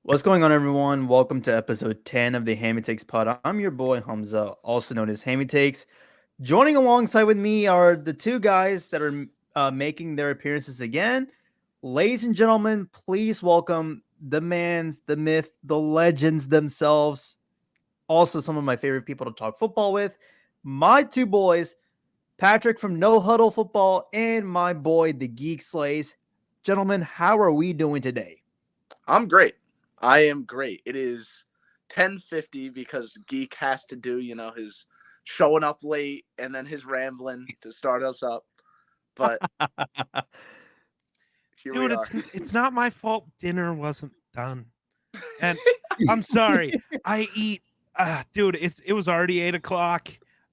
What's going on, everyone? Welcome to episode 10 of the Hammy Takes Pod. I'm your boy Hamza, also known as Hammy Takes. Joining alongside with me are the two guys that are making their appearances again. Ladies and gentlemen, please welcome the mans, the myth, the legends themselves. Also, some of my favorite people to talk football with. My two boys, Patrick from No Huddle Football, and my boy, the TheGeekSlays. Gentlemen, how are we doing today? I'm great. I am great. It is 10:50 because Geek has to do, his showing up late and then his rambling to start us up. But here we Dude, are. it's not my fault dinner wasn't done. And I'm sorry. I eat dude, it was already 8 o'clock.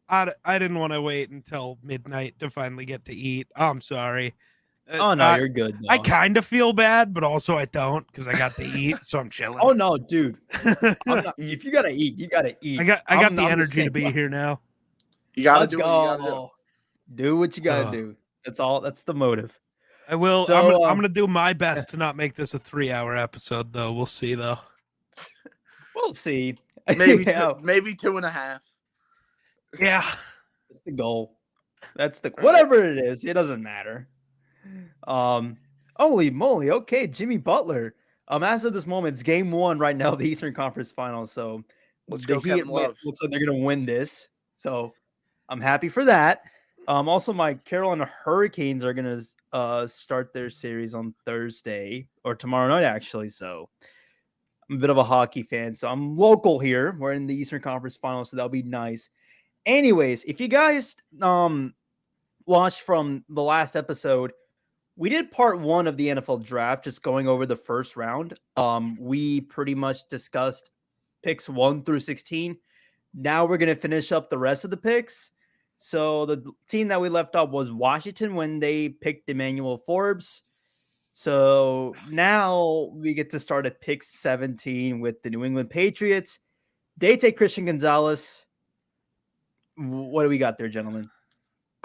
I didn't want to wait until midnight to finally get to eat. I'm sorry. Oh no, you're good. I No. kind of feel bad, but also I don't because I got to eat, so I'm chilling. Oh no, dude. I'm not, I if you gotta eat, you gotta eat. got I'm the the energy to same be way. here now. You got to Let's do what you got to do. go. Do what you gotta do. That's all. That's the motive. I will. So, I'm gonna do my best to not make this a 3-hour episode, though. We'll see, though. we'll see. Maybe Yeah, maybe 2.5. Yeah. that's the goal. That's the whatever it is. It doesn't matter. Holy moly. Okay, Jimmy Butler. As of this moment, it's game one right now, the Eastern Conference Finals. So Let's the go, Heat Kevin Love. looks like they're gonna win this. So I'm happy for that. Also, my Carolina Hurricanes are gonna start their series on Thursday or tomorrow night, actually. So I'm a bit of a hockey fan, so I'm local here. We're in the Eastern Conference Finals, so that'll be nice. Anyways, if you guys watched from the last episode, we did part one of the NFL draft, just going over the first round. We pretty much discussed picks 1 through 16. Now we're gonna finish up the rest of the picks. So the team that we left off was Washington when they picked Emmanuel Forbes. So now we get to start at pick 17 with the New England Patriots. They take Christian Gonzalez. What do we got there, gentlemen?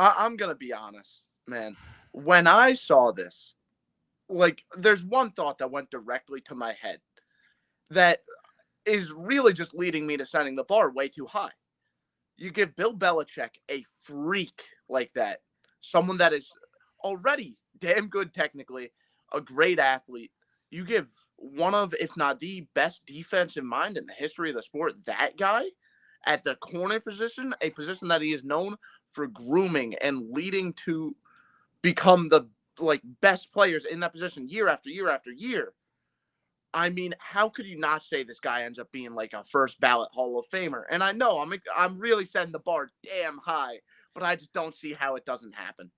I'm going to be honest, man. When I saw this, there's one thought that went directly to my head that is really just leading me to setting the bar way too high. You give Bill Belichick a freak like that, someone that is already damn good technically, a great athlete. You give one of, if not the best defensive mind in the history of the sport, that guy at the corner position, a position that he is known for grooming and leading to become the best players in that position year after year after year. I mean, how could you not say this guy ends up being like a first ballot Hall of Famer? And I know I'm really setting the bar damn high, but I just don't see how it doesn't happen.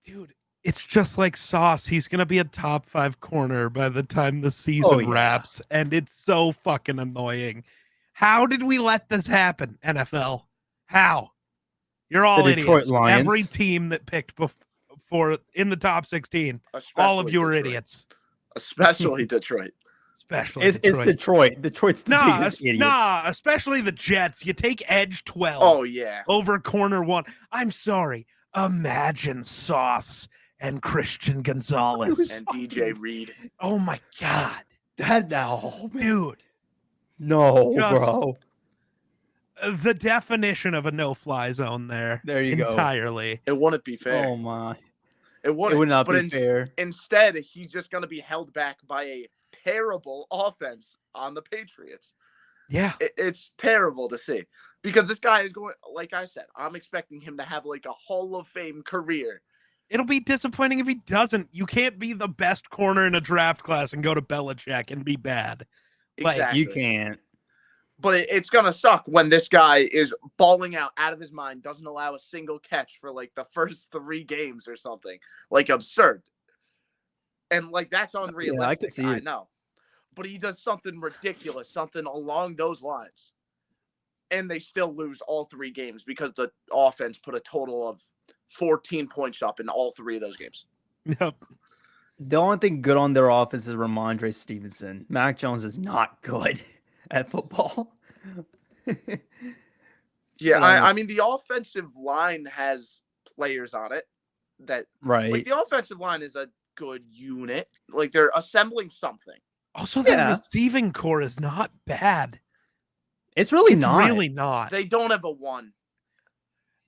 Dude, it's just like Sauce. He's going to be a top 5 corner by the time the season wraps, and it's so fucking annoying. How did we let this happen, NFL? How? You're all The Detroit idiots. Lions. Every team that picked before in the top 16, Especially all of you are Detroit. idiots. Especially Detroit. Especially It's Detroit. Detroit's the biggest idiot. Especially the Jets. You take edge 12 Oh, yeah. over corner 1. I'm sorry. Imagine Sauce and Christian Gonzalez. And DJ Reed. Oh, my God. Dude. No, Just bro. The definition of a no-fly zone there. There you go. Entirely. It wouldn't be fair. Oh, my. It wouldn't. It would not be fair. Instead, he's just going to be held back by a terrible offense on the Patriots. Yeah. It's terrible to see. Because this guy is going, like I said, I'm expecting him to have like a Hall of Fame career. It'll be disappointing if he doesn't. You can't be the best corner in a draft class and go to Belichick and be bad. Exactly. You can't. But it's going to suck when this guy is balling out of his mind, doesn't allow a single catch for like the first 3 games or something. Like absurd. And like that's unrealistic. Yeah, I can see I it. know. But he does something ridiculous, something along those lines. And they still lose all 3 games because the offense put a total of 14 points up in all 3 of those games. Yep. The only thing good on their offense is Ramondre Stevenson. Mac Jones is not good at football. Yeah, I mean, the offensive line has players on it that right. Like the offensive line is a good unit. Like they're assembling something. Also, Yeah. their receiving core is not bad. It's really It's not. really not. They don't have a 1.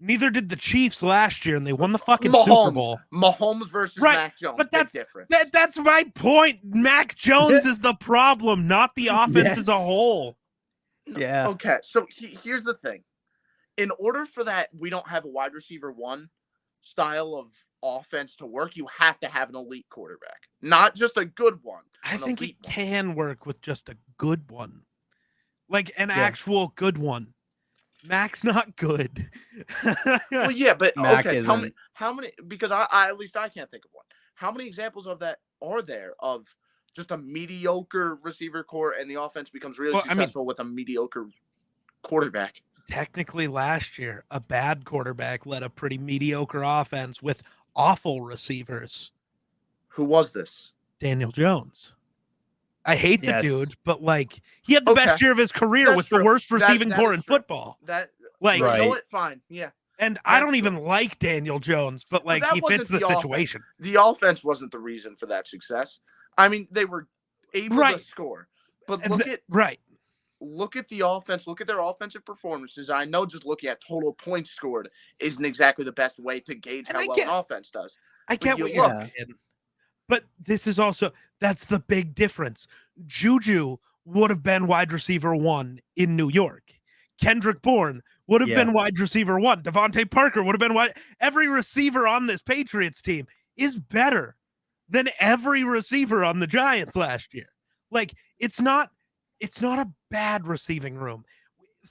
Neither did the Chiefs last year, and they won the fucking Super Bowl. Mahomes versus Right, Mac Jones. but Big difference. That's my point. Mac Jones is the problem, not the offense as a Yes. whole. Yeah. Okay, so here's the thing. In order for that, we don't have a wide receiver 1 style of offense to work, you have to have an elite quarterback. Not just a good one. I think it one. can work with just a good one. Like an actual good one. Mac's not good. Well, yeah, but Mac okay, tell me isn't. how many, because I at least I can't think of one. How many examples of that are there of just a mediocre receiver core and the offense becomes really successful with a mediocre quarterback? Technically, last year, a bad quarterback led a pretty mediocre offense with awful receivers. Who was this? Daniel Jones. I hate the Yes. dude, but like he had the best year of his career That's with true. the worst receiving That core is in true. football. That Like, you know what? Fine, yeah. And I don't even like Daniel Jones, but like that he wasn't fits the situation. The offense wasn't the reason for that success. I mean, they were able to score, but look at the offense. Look at their offensive performances. I know just looking at total points scored isn't exactly the best way to gauge how well an offense does. I get what you're saying, but this is also that's the big difference. Juju would have been wide receiver 1 in New York. Kendrick Bourne would have been wide receiver 1. Devontae Parker would have been wide. Every receiver on this Patriots team is better than every receiver on the Giants last year. Like it's not a bad receiving room.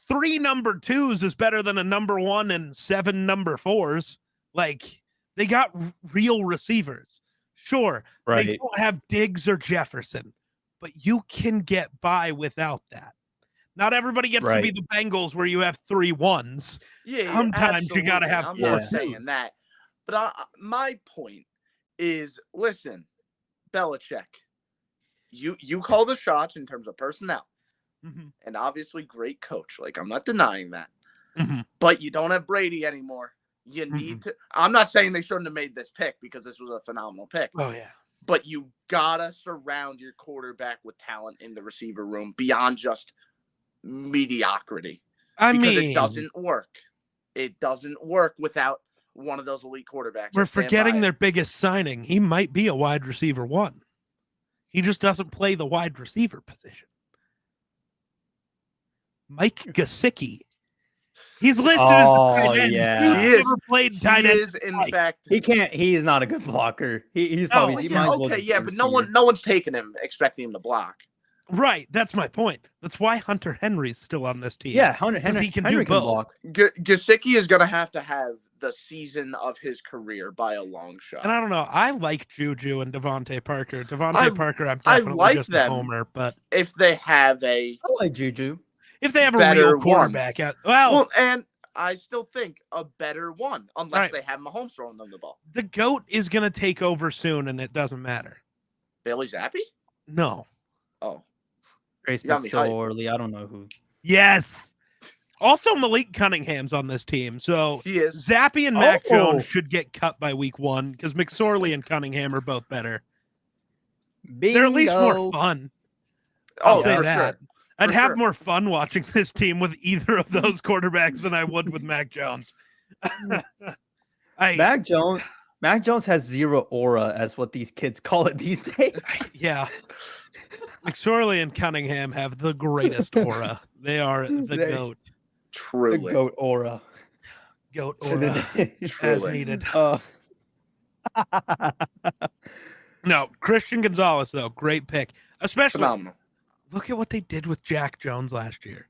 3 number 2s is better than a number 1 and 7 number 4s. Like they got real receivers. Sure, they don't have Diggs or Jefferson, but you can get by without that. Not everybody gets to be the Bengals where you have 3 1s. Yeah, sometimes you got to have 4 I'm not saying that, but my point is, listen, Belichick, you call the shots in terms of personnel, and obviously great coach. Like I'm not denying that, but you don't have Brady anymore. You need to. I'm not saying they shouldn't have made this pick because this was a phenomenal pick. Oh yeah. But you gotta surround your quarterback with talent in the receiver room beyond just mediocrity. Because it doesn't work. It doesn't work without one of those elite quarterbacks. We're forgetting their biggest signing. He might be a wide receiver 1. He just doesn't play the wide receiver position. Mike Gesicki. He's listed as a tight end. Yeah. He's never played tight end. He is, in fact. He can't. He's not a good blocker. He's probably. He might as well but no one's taking him expecting him to block. Right, that's my point. That's why Hunter Henry's still on this team. Yeah, Hunter Henry he can do both. Block. Gesicki is going to have the season of his career by a long shot. And I don't know. I like Juju and Devontae Parker. Parker, I'm definitely like just them a homer. But if they have I like Juju. If they have a real quarterback, well, and I still think a better one, unless they have Mahomes throwing them the ball. The GOAT is going to take over soon, and it doesn't matter. Bailey Zappi? No. Oh. Grace McSorley. I don't know who. Yes. Also, Malik Cunningham's on this team, so he is. Zappi and Mac Jones should get cut by week 1 because McSorley and Cunningham are both better. Bingo. They're at least more fun. I'll say that. Sure. I'd have more fun watching this team with either of those quarterbacks than I would with Mac Jones. Mac Jones has zero aura, as what these kids call it these days. Yeah. McSorley and Cunningham have the greatest aura. They are the GOAT. Truly. The GOAT aura. GOAT aura. As needed. No, Christian Gonzalez, though, great pick. Especially, phenomenal. Look at what they did with Jack Jones last year.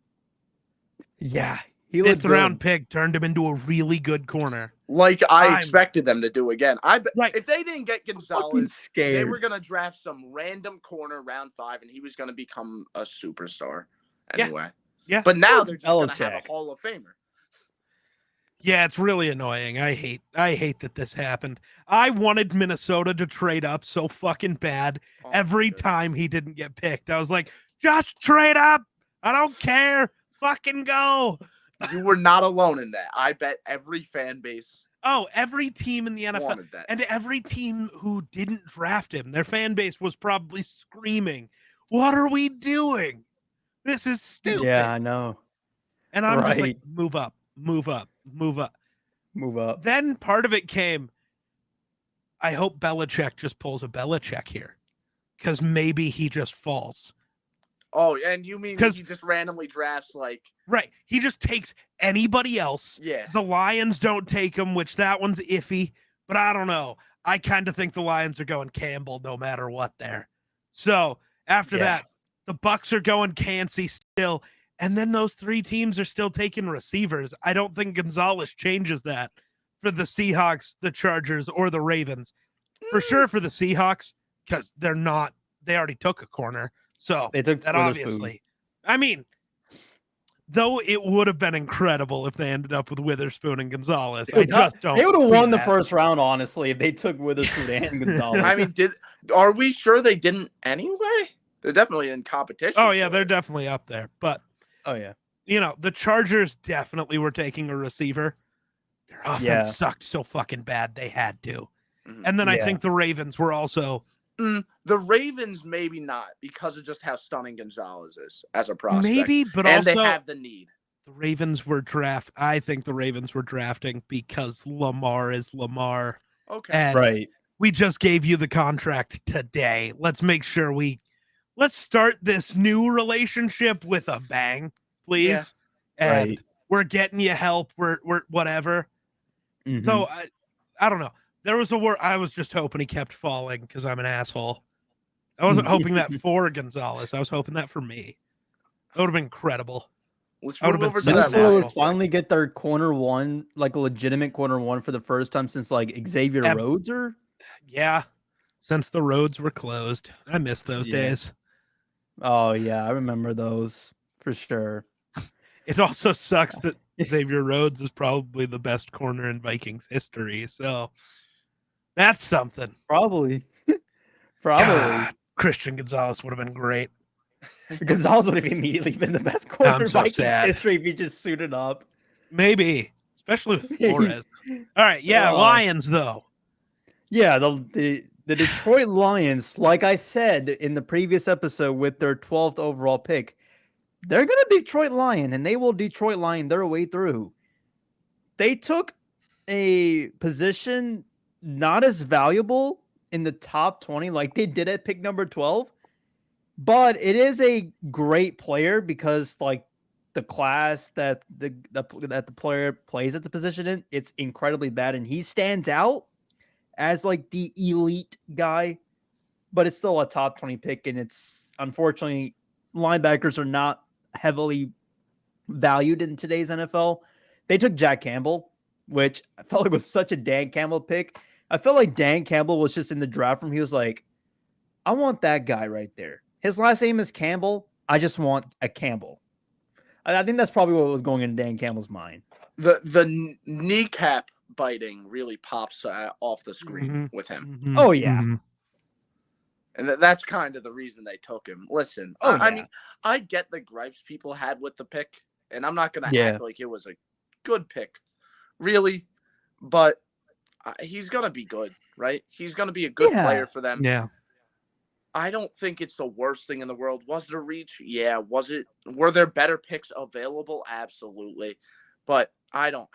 Yeah. He 5th round pick turned him into a really good corner. Like I expected them to do again. If they didn't get Gonzalez, they were going to draft some random corner round 5, and he was going to become a superstar anyway. Yeah. But now they're just going to have a Hall of Famer. Yeah, it's really annoying. I hate that this happened. I wanted Minnesota to trade up so fucking bad every time he didn't get picked. I was like, just trade up. I don't care. Fucking go. You were not alone in that. I bet every fan base. Oh, every team in the NFL wanted that. And every team who didn't draft him, their fan base was probably screaming, What are we doing? This is stupid. Yeah, I know. And I'm just like, Right. move up, move up, move up. Move up. Then part of it came, I hope Belichick just pulls a Belichick here, because maybe he just falls. Oh, and you mean 'Cause- he just randomly drafts like Right. He just takes anybody else. Yeah. The Lions don't take him, which that one's iffy, but I don't know. I kind of think the Lions are going Campbell no matter what there. So after Yeah. that, the Bucks are going Kancey still. And then those three teams are still taking receivers. I don't think Gonzalez changes that for the Seahawks, the Chargers, or the Ravens. For sure for the Seahawks, because they already took a corner. So They took that Witherspoon. obviously, I mean, though it would have been incredible if they ended up with Witherspoon and Gonzalez. I just don't. They would have see won the that. first round, honestly, if they took Witherspoon and Gonzalez. I mean, are we sure they didn't anyway? They're definitely in competition. Oh yeah, for they're it. definitely up there. But oh yeah. the Chargers definitely were taking a receiver. Their offense sucked so fucking bad they had to. Mhm. And then I Yeah. think the Ravens were also The Ravens maybe not because of just how stunning Gonzalez is as a prospect. maybe, but and also they have the need. the Ravens were I think the Ravens were drafting because Lamar is Lamar. Okay. And Right. we just gave you the contract today. Let's make sure let's start this new relationship with a bang, please. Yeah. And Right. we're getting you help. We're whatever. Mhm. So I don't know. There was a word I was just hoping he kept falling because I'm an asshole. I wasn't hoping that for Gonzalez. I was hoping that for me. That would have been incredible. Let's I would've move been over so to that mad. Minnesota Lions would Lions pick. finally get their corner one, like a legitimate corner one for the first time since like Xavier Ev- Rhodes or Yeah. Since the roads were closed. I miss those Yeah. days. Oh yeah, I remember those for sure. It also sucks that Xavier Rhodes is probably the best corner in Vikings history. So that's something. Probably. God, Christian Gonzalez would have been great. Gonzalez would have immediately been the best corner I'm in so Vikings sad. history if he just suited up. Maybe, especially with Flores. All right, yeah, Oh. Lions though. Yeah, the Detroit Lions, like I said in the previous episode with their 12th overall pick, they're going to Detroit Lion and they will Detroit Lion their way through. They took a position not as valuable in the top 20 like they did at pick number 12, but it is a great player because like the class that the player plays at the position in, it's incredibly bad and he stands out as like the elite guy, but it's still a top 20 pick. And it's unfortunately linebackers are not heavily valued in today's NFL. They took Jack Campbell, which I felt like was such a Dan Campbell pick. I felt like Dan Campbell was just in the draft room. He was like, I want that guy right there. His last name is Campbell. I just want a Campbell. I think that's probably what was going in Dan Campbell's mind. The kneecap biting really pops off the screen Mhm. with him. Mhm. Oh, yeah. Mhm. And that's kind of the reason they took him. Listen, Oh, I yeah. mean, I get the gripes people had with the pick, and I'm not going to Yeah. act like it was a good pick, really, but he's going to be good, right? He's going to be a good Yeah. player for them. Yeah. I don't think it's the worst thing in the world. Was it a reach? Yeah. Was it? Were there better picks available? Absolutely. But I don't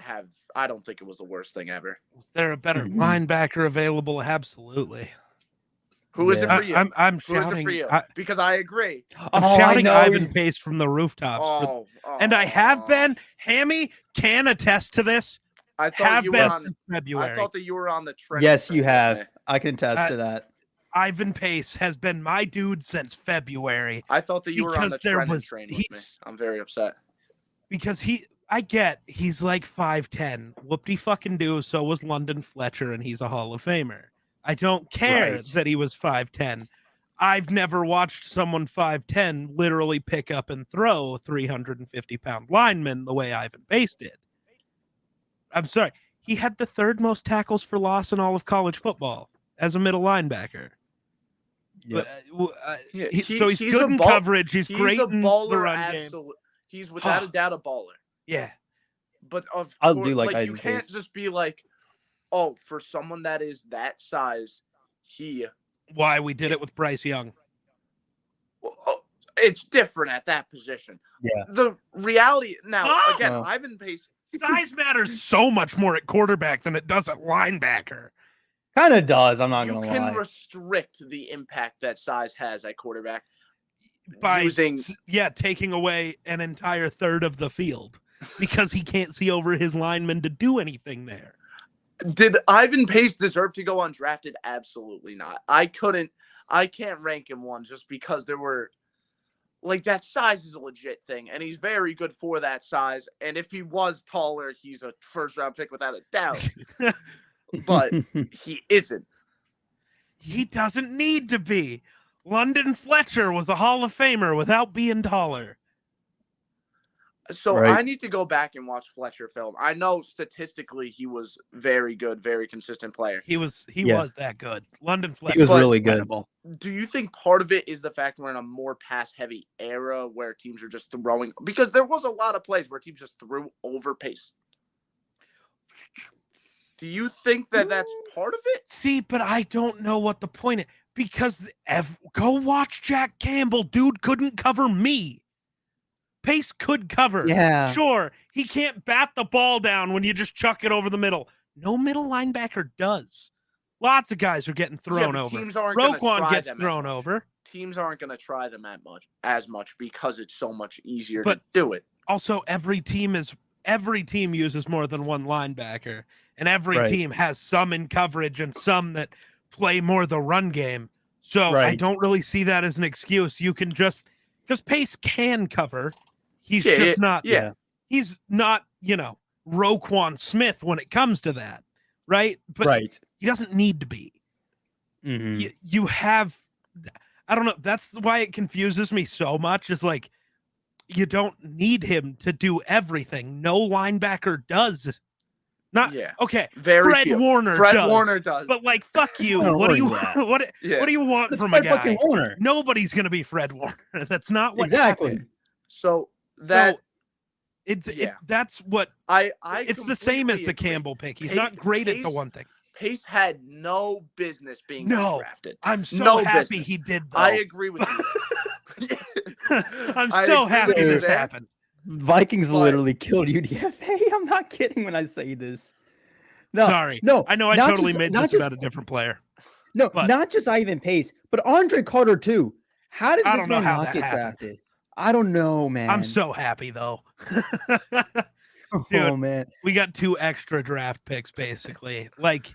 think it was the worst thing ever. Was there a better Mhm. linebacker available? Absolutely. Who is it Yeah. for you? I'm Who is shouting. it for you? I, Because I agree. I'm Oh, I shouting know. Ivan Pace from the rooftops. Oh, And I have been. Hammy can attest to this. I thought Have you been were on. since February. I thought that you were on the trend. Yes, you have. I can attest to that. Ivan Pace has been my dude since February I thought that you were on the because there Trenton was- train with me. he's- I'm very upset. because he's like 5'10. Whoop-de fucking do. So was London Fletcher, and he's a Hall of Famer. I don't care Right. that he was 5'10. I've never watched someone 5'10 literally pick up and throw 350-pound linemen the way Ivan Pace did. I'm sorry. He had the third most tackles for loss in all of college football as a middle linebacker. Yep. Yeah, So he's he's good a in ball- coverage. He's great a in the baller. run game. Absolutely. He's without a doubt a baller. Yeah. But of I'll course, do like you Ivan can't Pace. just be like, oh, for someone that is that size, he. Why we did it with Bryce Young. it's different at that position. Yeah. The reality now, again, Oh. Ivan Pace. Size matters so much more at quarterback than it does at linebacker. Kind of does. I'm not You gonna can lie. restrict the impact that size has at quarterback By using taking away an entire third of the field because he can't see over his linemen to do anything there. Did Ivan Pace deserve to go undrafted? Absolutely not. I can't rank him one just because there were like that size is a legit thing, and he's very good for that size. And if he was taller, he's a first round pick without a doubt. But he isn't. He doesn't need to be. London Fletcher was a Hall of Famer without being taller. So Right. I need to go back and watch Fletcher film. I know statistically he was very good, very consistent player. He was that good. London Fletcher He was But- really good. incredible. Do you think part of it is the fact we're in a more pass-heavy era where teams are just throwing? Because there was a lot of plays where teams just threw over pace. Do you think that that's part of it? See, but I don't know what the point is because go watch Jack Campbell. Dude couldn't cover me. Pace could cover. Yeah. Sure, he can't bat the ball down when you just chuck it over the middle. No middle linebacker does. Lots of guys are getting thrown but over. teams aren't gonna Roquan try gets them thrown as much. over. Teams aren't going to try them as much because it's so much easier But- to do it. Also, every team uses more than one linebacker, and every Right. team has some in coverage and some that play more the run game. So I Right. don't really see that as an excuse. You can just because Pace can cover. He's Yeah, just not. yeah. He's not. Roquan Smith when it comes to that, right? But Right. he doesn't need to be. Mhm. You have. I don't know. That's why it confuses me so much. Is like you don't need him to do everything. No linebacker does. Not Yeah. okay. Very Fred few. Warner Fred does. Warner does. But like, fuck you. I don't What do you worry that. what Yeah. do you want That's from Fred a guy? fucking Warner. Nobody's gonna be Fred Warner. That's not what Exactly. happened. So that So that's what I it's the same as completely the agree. Campbell pick. He's Pace- not great at the Pace- one thing. Pace had no business being No. undrafted. I'm so No happy business. he did though. I agree with you. I'm I so agree happy with you this there. happened. Vikings But- literally killed UDFA. I'm not kidding when I say this. No, Sorry. no, I know I not totally just- made not this just- about a different player. no, but- not just Ivan Pace, but Andre Carter too. How did I this don't know man how not that get happened. drafted? I don't know, man. I'm so happy though. oh dude. man. We got 2 extra draft picks basically. Like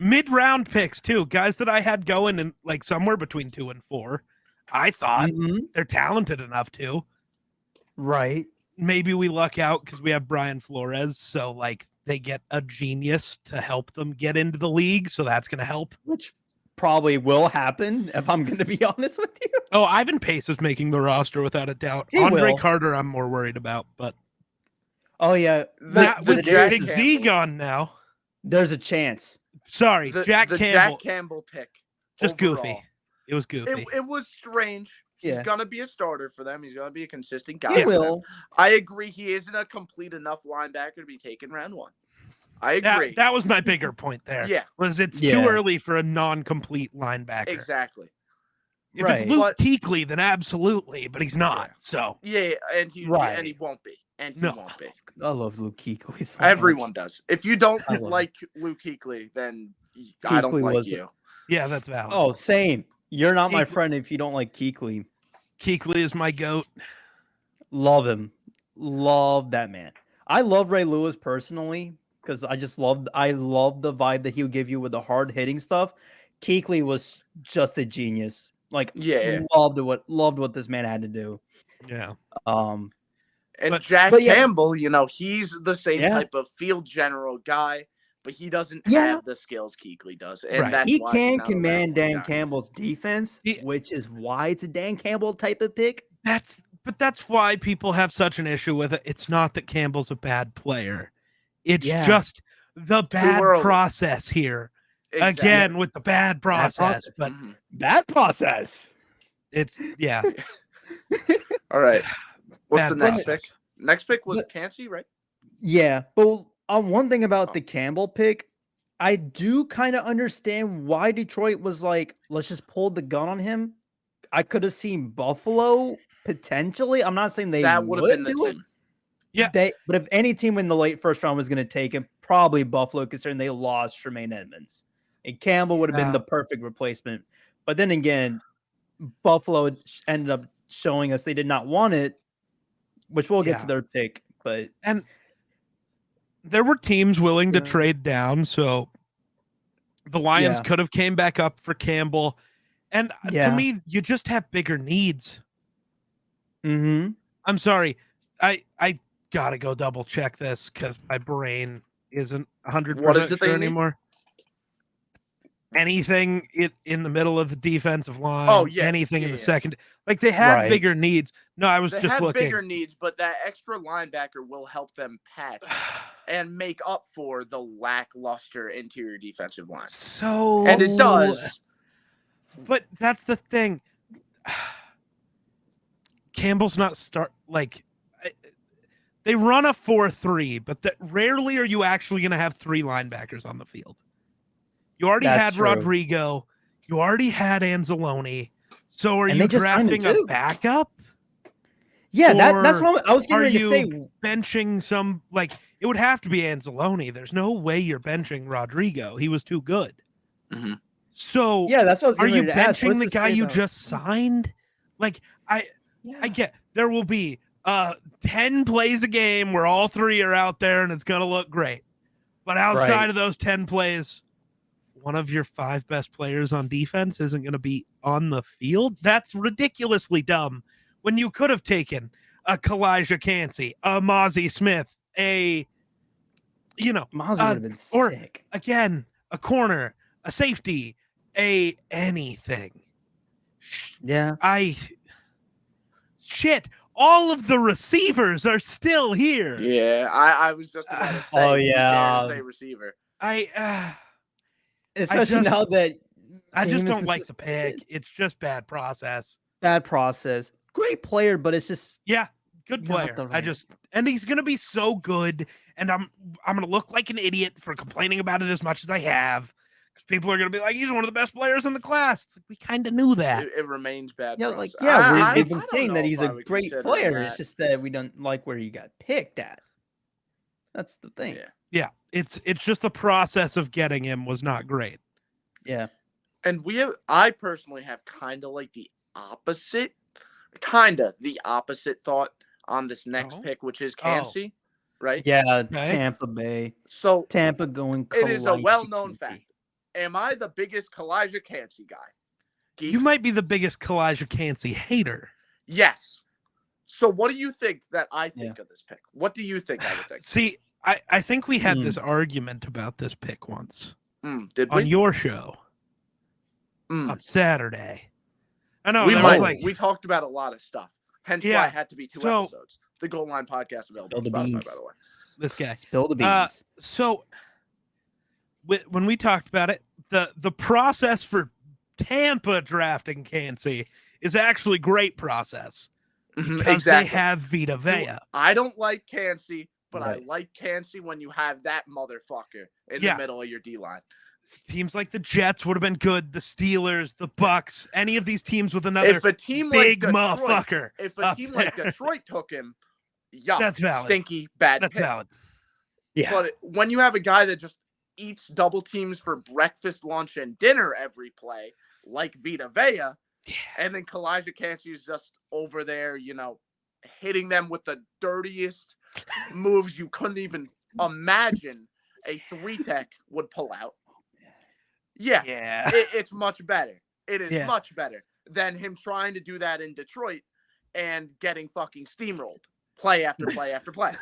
mid-round picks too. Guys that I had going in like somewhere between 2 and 4. I thought Mhm. they're talented enough to. Right. Maybe we luck out because we have Brian Flores, so like they get a genius to help them get into the league, so that's gonna help. Which probably will happen if I'm going to be honest with you. Oh, Ivan Pace is making the roster without a doubt. He Andre will. Carter, I'm more worried about, but Oh yeah, not the with Jack Big Z Campbell- gone now. there's a chance. Sorry, the Jack Campbell. Jack Campbell pick. Just overall. goofy. It was goofy. It was strange. He's Yeah. gonna be a starter for them. He's gonna be a consistent guy. He for them. will. I agree. He isn't a complete enough linebacker to be taken round 1. I agree. That was my bigger point there. Yeah, Was it's Yeah. too early for a non-complete linebacker. exactly. If Right. it's Luke But- Kuechly, then absolutely, but he's not. Yeah. So Yeah, and he Right. won't be. And he No. won't be. I love Luke Kuechly so Everyone much. does. If you don't I love him. like Luke Kuechly, then I don't Kuechly like was- you. yeah, that's valid. Oh, same. You're not my Kuechly- friend if you don't like Kuechly. Kuechly is my goat. Love him. Love that man. I love Ray Lewis personally because I love the vibe that he would give you with the hard hitting stuff. Kuechly was just a genius. Like Yeah. loved what this man had to do. Yeah. Um And But- Jack but yeah. Campbell, he's the same Yeah. type of field general guy, but he doesn't Yeah. have the skills Kuechly does. And Right. that's he why can he's not a command round one Dan guy. Campbell's defense, He- which is why it's a Dan Campbell type of pick. That's why people have such an issue with it. It's not that Campbell's a bad player. It's Yeah. just the bad early. process here. Exactly. Again with the bad process, process. but Mhm. That process. it's yeah. All right. What's bad the next process. pick? Next pick was But- Cansey, right? Yeah, but one thing about Oh. the Campbell pick, I do kind of understand why Detroit was like, let's just pull the gun on him. I could have seen Buffalo potentially. I'm not saying they That would have been the do it. team. Yeah. But if any team in the late first round was going to take him, probably Buffalo, considering they lost Tremaine Edmonds. And Campbell would have been the perfect replacement. But then again, Buffalo ended up showing us they did not want it, which we'll get to their pick. And there were teams willing to trade down, so the Lions could have came back up for Campbell. And to me, you just have bigger needs. Mm-hmm. I'm sorry. I gotta go double check this because my brain isn't 100% sure anymore. Anything in the middle of the defensive line, anything in the second. Like, they have bigger needs. No, I was just looking. They have bigger needs, but that extra linebacker will help them patch and make up for the lackluster interior defensive line. And it does. But that's the thing. Campbell's not they run a 4-3, but rarely are you actually going to have three linebackers on the field. You already had Rodrigo. You already had Anzalone. So are you drafting a backup? Yeah, that's what I was getting ready to say. Benching some, it would have to be Anzalone. There's no way you're benching Rodrigo. He was too good. Mm-hmm. So that's what I was are you to ask. benching the guy you just signed? I get there will be 10 plays a game where all three are out there and it's going to look great. But outside of those 10 plays, one of your 5 best players on defense isn't going to be on the field. That's ridiculously dumb when you could have taken a Kalijah Cansey, a Mozzie Smith, Mozzie would have been sick. Again, a corner, a safety, anything. Yeah. All of the receivers are still here. Yeah, I was just about to say, say receiver. Especially now that I just don't like the pick. It's just bad process. Bad process. Great player, but it's just good player. And he's gonna be so good, and I'm gonna look like an idiot for complaining about it as much as I have. Because people are gonna be like, he's one of the best players in the class. It's like, we kind of knew that. It remains bad. We've been saying that he's a great player. It's just that we don't like where he got picked at. That's the thing. Yeah. It's just the process of getting him was not great. Yeah. And I personally have kind of like the opposite thought on this next pick, which is Cansey, right? Yeah, Tampa Bay. So Tampa going It is a well-known fact. Am I the biggest Kalijah Cansey guy? You might be the biggest Kalijah Cansey hater. Yes. So what do you think that I think of this pick? What do you think I would think? See, I think we had this argument about this pick once. Did we? On your show. On Saturday. I know. We talked about a lot of stuff. Hence why it had to be 2 episodes. The Goal Line podcast available on Spotify, by the way. This guy. Spill the beans. So when we talked about it, the process for Tampa drafting Cansey is actually great process. Because they have Vita Vea. I don't like Cansey, but I like Cansey when you have that motherfucker in the middle of your D-line. Teams like the Jets would have been good. The Steelers, the Bucks, any of these teams with another big motherfucker. If a team like Detroit took him, that's valid. Stinky, bad pick. That's valid. Yeah. But when you have a guy that just eats double teams for breakfast, lunch, and dinner every play, like Vita Vea, and then Kalijah Cansey is just over there, hitting them with the dirtiest moves you couldn't even imagine a 3-tech would pull out. It's much better. It is much better than him trying to do that in Detroit and getting fucking steamrolled play after play after play.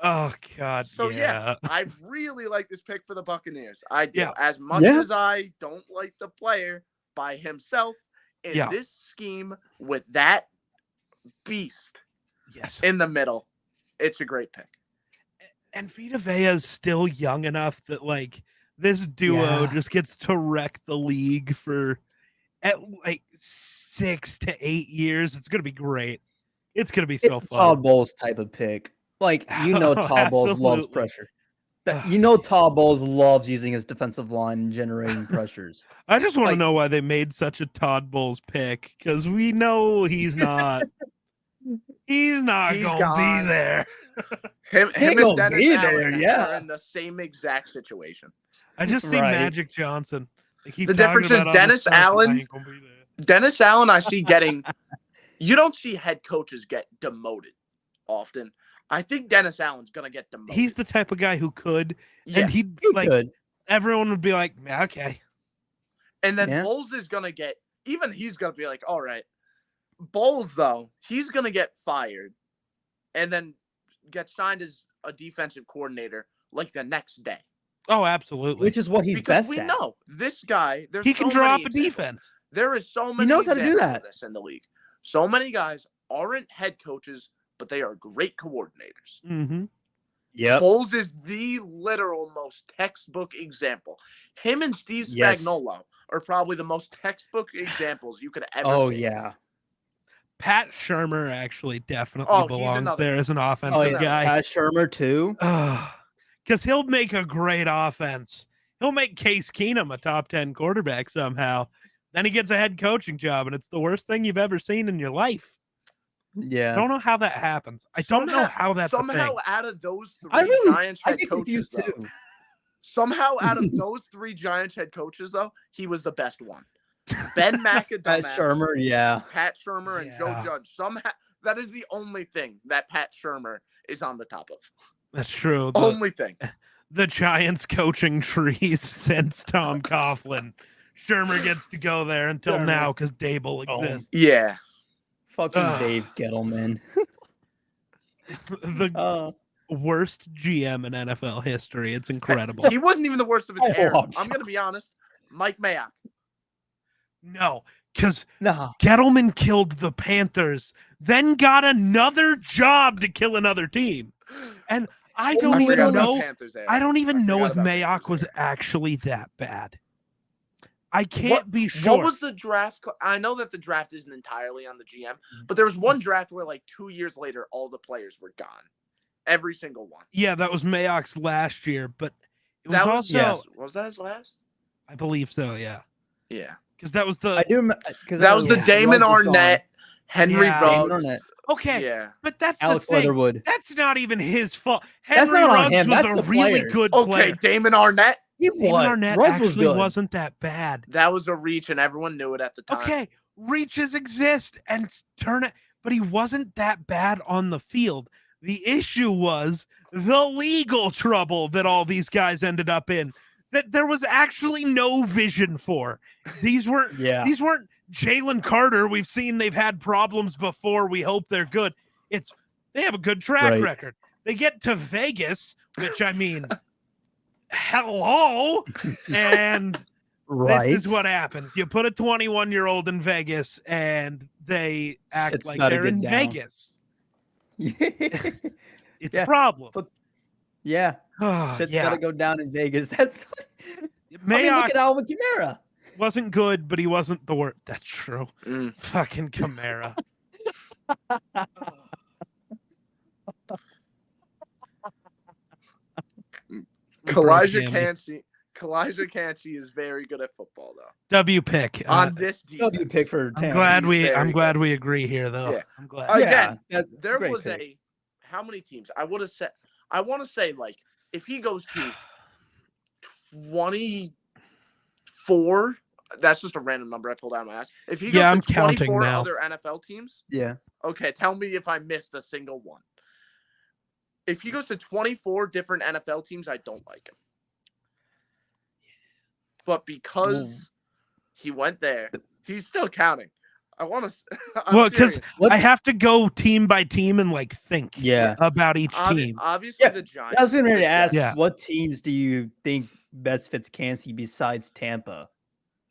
Oh, God. So, I really like this pick for the Buccaneers. I do. As much as I don't like the player by himself in this scheme with that beast in the middle, it's a great pick. And Vita Vea is still young enough that, this duo just gets to wreck the league for at 6 to 8 years. It's going to be great. It's going to be so fun. Todd Bowles type of pick. Todd Bowles loves pressure. Todd Bowles loves using his defensive line and generating pressures. I just want to Like- know why they made such a Todd Bowles pick, because we know he's not. He's not He's gonna be gone. there. Him He and gonna Dennis be Allen there, yeah. are in the same exact situation. I just see Right. Magic Johnson. They keep The talking difference is about all this Dennis stuff, and I Allen- ain't gonna be there. Dennis Allen, I see getting. You don't see head coaches get demoted often. I think Dennis Allen's gonna get demoted. He's the type of guy who could, yeah. and he'd He like could. everyone would be like, okay. And then Yeah. Bowles is gonna get. Even he's gonna be like, all right. Bowles though, he's gonna get fired, and then get signed as a defensive coordinator like the next day. Oh, absolutely. Which is what he's Because best we at. know this guy. There's He can so draw many up a examples. defense. There is so many. knows how to do examples that. of this in the league. So many guys aren't head coaches, but they are great coordinators. Mm-hmm. Yep. Bowles is the literal most textbook example. Him and Steve Yes. Spagnuolo are probably the most textbook examples you could ever Oh see. yeah. Pat Shermer actually definitely Oh, he's belongs another- there as an offensive Oh yeah. guy. Pat Shermer too. Because he'll make a great offense. He'll make Case Keenum a top 10 quarterback somehow. Then he gets a head coaching job, and it's the worst thing you've ever seen in your life. I Yeah. don't know how that happens. I don't know how that's a somehow thing. out of those three I really Giants I head get coaches, confused though, too. somehow out of those three Giants head coaches, though, he was the best one. Ben Pat McAdoo, Shermer, yeah. Pat Shermer, and Joe Yeah. Judge. Somehow that is the only thing that Pat Shermer is on the top of. That's true. Only thing. The Giants coaching trees since Tom Coughlin. Shermer gets to go there until Shermer. now because Dable Oh. exists. Yeah. Fucking Ugh. Dave Gettleman. The worst GM in NFL history. It's incredible. He wasn't even the worst of his Oh, era. shut I'm going to be honest. Mike Mayock. No, because Nah. Gettleman killed the Panthers, then got another job to kill another team. And I Well, don't I even forgot about know. Panthers era. I don't even know forgot if about Mayock Panthers was era. actually that bad. I can't be sure. What was the draft? I know that the draft isn't entirely on the GM, but there was one draft where like 2 years later, all the players were gone. Every single one. Yeah, that was Mayock's last year, but it was That was also, yeah. Was that his last? I believe so, yeah. Yeah. Because that was the I do because That was the yeah. Damon Ruggs was gone. Arnett, Henry Yeah. Ruggs. Damon Arnett. okay, Yeah. but that's Alex the thing. Leatherwood. That's not even his fault. That's Henry not on Ruggs him, was that's a the really players. good Okay, player. Damon Arnett. He Damon was. Arnett Ruggs was actually good. wasn't that bad. That was a reach, and everyone knew it at the time. Okay, reaches exist and turn it, but he wasn't that bad on the field. The issue was the legal trouble that all these guys ended up in, that there was actually no vision for. These weren't Yeah. these weren't Jalen Carter. We've seen they've had problems before. We hope they're good. They have a good track Right. record. They get to Vegas, which I mean, hello, and Right. this is what happens. You put a 21-year-old in Vegas and they act It's like gotta they're get in down. Vegas. It's Yeah. a problem. yeah. Oh, Shit's yeah. gotta go down in Vegas. That's Mayock I mean, look at Alvin Kamara. wasn't good, but he wasn't the worst. That's true. Mm. Fucking Kamara. Kalijah Gammy. Kalijah is very good at football, though. W pick. On this defense. W pick for I'm Tampa. glad he's we. very I'm glad good. we agree here, though. Yeah. I'm glad. Again, that- There great was pick. how many teams? I would have said. I want to say like if he goes to 24. That's just a random number I pulled out of my ass. If he goes Yeah, I'm to counting 24 now. other NFL teams, Yeah. okay, tell me if I missed a single one. If he goes to 24 different NFL teams, I don't like him. But because he went there, he's still counting. I want to. Well, because What- I have to go team by team and like think Yeah. about each team. Obviously, Yeah, the Giants. I was going to ask, Yeah. what teams do you think best fits Kansas besides Tampa?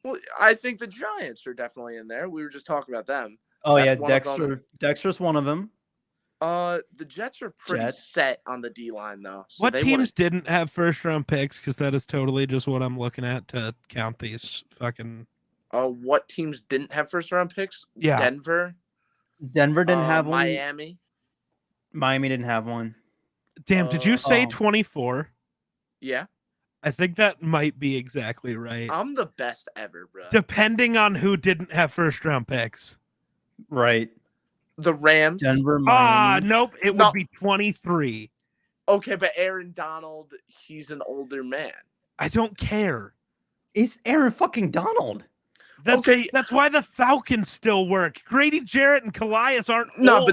Well, I think the Giants are definitely in there. We were just talking about them. Oh That's yeah, one of them. Dexter's one of them. The Jets are pretty Jets. set on the D line though. So What they teams didn't have first round picks? Because that is totally just what I'm looking at to count these fucking. What teams didn't have first round picks? Yeah. Denver. Denver didn't have one. Miami. Miami didn't have one. Damn, did you say Oh. 24? Yeah. I think that might be exactly right. I'm the best ever, bro. Depending on who didn't have first round picks. Right. The Rams. Denver, Miami. Nope. It No. would be 23. Okay, but Aaron Donald, he's an older man. I don't care. It's Aaron fucking Donald. That's why the Falcons still work. Grady Jarrett and Calais aren't the young,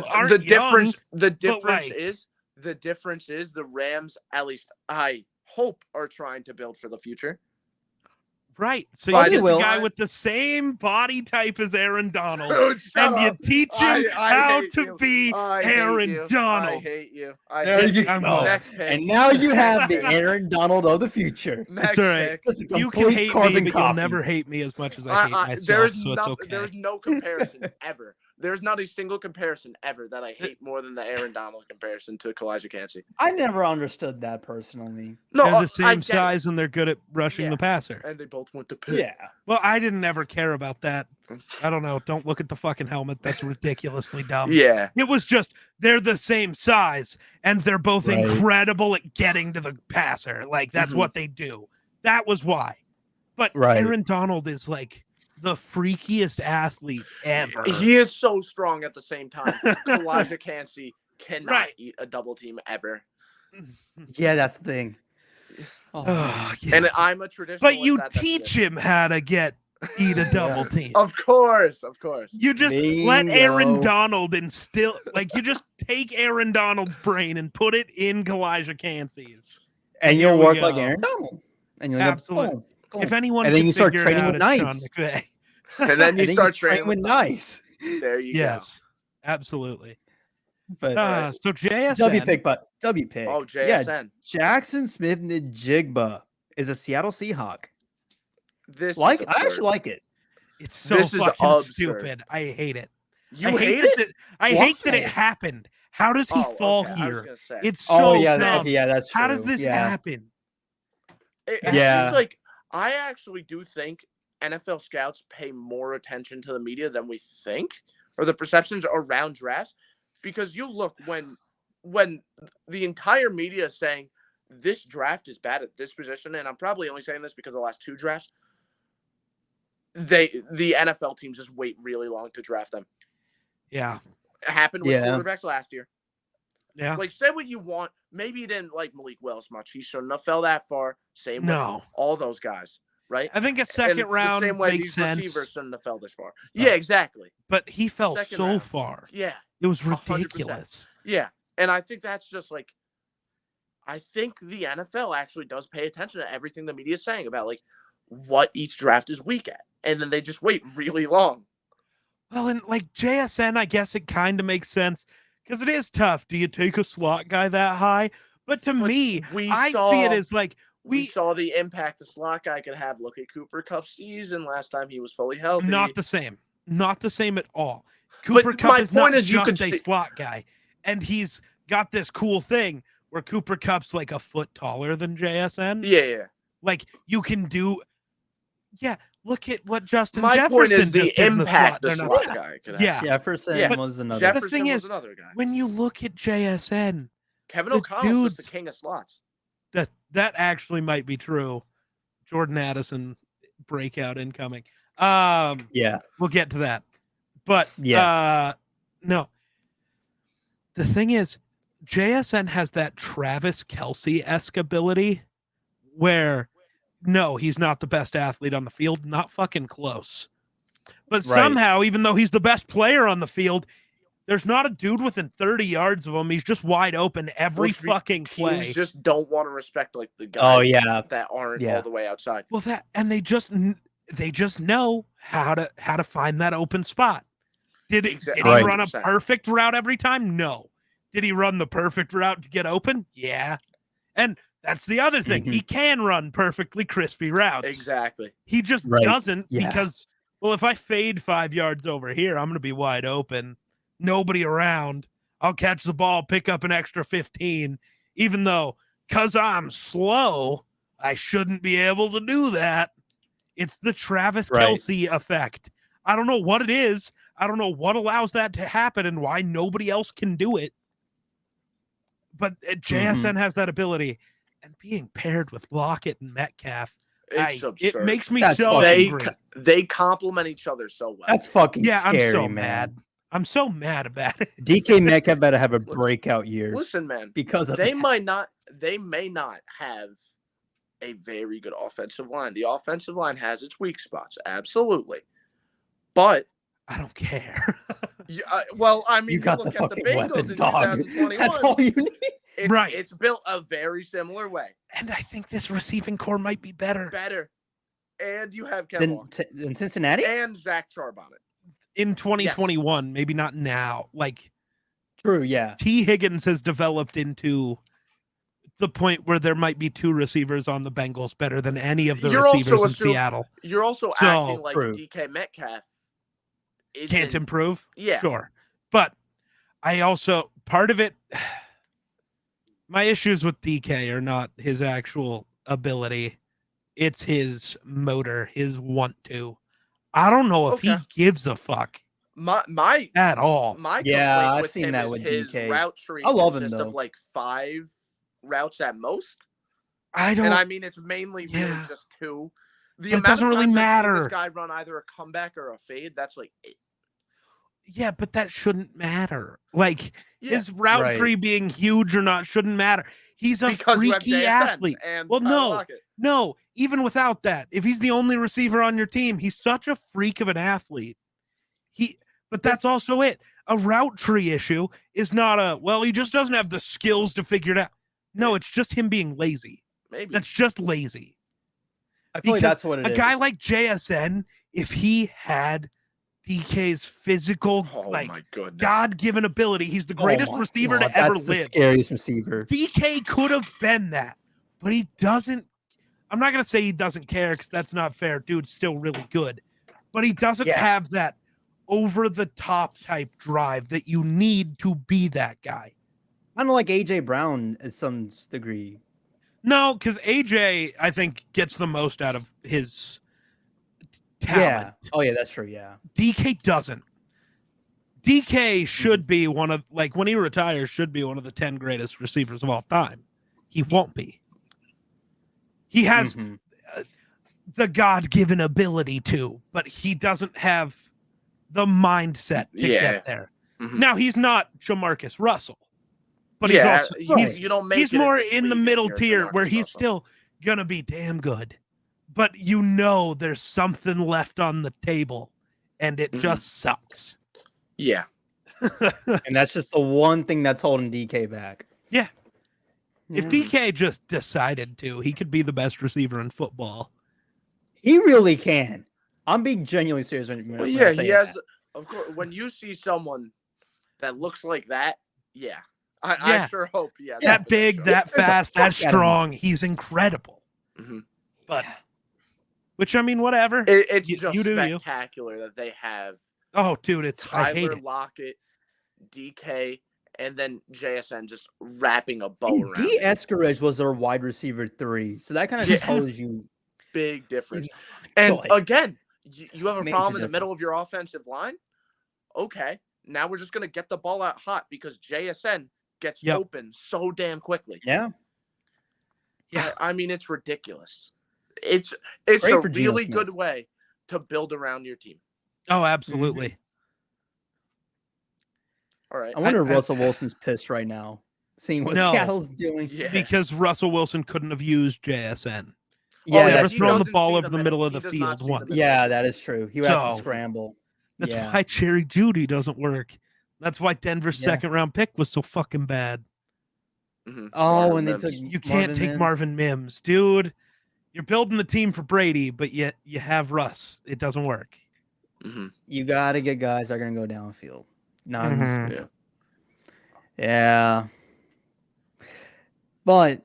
difference is the Rams, at least I hope, are trying to build for the future. Right. So But you get the guy with the same body type as Aaron Donald, Dude, and you teach him how hate to you. be Aaron Donald. I hate you. There you go. Next pick. And now you have the Aaron Donald of the future. Next It's all right. pick. Just a You can complete hate carbon me, but copy. you'll never hate me as much as I hate myself. There's so it's okay. There's no comparison ever. There's not a single comparison ever that I hate more than the Aaron Donald comparison to Kalijah Kancey. I never understood that personally. No, They're the I same get size and they're good at rushing Yeah. the passer. And they both went to Pitt. Yeah. Well, I didn't ever care about that. I don't know. Don't look at the fucking helmet. That's ridiculously dumb. Yeah. It was just they're the same size and they're both Right. incredible at getting to the passer. Like that's Mhm. what they do. That was why. But Right. Aaron Donald is like the freakiest athlete ever. He is so strong at the same time. Kalijah Kancey cannot Right. eat a double team ever. Yeah, that's the thing. Oh, Oh, yeah. And I'm a traditionalist. But you that's teach it. him how to eat a double team. Of course. You just let Aaron Bingo. Donald instill, you just take Aaron Donald's brain and put it in Kalijah Kancey's. And Here you'll we work like go. Aaron Donald. And you'll Absolutely. Boom, boom. If anyone And then can you start figure it training out, with it's Sean knives. McVay. And then you And then start train training with knives. There you Yes, absolutely. But So JSN. W pick. go. Oh, Yeah, JSN. Jackson Smith Njigba is a Seattle Seahawk. This I is absurd. actually like it. It's so This is fucking absurd. stupid. I hate it. You I hate it? that I hate that it Why? happened. How does he fall okay, I was here? gonna say. It's so Oh yeah, dumb. that's true. How does this yeah. happen? It Yeah. seems like I actually do think NFL scouts pay more attention to the media than we think, or the perceptions around drafts, because you look when the entire media is saying this draft is bad at this position, and I'm probably only saying this because of the last two drafts. The NFL teams just wait really long to draft them. Yeah. It happened with Yeah. quarterbacks last year. Yeah. Like, say what you want. Maybe you didn't like Malik Willis much. He shouldn't have fell that far. Same with No. all those guys, right? I think a second And round the same way makes these sense. receivers shouldn't have fell this far. Yeah, exactly. But he fell Second so round. far. Yeah, It was 100%. ridiculous. yeah. And I think that's just like, I think the NFL actually does pay attention to everything the media is saying about like what each draft is weak at, and then they just wait really long. Well, and like JSN, I guess it kind of makes sense because it is tough. Do you take a slot guy that high? But to me, I see it as like we saw the impact a slot guy could have. Look at Cooper Kupp's season last time he was fully healthy. not the same. Not the same at all. Cooper But Kupp my is not point is you just can a see- slot guy. And he's got this cool thing where Cooper Kupp's like a foot taller than JSN. Yeah. Like you can do. Yeah, look at what Justin My Jefferson point is the just did in impact the the slot. slot guy could have. Yeah. Jefferson Yeah. was another. Jefferson thing was is, another guy. When you look at JSN, Kevin the O'Connell was the dudes- king of slots. that actually might be true. Jordan Addison breakout incoming. Yeah. We'll get to that. But no. The thing is, JSN has that Travis Kelce-esque ability where no, he's not the best athlete on the field, not fucking close. But somehow, even though he's the best player on the field, there's not a dude within 30 yards of him. He's just wide open every fucking play. Teams just don't want to respect like the guys that aren't all the way outside. Well, they just know how to find that open spot. Did he run a 100%. perfect route every time? No. Did he run the perfect route to get open? Yeah. And that's the other thing. He can run perfectly crispy routes. Exactly. He just doesn't because, well, if I fade 5 yards over here, I'm going to be wide open. Nobody around. I'll catch the ball, pick up an extra 15, even though because I'm slow, I shouldn't be able to do that. It's the Travis Kelce effect. I don't know what it is. I don't know what allows that to happen and why nobody else can do it. But JSN has that ability. and being paired with Lockett and Metcalf, It's absurd. it makes me That's so fucking angry. They complement each other so well. That's fucking Yeah, I'm scary, so man. mad. I'm so mad about it. DK Metcalf better have a breakout year. Listen, man, because of they that. may not have a very good offensive line. The offensive line has its weak spots, absolutely. But I don't care. well, I mean, You got look the at the fucking Bengals weapons, in dog. 2021. That's all you need. It's built a very similar way. And I think this receiving core might be better. And you have Ken Walker. In Cincinnati? And Zach Charbonnet. In 2021, maybe not now. Like, true, yeah. T. Higgins has developed into the point where there might be 2 receivers on the Bengals better than any of the receivers in Seattle. You're also acting like DK Metcalf can't improve. Yeah. Sure. But I also, part of it, my issues with DK are not his actual ability. It's his motor, his want to. I don't know if he gives a fuck. At all. My complaint with him is his DK. route tree I love him, consists though. of like 5 routes at most. And I mean, it's mainly really just 2. It doesn't really matter. This guy run either a comeback or a fade. That's like 8. Yeah, but that shouldn't matter. Like, his route tree being huge or not shouldn't matter. He's a freaky athlete. Well, no, even without that, if he's the only receiver on your team, he's such a freak of an athlete. But that's also it. A route tree issue is not he just doesn't have the skills to figure it out. No, it's just him being lazy. Maybe. That's just lazy. I feel like that's what it is. A guy like JSN, if he had DK's physical, my goodness, God-given ability, he's the greatest receiver to ever live. The scariest receiver. DK could have been that, but he doesn't. I'm not going to say he doesn't care because that's not fair. Dude's still really good, but he doesn't have that over-the-top type drive that you need to be that guy. Kind of like AJ Brown at some degree. No, because AJ, I think, gets the most out of his talent. Yeah. Oh, yeah, that's true, yeah. DK doesn't. DK should be one of, like, when he retires, should be one of the 10 greatest receivers of all time. He won't be. He has the God-given ability to, but he doesn't have the mindset to get there. Now, he's not Jamarcus Russell. But he's also he's more in the middle tier where he's still gonna be damn good. But there's something left on the table and it just sucks. Yeah. And that's just the one thing that's holding DK back. Yeah. If DK just decided to, he could be the best receiver in football. He really can. I'm being genuinely serious when he has that. Of course, when you see someone that looks like that, I sure hope. Yeah, that big, that fast, that strong. He's incredible. But, which I mean, whatever. It's just spectacular that they have. Oh, dude, I hate it. Lockett, DK, and then JSN just wrapping a bow around. D. Escaridge was their wide receiver 3, so that kind of tells you big difference. And again, you have a problem in the middle of your offensive line. Okay, now we're just gonna get the ball out hot because JSN gets open so damn quickly. Yeah. I mean, it's ridiculous. It's a really good way to build around your team. Oh, absolutely. All right. I wonder if Russell Wilson's pissed right now, seeing what Seattle's doing. Yeah. Because Russell Wilson couldn't have used JSN. Yeah, never thrown the ball over the middle of the field once. Yeah, that is true. He would have to scramble. That's why Cherry Judy doesn't work. That's why Denver's second-round pick was so fucking bad. Oh, and they took you can't take Marvin Mims, dude. You're building the team for Brady, but yet you have Russ. It doesn't work. You got to get guys that are going to go downfield. Not in the speed. Yeah. But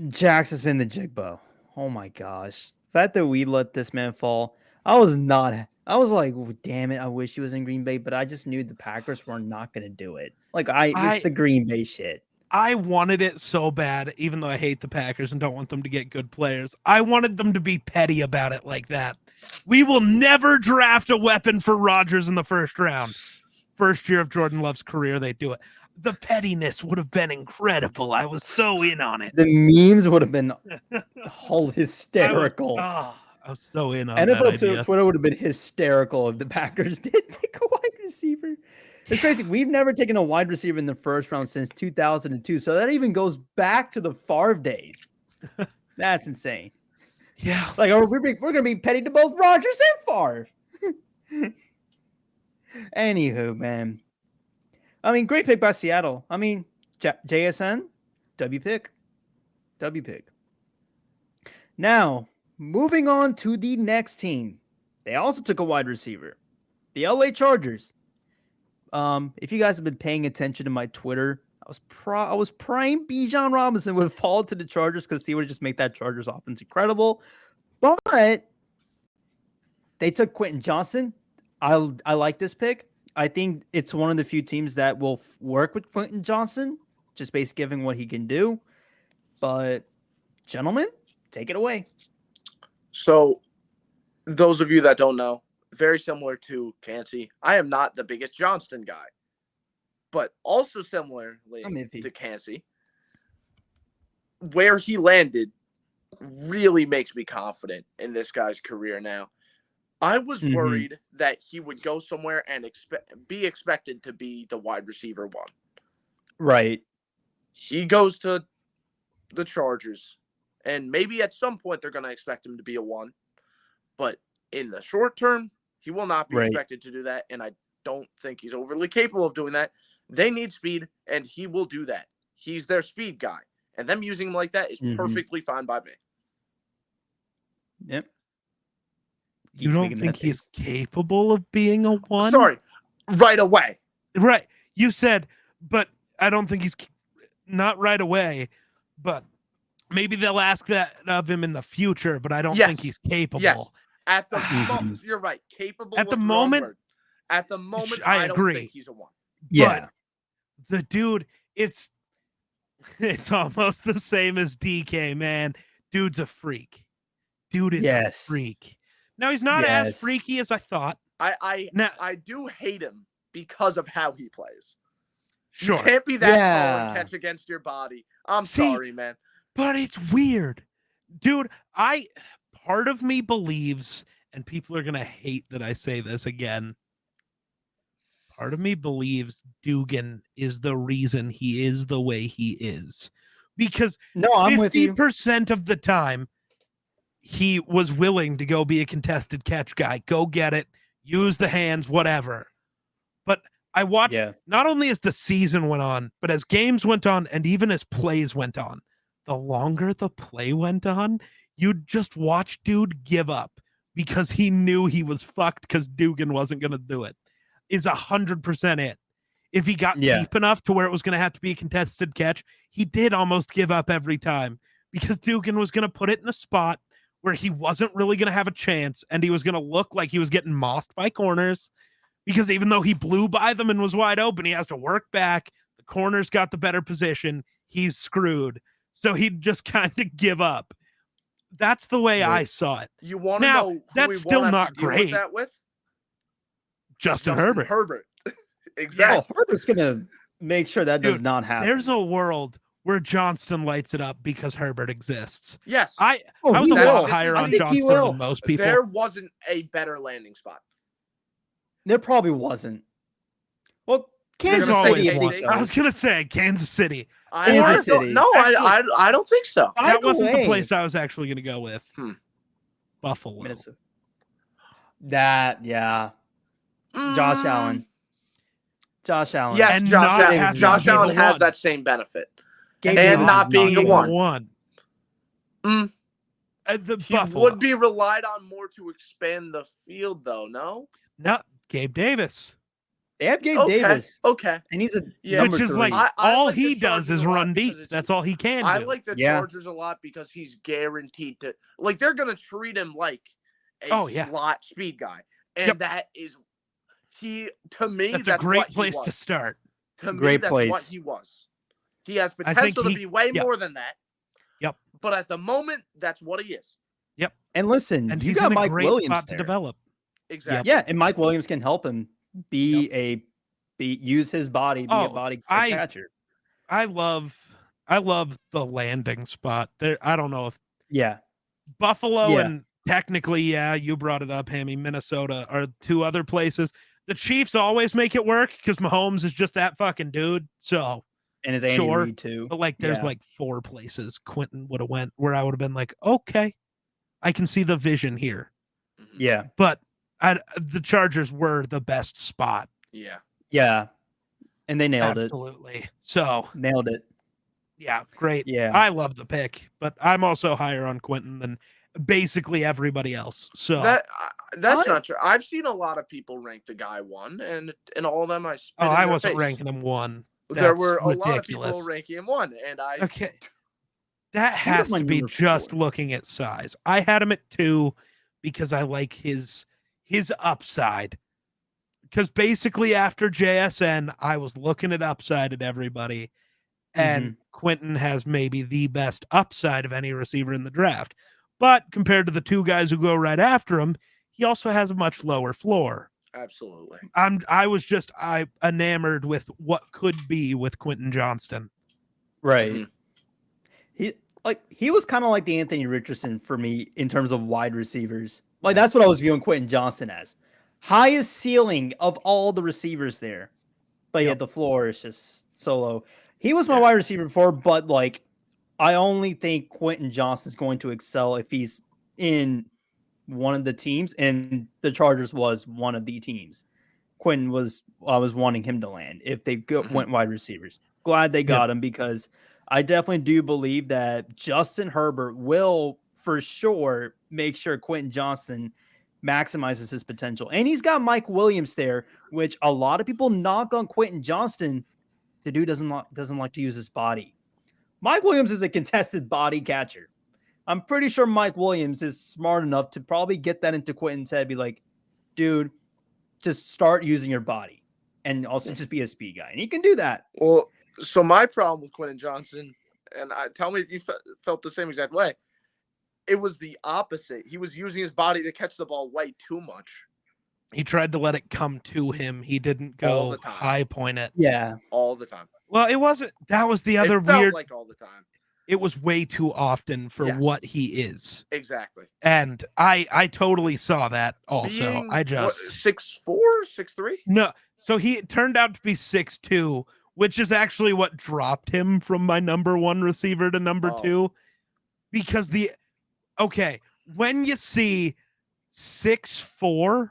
Jax has been the jigbo. Oh my gosh. The fact that we let this man fall, I was like, damn it, I wish he was in Green Bay, but I just knew the Packers were not going to do it. Like, it's the Green Bay shit. I wanted it so bad, even though I hate the Packers and don't want them to get good players. I wanted them to be petty about it like that. We will never draft a weapon for Rodgers in the first round. First year of Jordan Love's career, they do it. The pettiness would have been incredible. I was so in on it. The memes would have been whole hysterical. I was so in on NFL that idea. Twitter would have been hysterical if the Packers did take a wide receiver. It's crazy. We've never taken a wide receiver in the first round since 2002. So that even goes back to the Favre days. That's insane. Yeah. Like, we're going to be petty to both Rodgers and Favre. Anywho, man. I mean, great pick by Seattle. I mean, JSN, W pick. Now, moving on to the next team. They also took a wide receiver. The LA Chargers. If you guys have been paying attention to my Twitter, I was praying Bijan Robinson would fall to the Chargers because he would just make that Chargers offense incredible. But they took Quentin Johnson. I like this pick. I think it's one of the few teams that will work with Quentin Johnson, just based given what he can do. But, gentlemen, take it away. So, those of you that don't know, very similar to Kancey, I am not the biggest Johnston guy. But also similarly to Kancey, where he landed really makes me confident in this guy's career now. I was worried that he would go somewhere and be expected to be the wide receiver one. Right. He goes to the Chargers, and maybe at some point they're going to expect him to be a one. But in the short term, he will not be expected to do that, and I don't think he's overly capable of doing that. They need speed, and he will do that. He's their speed guy, and them using him like that is perfectly fine by me. Yep. You don't think he's capable of being a one? Sorry, right away. Right. You said, but I don't think he's not right away, but maybe they'll ask that of him in the future, but I don't think he's capable. Yes. At the moment, you're right. Capable at the moment. At the moment, I don't agree. think he's a one. Yeah. But the dude, it's almost the same as DK, man. Dude's a freak. Dude is a freak. Now, he's not as freaky as I thought. I do hate him because of how he plays. Sure. You can't be that tall and catch against your body. I'm sorry, man. But it's weird. Dude, part of me believes, and people are going to hate that I say this again, part of me believes Dugan is the reason he is the way he is. Because I'm with you. 50% of the time, he was willing to go be a contested catch guy. Go get it. Use the hands, whatever. But I watched, not only as the season went on, but as games went on and even as plays went on, the longer the play went on, you'd just watch dude give up because he knew he was fucked because Dugan wasn't going to do it. Is 100% it. If he got deep enough to where it was going to have to be a contested catch, he did almost give up every time because Dugan was going to put it in a spot where he wasn't really going to have a chance, and he was going to look like he was getting mossed by corners because even though he blew by them and was wide open, he has to work back. The corners got the better position. He's screwed. So he'd just kind of give up. That's the way I saw it. You want to know who that's still not great. That with? Justin Herbert. Exactly. Yeah, Herbert's going to make sure that does not happen. There's a world where Johnston lights it up because Herbert exists. Yes. I was a lot higher on Johnston than most people. There wasn't a better landing spot. There probably wasn't. Well, Kansas City. I was going to say Kansas City. Kansas City. No, I don't think so. That wasn't the place I was actually going to go with. Buffalo. Minnesota. Josh Allen. Yes, and Josh Allen has that same benefit. And not being a one. He would be relied on more to expand the field, though, no? No, Gabe Davis. They have Gabe Davis. Okay. And he's a which is 3. Like all he does is run deep. That's all he can do. I like the Chargers a lot because he's guaranteed to, like, they're going to treat him like a slot speed guy. And that is, to me, that's a great place to start. To me, that's what he was. He has potential to be way more than that. Yep. But at the moment, that's what he is. Yep. And listen, and you he's got in Mike a great Williams spot to develop. Exactly. Yeah, and Mike Williams can help him be a use his body to be a body catcher. I love the landing spot. There, I don't know if Yeah. Buffalo and technically, you brought it up, Hammy. Minnesota are two other places. The Chiefs always make it work because Mahomes is just that fucking dude. So, and his Andy Reid too. But like, there's like 4 places Quentin would have went where I would have been like, okay, I can see the vision here. Yeah, but the Chargers were the best spot. Yeah, and they nailed it. Absolutely. So nailed it. Yeah, great. Yeah, I love the pick, but I'm also higher on Quentin than basically everybody else. So that's not true. I've seen a lot of people rank the guy 1, and in all of them, I wasn't ranking him 1. There were a lot of people ranking him 1, and okay. That has to be just looking at size. I had him at 2 because I like his upside. Because basically after JSN, I was looking at upside at everybody, and Quentin has maybe the best upside of any receiver in the draft. But compared to the 2 guys who go right after him, he also has a much lower floor. Absolutely. I was just enamored with what could be with Quentin Johnston. Right. He was kind of like the Anthony Richardson for me in terms of wide receivers. Like that's what I was viewing Quentin Johnston as. Highest ceiling of all the receivers there. But yet the floor is just so low. He was my wide receiver before, but like I only think Quentin Johnston is going to excel if he's in one of the teams, and the Chargers was one of the teams. I was wanting him to land if they went wide receivers. Glad they got him, because I definitely do believe that Justin Herbert will for sure make sure Quentin Johnston maximizes his potential. And he's got Mike Williams there, which a lot of people knock on Quentin Johnston. The dude doesn't like to use his body. Mike Williams is a contested body catcher. I'm pretty sure Mike Williams is smart enough to probably get that into Quentin's head, be like, dude, just start using your body and also just be a speed guy. And he can do that. Well, so my problem with Quentin Johnston, and tell me if you felt the same exact way, it was the opposite. He was using his body to catch the ball way too much. He tried to let it come to him. He didn't go high point it. Yeah. All the time. Well, it wasn't. That was the other weird. Like all the time. It was way too often for what he is. Exactly. And I totally saw that also. Being, I just 6'4", 6'3"? No. So he turned out to be 6'2", which is actually what dropped him from my number 1 receiver to number 2. Because when you see 6'4",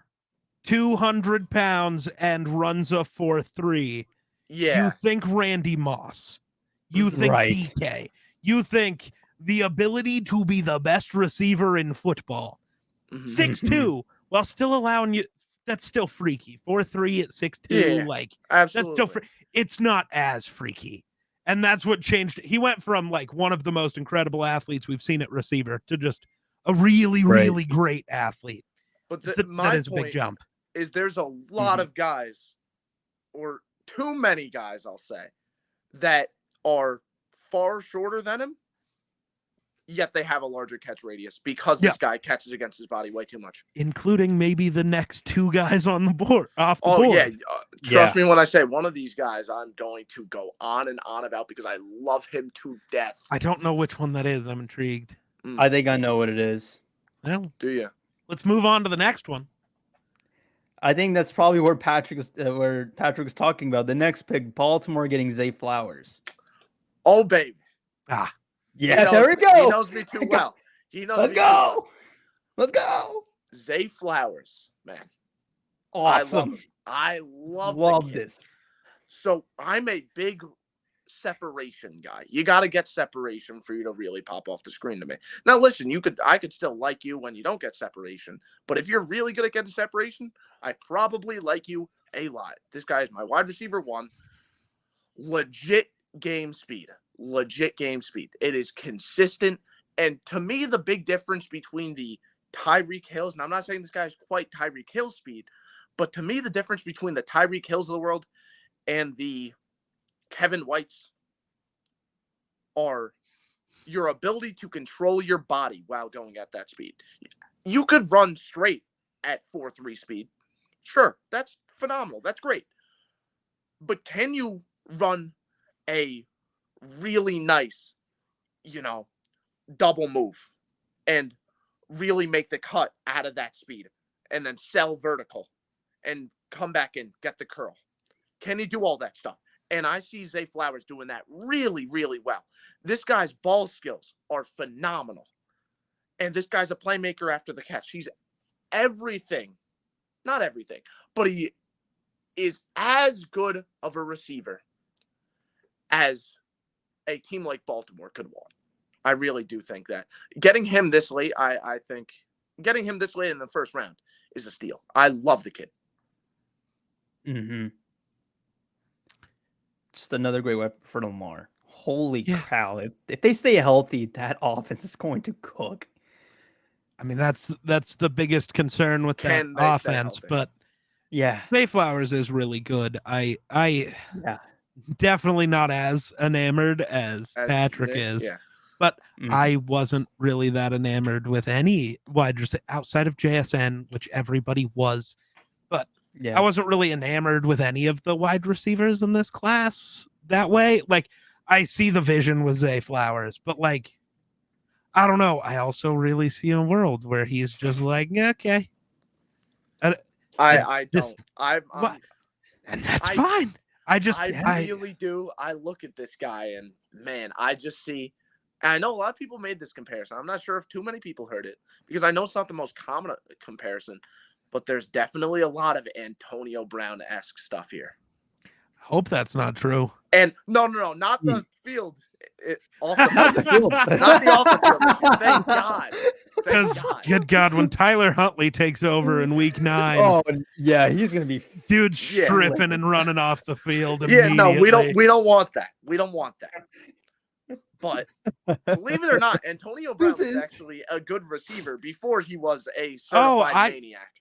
200 pounds and runs a 4.3, you think Randy Moss. You think DK. You think the ability to be the best receiver in football. 6'2", while still allowing you, that's still freaky. 4.3 at 6'2", absolutely. That's still it's not as freaky. And that's what changed. He went from like one of the most incredible athletes we've seen at receiver to just a really, really great athlete. But that is a big jump. Is there's a lot of guys, or too many guys, I'll say, that are far shorter than him, yet they have a larger catch radius because this guy catches against his body way too much. Including maybe the next 2 guys on the board. Board. Trust me when I say one of these guys I'm going to go on and on about because I love him to death. I don't know which one that is. I'm intrigued. I think I know what it is. Well, do you? Let's move on to the next one. I think that's probably where Patrick was talking about. The next pick, Baltimore getting Zay Flowers. Oh, baby. Yeah, there we go. He knows me too well. Let's go. Zay Flowers, man. Awesome. I love this. So I'm a big separation guy. You got to get separation for you to really pop off the screen to me. Now, listen, I could still like you when you don't get separation, but if you're really good at getting separation, I probably like you a lot. This guy is my wide receiver 1. Legit game speed. It is consistent. And to me, the big difference between the Tyreek Hills, and I'm not saying this guy is quite Tyreek Hill speed, but to me, the difference between the Tyreek Hills of the world and the Kevin Whites are your ability to control your body while going at that speed. You could run straight at 4.3 speed. Sure, that's phenomenal. That's great. but can you run a really nice, double move and really make the cut out of that speed and then sell vertical and come back and get the curl? Can he do all that stuff? And I see Zay Flowers doing that really, really well. This guy's ball skills are phenomenal. And this guy's a playmaker after the catch. He's everything. Not everything, but he is as good of a receiver as a team like Baltimore could want. I really do think that. Getting him this late, I think getting him this late in the first round is a steal. I love the kid. Mm-hmm. Just another great weapon for Lamar. Holy cow. If they stay healthy, that offense is going to cook. I mean, that's the biggest concern with that offense, but yeah, Zay Flowers is really good. I definitely not as enamored as Patrick is, but I wasn't really that enamored with any wide receiver outside of JSN, which everybody was, but I wasn't really enamored with any of the wide receivers in this class that way. Like, I see the vision with Zay Flowers, but like, I don't know. I also really see a world where he's just like, yeah, okay. I don't. And that's fine. I really do. I look at this guy and man, I just see. And I know a lot of people made this comparison. I'm not sure if too many people heard it because I know it's not the most common comparison, but there's definitely a lot of Antonio Brown-esque stuff here. Hope that's not true. And no, not the field. Off the field. Not the off the field. Thank God. Because, good God, when Tyler Huntley takes over in week 9. Oh, yeah, he's going to be... Dude stripping and running off the field Yeah, no, we don't want that. We don't want that. But believe it or not, Antonio Brown was actually a good receiver before he was a certified maniac.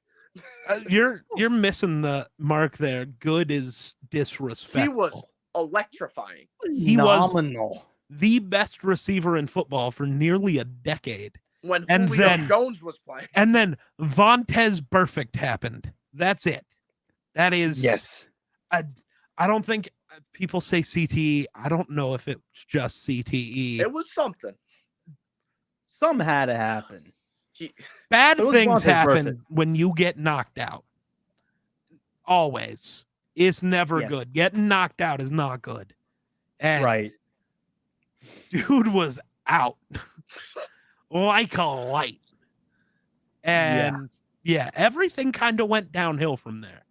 You're missing the mark there. Good is disrespectful. He was electrifying. He was the best receiver in football for nearly a decade. When Julio Jones was playing. And then Vontez Perfect happened. That's it. That is... Yes. I don't think people say CTE. I don't know if it's just CTE. It was something. Some had to happen. Bad things happen when you get knocked out. Always. It's never good. Getting knocked out is not good. And dude was out like a light. And everything kind of went downhill from there.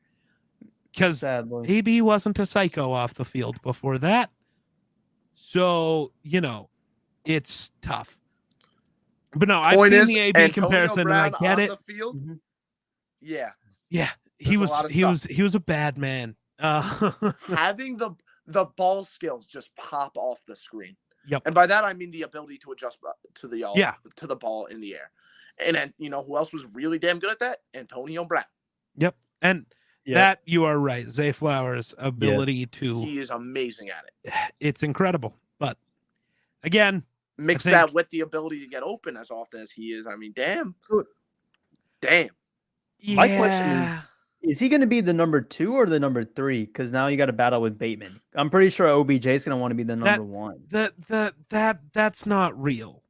Because AB wasn't a psycho off the field before that. So, it's tough. But no, I've seen the AB comparison and I get it. Yeah. Yeah. He was a bad man. Having the ball skills just pop off the screen. Yep. And by that I mean the ability to adjust to the ball in the air. And then who else was really damn good at that? Antonio Brown. Yep. And that you are right. Zay Flowers' ability to he is amazing at it. It's incredible. But again, mix that with the ability to get open as often as he is. I mean, damn. Yeah. My question is he going to be the number 2 or the number 3? Because now you got to battle with Bateman. I'm pretty sure OBJ is going to want to be the number 1. That's not real.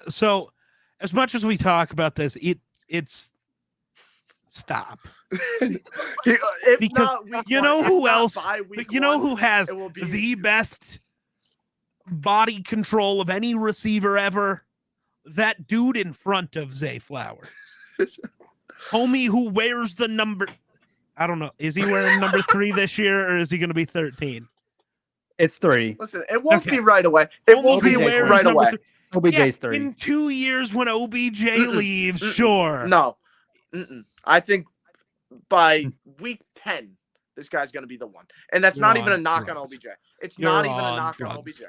So as much as we talk about this, it's stop. Because who else? Who has the best body control of any receiver ever? That dude in front of Zay Flowers. Homie who wears the number... I don't know. Is he wearing number 3 this year, or is he going to be 13? It's 3. Listen, it won't be right away. It won't be right away. OBJ's 3. In 2 years when OBJ leaves, sure. No. I think by week 10, this guy's going to be the one. And that's not even a knock on OBJ. It's not even a knock on OBJ.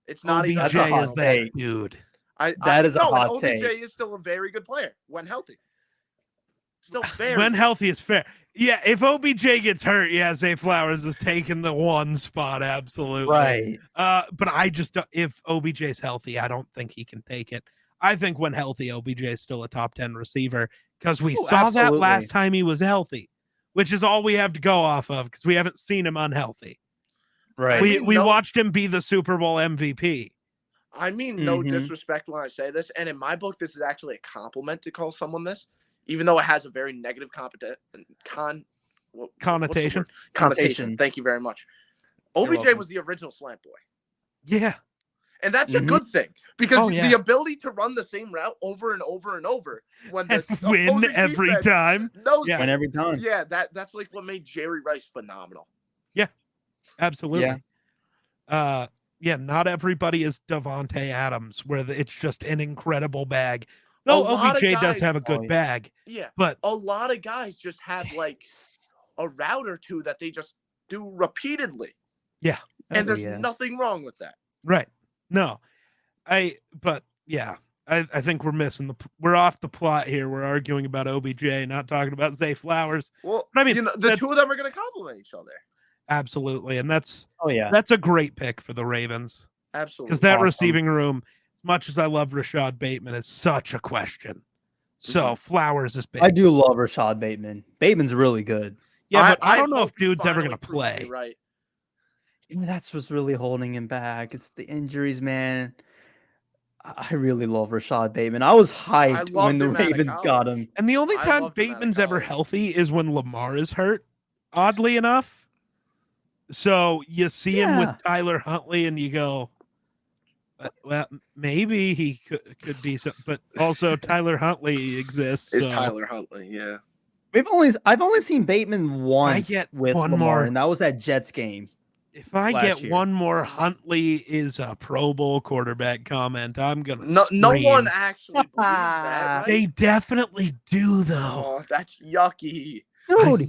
It's not even a knock on OBJ. Dude. That is a hot take. OBJ is still a very good player when healthy. Still very when healthy is fair. Yeah, if OBJ gets hurt, Zay Flowers is taking the 1 spot, absolutely. Right. But I just if OBJ is healthy, I don't think he can take it. I think when healthy, OBJ is still a top 10 receiver because we saw that last time he was healthy. which is all we have to go off of because we haven't seen him unhealthy. Right. We watched him be the Super Bowl MVP. I mean, no disrespect when I say this, and in my book, this is actually a compliment to call someone this, even though it has a very negative connotation. Connotation. Thank you very much. OBJ was the original slant boy. Yeah. And that's a good thing because the ability to run the same route over and over and over when the win every time. Win every time. Yeah, that's like what made Jerry Rice phenomenal. Yeah, absolutely. Yeah, not everybody is Devontae Adams, where it's just an incredible bag. No, OBJ does have a good bag. Yeah, but a lot of guys just have like a route or two that they just do repeatedly. Yeah, and there's nothing wrong with that. Right. No, I think we're missing we're off the plot here. We're arguing about OBJ, not talking about Zay Flowers. Well, I mean, the two of them are going to complement each other. Absolutely, and that's a great pick for the Ravens. Absolutely, because that receiving room, as much as I love Rashad Bateman, is such a question. So Flowers is big. I do love Rashad Bateman. Bateman's really good. Yeah, but I don't know if dude's ever going to play. Right. That's what's really holding him back. It's the injuries, man. I really love Rashad Bateman. I was hyped when the Ravens got him. And the only time Bateman's ever healthy is when Lamar is hurt, oddly enough. So you see him with Tyler Huntley and you go, well, maybe he could be some, but also Tyler Huntley exists. Is Tyler Huntley, yeah. I've only seen Bateman once with Lamar, and that was that Jets game. If I get one more Huntley is a Pro Bowl quarterback comment, I'm gonna no one actually believes that, right? They definitely do, though. Oh, that's yucky. Dude,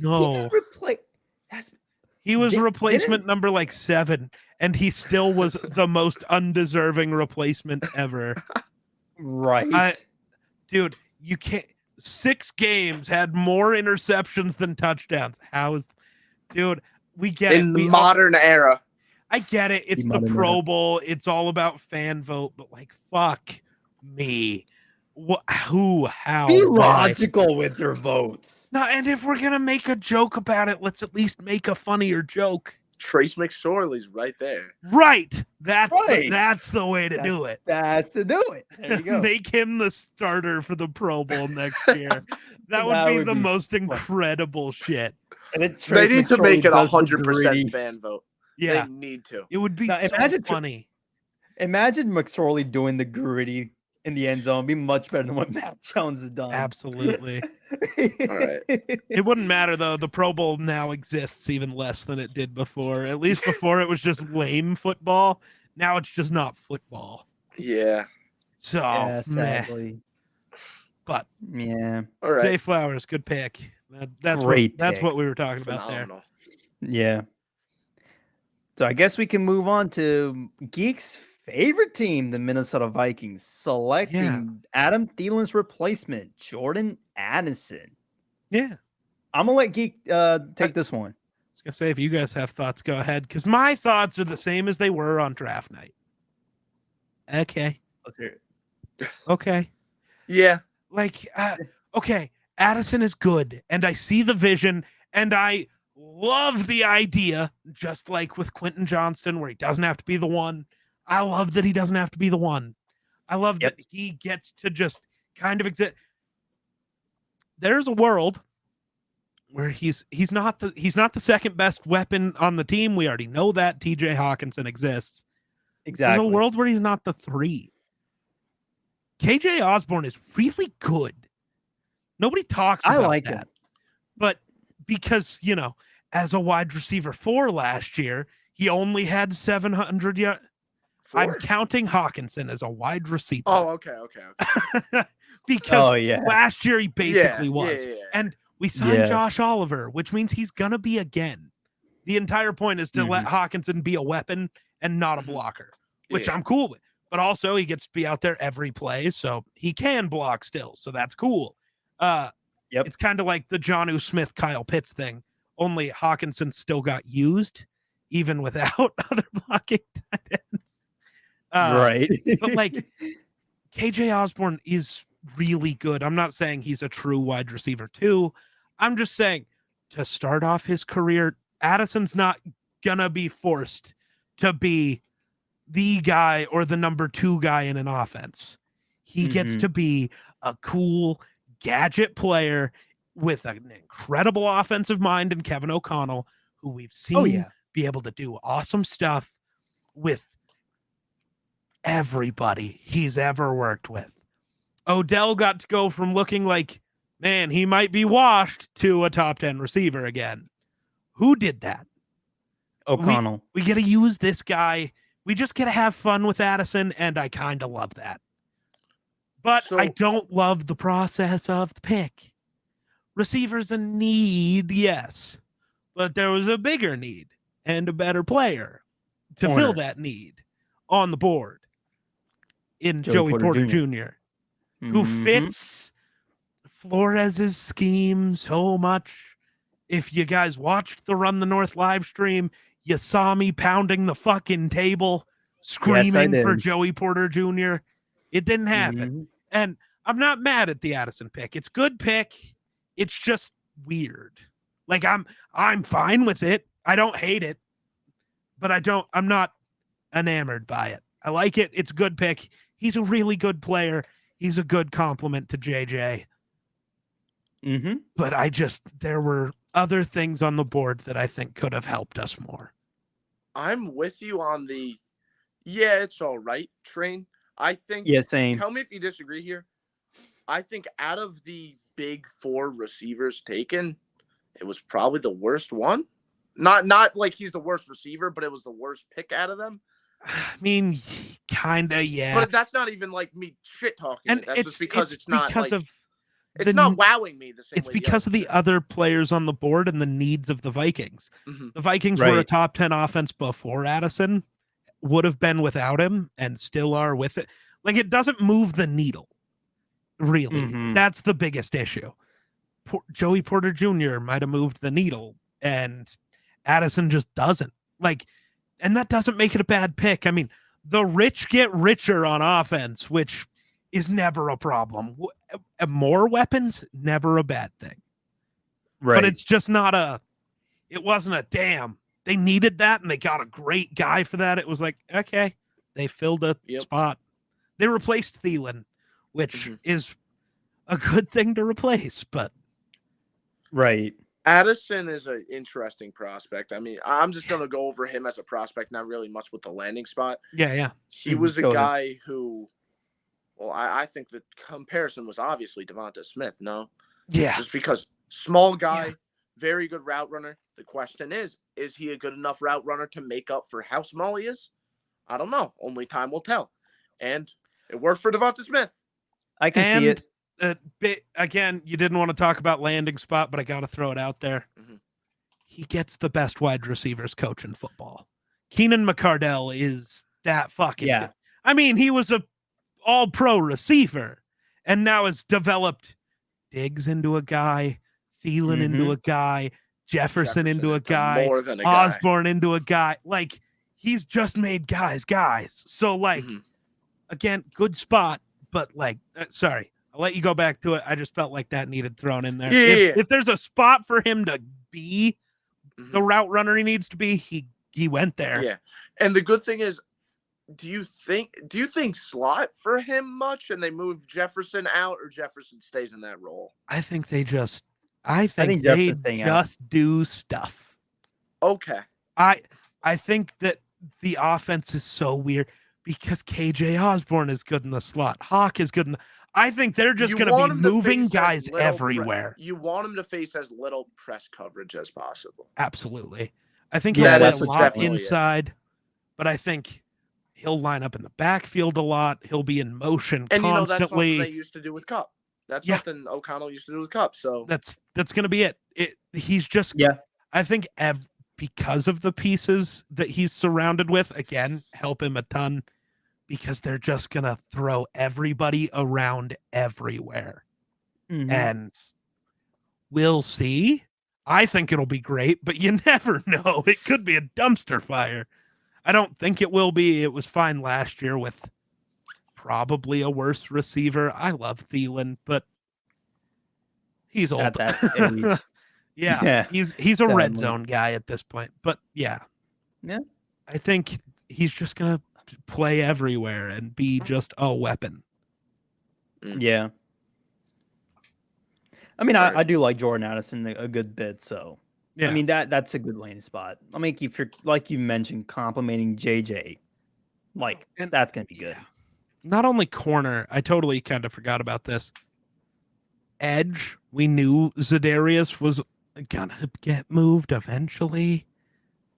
he was replacement number like 7, and he still was the most undeserving replacement ever. Right. Dude, you can't. 6 games had more interceptions than touchdowns. Dude, we get in the modern era. I get it. It's the Pro Bowl. It's all about fan vote, but like, fuck me. How? Be logical with your votes. No, and if we're gonna make a joke about it, let's at least make a funnier joke. Trace McSorley's right there. Right. That's the way to do it. That's to do it. There you go. Make him the starter for the Pro Bowl next year. That would be the most incredible shit. And they need to make it 100% fan vote. Yeah, they need to. It would be funny. Imagine McSorley doing the gritty in the end zone. Be much better than what Matt Jones has done. Absolutely. All right. It wouldn't matter though. The Pro Bowl now exists even less than it did before. At least before it was just lame football. Now it's just not football. Yeah. So sadly. But yeah. All right. Zay Flowers, good pick. That's great. That's what we were talking Phenomenal. about there. Yeah. So I guess we can move on to Geek's favorite team, the Minnesota Vikings, selecting Adam Thielen's replacement, Jordan Addison. Yeah. I'm going to let Geek take this one. I was going to say, if you guys have thoughts, go ahead, because my thoughts are the same as they were on draft night. Okay. Let's hear it. Okay. Yeah. Like, okay, Addison is good, and I see the vision, and I love the idea, just like with Quentin Johnston, where he doesn't have to be the one. I love that he doesn't have to be the one. I love that he gets to just kind of exist. There's a world where he's not the second best weapon on the team. We already know that TJ Hawkinson exists. Exactly. There's a world where he's not the 3. KJ Osborne is really good. Nobody talks about that. But because, as a wide receiver 4 last year, he only had 700 yards. I'm counting Hawkinson as a wide receiver. Oh, okay. Because last year he basically was. Yeah. And we signed Josh Oliver, which means he's going to be again. The entire point is to let Hawkinson be a weapon and not a blocker, which I'm cool with. But also he gets to be out there every play, so he can block still. So that's cool. It's kind of like the Jonnu Smith, Kyle Pitts thing. Only Hawkinson still got used, even without other blocking tight ends. Right. But like KJ Osborne is really good. I'm not saying he's a true wide receiver 2. I'm just saying to start off his career, Addison's not gonna be forced to be the guy or the number 2 guy in an offense. He gets to be a cool gadget player with an incredible offensive mind in Kevin O'Connell, who we've seen be able to do awesome stuff with everybody he's ever worked with. Odell got to go from looking like, man, he might be washed to a top 10 receiver again. Who did that? O'Connell. We get to use this guy. We just get to have fun with Addison, and I kind of love that. But I don't love the process of the pick. Receivers a need, yes. But there was a bigger need and a better player to fill that need on the board in Joey Porter Jr. Who fits Flores's scheme so much. If you guys watched the Run the North live stream, you saw me pounding the fucking table, screaming for Joey Porter Jr. It didn't happen. And I'm not mad at the Addison pick. It's a good pick. It's just weird. Like I'm fine with it. I don't hate it, but I'm not enamored by it. I like it. It's a good pick. He's a really good player. He's a good compliment to JJ. But there were other things on the board that I think could have helped us more. I'm with you on the, it's all right train. I think, same. Tell me if you disagree here. I think out of the big 4 receivers taken, it was probably the worst one. Not like he's the worst receiver, but it was the worst pick out of them. I mean, kind of, yeah. But that's not even like me shit talking. And that's just because it's not because like, of it's not wowing me the same way. It's because of the other players on the board and the needs of the Vikings. The Vikings were a top 10 offense before Addison, would have been without him, and still are with it. Like, it doesn't move the needle, really. That's the biggest issue. Joey Porter Jr. might have moved the needle, and Addison just doesn't. Like, and that doesn't make it a bad pick. I mean, the rich get richer on offense, which is never a problem. More weapons, never a bad thing. Right. But it's just it wasn't a damn. They needed that, and they got a great guy for that. It was like, okay, they filled a spot. They replaced Thielen, which is a good thing to replace, but. Right. Addison is an interesting prospect. I mean, I'm just going to go over him as a prospect, not really much with the landing spot. Yeah. He was a guy who, well, I think the comparison was obviously Devonta Smith, no? Yeah. Just because small guy, very good route runner. The question is he a good enough route runner to make up for how small he is? I don't know. Only time will tell. And it worked for Devonta Smith. I can see it. Again, you didn't want to talk about landing spot, but I got to throw it out there. He gets the best wide receivers coach in football. Keenan McCardell is that fucking. Yeah. I mean, he was a all-pro receiver, and now has developed Diggs into a guy, Thielen into a guy, Jefferson into a guy, more than a Osborne into a guy. Like, he's just made guys. So, like, again, good spot, but like, sorry. I'll let you go back to it. I just felt like that needed thrown in there. If there's a spot for him to be the route runner he needs to be, he went there. Yeah. And the good thing is, do you think slot for him much and they move Jefferson out, or Jefferson stays in that role? I think they just do stuff. Okay. I think that the offense is so weird because KJ Osborne is good in the slot. Hawk is good in the I think they're just going to be moving guys everywhere. You want him to face as little press coverage as possible. Absolutely. I think he'll play a lot inside, but I think he'll line up in the backfield a lot. He'll be in motion constantly. And that's something they used to do with Kupp. That's something O'Connell used to do with Kupp. So that's going to be it. He's just I think because of the pieces that he's surrounded with, again, help him a ton. Because they're just going to throw everybody around everywhere. And we'll see. I think it'll be great, but you never know. It could be a dumpster fire. I don't think it will be. It was fine last year with probably a worse receiver. I love Thielen, but he's old. At that age. Yeah, he's a red sadly. zone guy at this point. But yeah, I think he's just gonna play everywhere and be just a weapon. Yeah. I mean, I do like Jordan Addison a good bit, so Yeah. I mean that's a good landing spot. I mean, if you're like you mentioned, complimenting JJ, like that's gonna be good. Yeah. Not only corner, I totally kind of forgot about this. Edge, we knew Za'Darius was gonna get moved eventually.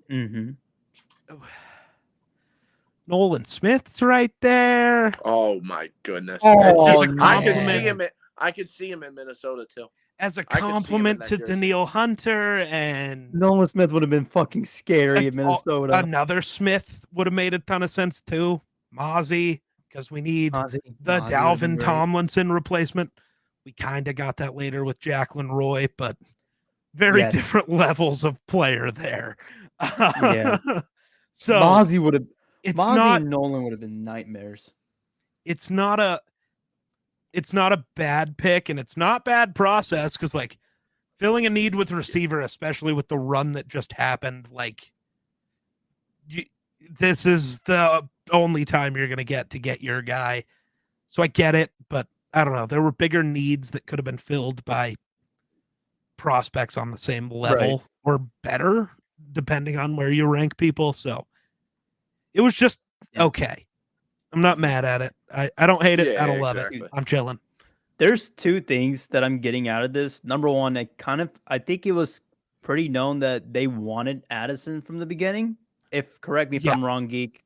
Mm-hmm. Nolan Smith's right there. Oh my goodness! As a compliment, I could see him in Minnesota too. As a compliment to Daniil Hunter and Nolan Smith would have been fucking scary in Minnesota. Another Smith would have made a ton of sense too. Mozzie, because we need the Dalvin Tomlinson replacement. We kind of got that later with Jacqueline Roy, but very different levels of player there. Yeah. So Mozzie would have. Mozzie and Nolan would have been nightmares. It's not a bad pick, and it's not bad process because like filling a need with receiver, especially with the run that just happened, like this is the only time you're gonna get your guy. So I get it, but I don't know. There were bigger needs that could have been filled by prospects on the same level or better, depending on where you rank people. So it was just okay. I'm not mad at it. I don't hate it. I don't love it. I'm chilling. There's two things that I'm getting out of this. Number one, I think it was pretty known that they wanted Addison from the beginning. Correct me if I'm wrong, Geek.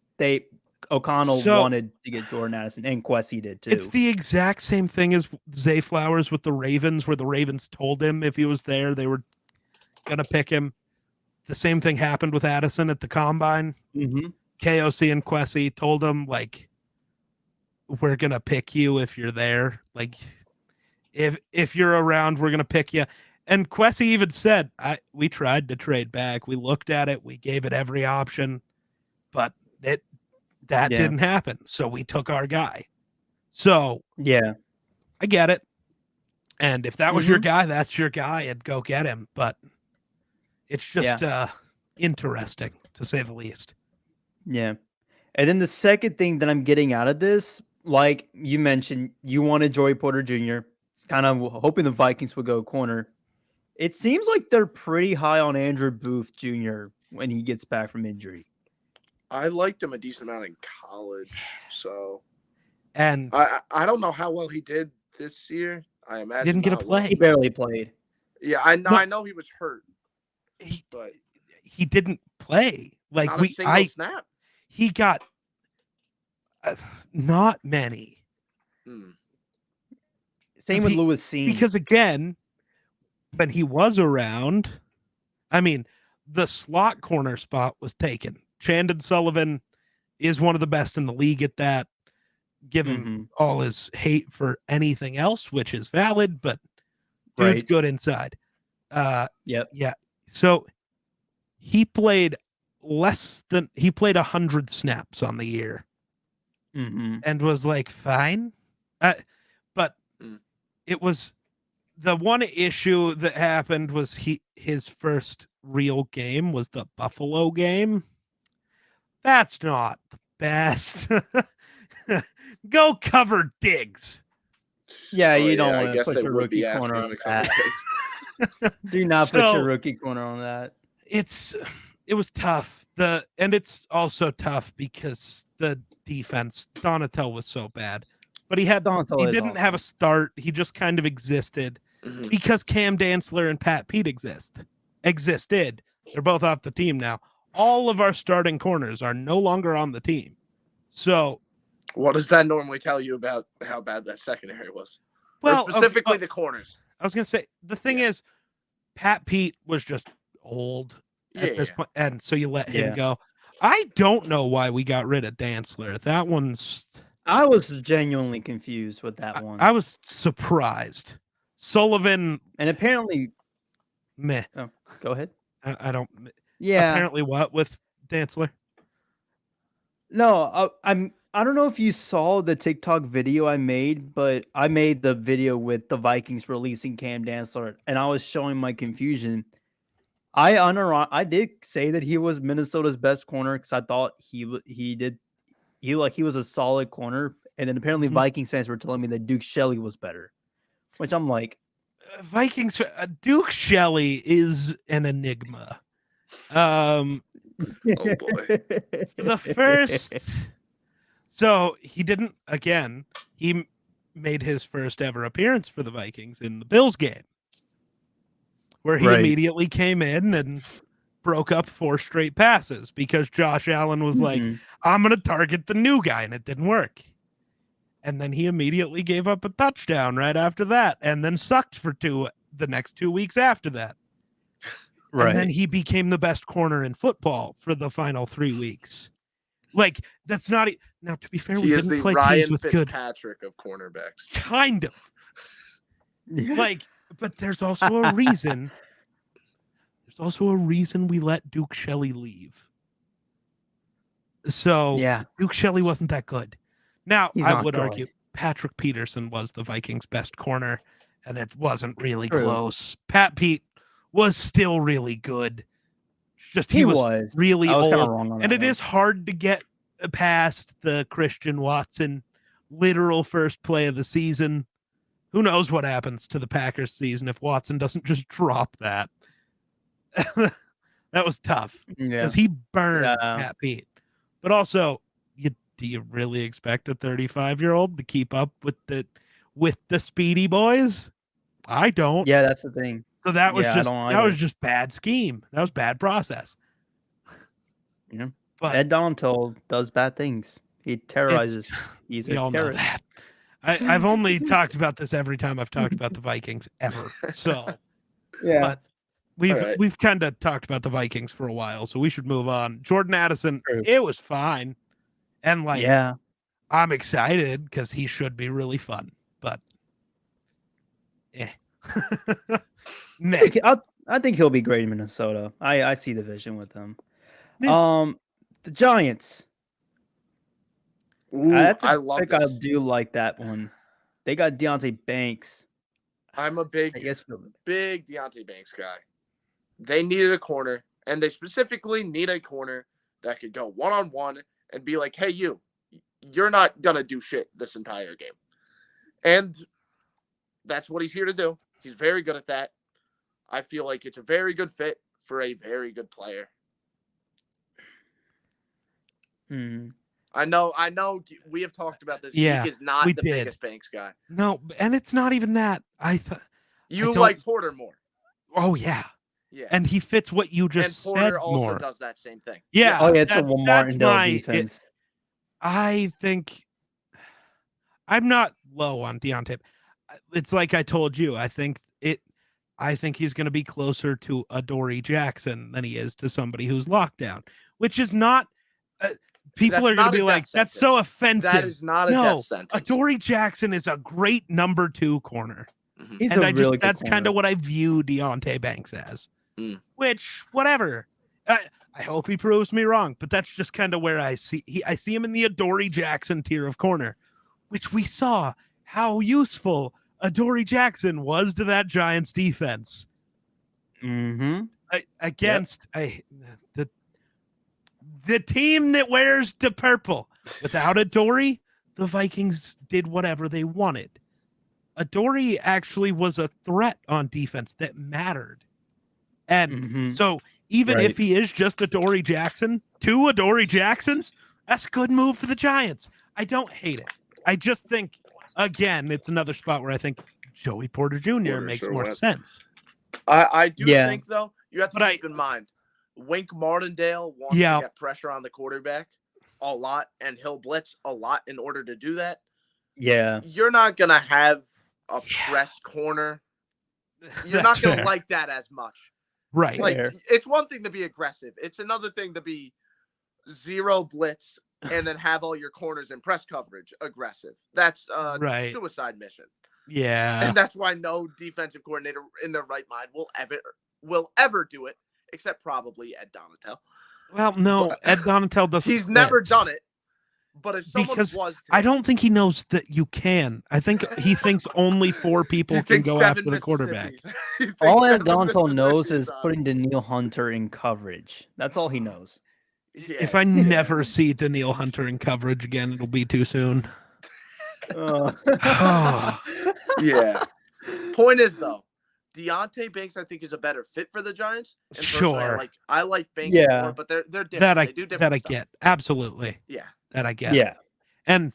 O'Connell wanted to get Jordan Addison, and Kwesi did too. It's the exact same thing as Zay Flowers with the Ravens, where the Ravens told him if he was there, they were gonna pick him. The same thing happened with Addison at the combine. Mm-hmm. KOC and Kwesi told him, like, we're gonna pick you if you're there. Like, if you're around, we're gonna pick you. And Kwesi even said, we tried to trade back. We looked at it. We gave it every option, but that didn't happen. So we took our guy. So I get it. And if that was your guy, that's your guy, and go get him. But it's just interesting, to say the least. Yeah. And then the second thing that I'm getting out of this, like you mentioned, you wanted Joey Porter Jr. It's kind of hoping the Vikings would go corner. It seems like they're pretty high on Andrew Booth Jr. when he gets back from injury. I liked him a decent amount in college, so and I don't know how well he did this year. I imagine he didn't get a play. He barely played. Yeah, I know he was hurt, but he didn't play. Like not a single snap. He got not many. Same with Lewis Seen. Because again, when he was around, I mean, the slot corner spot was taken. Chandon Sullivan is one of the best in the league at that. Give him all his hate for anything else, which is valid, but dude's good inside. Yeah. So he played 100 snaps on the year and was like, fine. But it was the one issue that happened was his first real game was the Buffalo game. That's not the best. Go cover Diggs. Yeah, you don't want to put your rookie corner on that. Do not put your rookie corner on that. It was tough. And it's also tough because the defense, Donatel was so bad. But he didn't have a start. He just kind of existed because Cam Dantzler and Pat Pete existed. They're both off the team now. All of our starting corners are no longer on the team. So what does that normally tell you about how bad that secondary was? Well, or specifically the corners. I was going to say, the thing is, Pat Pete was just old at this point, and so you let him go. I don't know why we got rid of Dantzler. That one's... I was genuinely confused with that one. I was surprised. Sullivan... And apparently... Meh. Oh, go ahead. I don't... Yeah. Apparently what with Dantzler? No, I'm I don't know if you saw the TikTok video I made, but I made the video with the Vikings releasing Cam Dantzler, and I was showing my confusion. I did say that he was Minnesota's best corner because I thought he was a solid corner, and then apparently Vikings fans were telling me that Duke Shelley was better, which I'm like, Vikings. Duke Shelley is an enigma. Oh boy. The first. So he didn't. Again, he made his first ever appearance for the Vikings in the Bills game, where he immediately came in and broke up 4 straight passes because Josh Allen was like, I'm going to target the new guy, and it didn't work. And then he immediately gave up a touchdown right after that, and then sucked for the next 2 weeks after that. Right. And then he became the best corner in football for the final 3 weeks. Like, that's not now. To be fair, we didn't play teams with good Patrick of cornerbacks. Kind of. Like, but there's also a reason. There's also a reason we let Duke Shelley leave. So Duke Shelley wasn't that good. Now, I would argue Patrick Peterson was the Vikings' best corner, and it wasn't really close. Pat Pete was still really good. Just he was really old, wrong on and it is hard to get past the Christian Watson literal first play of the season. Who knows what happens to the Packers season if Watson doesn't just drop that. That was tough because he burned Pat Pete. But also, do you really expect a 35-year-old to keep up with the speedy boys? I don't. Yeah, that's the thing. So that was just bad scheme. That was bad process. Yeah. But Ed Donatell does bad things. He terrorizes. He's a terrorist. Know that. I've only talked about this every time I've talked about the Vikings ever. So but we've kind of talked about the Vikings for a while, so we should move on. Jordan Addison, it was fine. And I'm excited because he should be really fun. But Nick. I think he'll be great in Minnesota. I see the vision with him. The Giants. Ooh, that's a I love pick. this. I do like that one. They got Deonte Banks. I'm a big Deonte Banks guy. They needed a corner, and they specifically need a corner that could go one-on-one and be like, hey, you're not going to do shit this entire game. And that's what he's here to do. He's very good at that. I feel like it's a very good fit for a very good player. I know we have talked about this. Yeah, Geek is not the biggest Banks guy. No, and it's not even that. You like Porter more. Oh, yeah. Yeah. And he fits what you just said more. And Porter also does that same thing. Yeah. Oh, yeah, it's a Martindale defense. I think I'm not low on Deonte. It's like I told you. I think he's going to be closer to Adoree Jackson than he is to somebody who's locked down, which is not. People are going to be like, "That's so offensive." That is not a death sentence. Adoree Jackson is a great number 2 corner. He's really that's kind of what I view Deonte Banks as. Which, whatever. I hope he proves me wrong, but that's just kind of where I see him in the Adoree Jackson tier of corner, which we saw how useful Adoree Jackson was to that Giants defense. Against the team that wears the purple. Without Adoree, the Vikings did whatever they wanted. Adoree actually was a threat on defense that mattered. And so even if he is just Adoree Jackson, 2 Adoree Jacksons, that's a good move for the Giants. I don't hate it. I just think, again, it's another spot where I think Joey Porter Jr. makes more sense. I do think, though, you have to keep in mind, Wink Martindale wants to get pressure on the quarterback a lot, and he'll blitz a lot in order to do that. Yeah. You're not going to have a press corner. You're not going to like that as much. Right. Like, it's one thing to be aggressive. It's another thing to be 0 blitz and then have all your corners in press coverage aggressive. That's a suicide mission. Yeah. And that's why no defensive coordinator in their right mind will ever do it, except probably Ed Donatell. Well, no, Ed Donatell doesn't. He's never done it. But if someone Because was to, I don't think he knows that you can. I think he thinks only 4 people can go after the quarterback. All Dontel knows is putting Daniil Hunter in coverage. That's all he knows. Yeah, If I never see Daniil Hunter in coverage again, it'll be too soon. Yeah. Point is, though, Deontay Banks, I think, is a better fit for the Giants. And Sure. I like Banks more, but they're different. They do different I stuff. get. Absolutely. Yeah. That I get. Yeah. And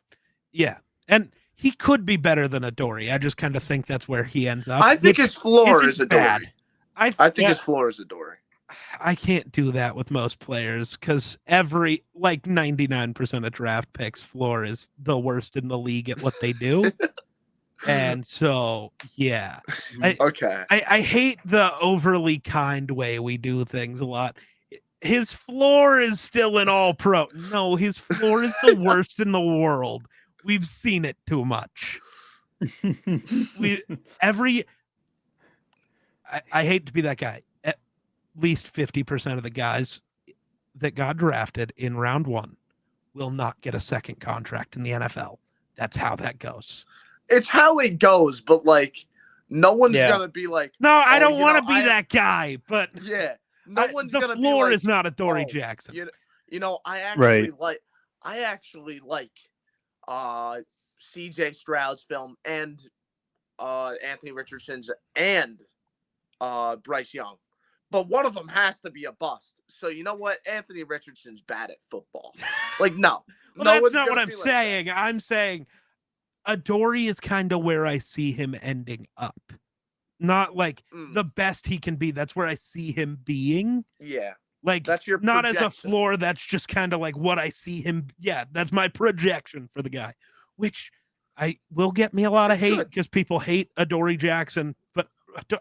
he could be better than Adoree. I just kind of think that's where he ends up. I think his floor is Adoree. I think his floor is Adoree. I can't do that with most players because 99% of draft picks floor is the worst in the league at what they do. And so, yeah. I hate the overly kind way we do things a lot. His floor is still an all-pro. No, his floor is the worst in the world. We've seen it too much. I hate to be that guy. At least 50% of the guys that got drafted in round 1 will not get a second contract in the NFL. That's how that goes. It's how it goes, but no one's gonna be like, no, I don't want to be that guy, but yeah, no one's gonna be like, the floor is not Adoree Jackson. I actually like CJ Stroud's film and Anthony Richardson's and Bryce Young, but one of them has to be a bust. So you know what? Anthony Richardson's bad at football. No. Well, that's not what I'm saying. I'm saying Adoree is kind of where I see him ending up. Not the best he can be. That's where I see him being. Yeah. That's your not projection. As a floor. That's just kind of what I see him. Yeah, that's my projection for the guy, which I will get me a lot of hate because people hate Adoree Jackson, but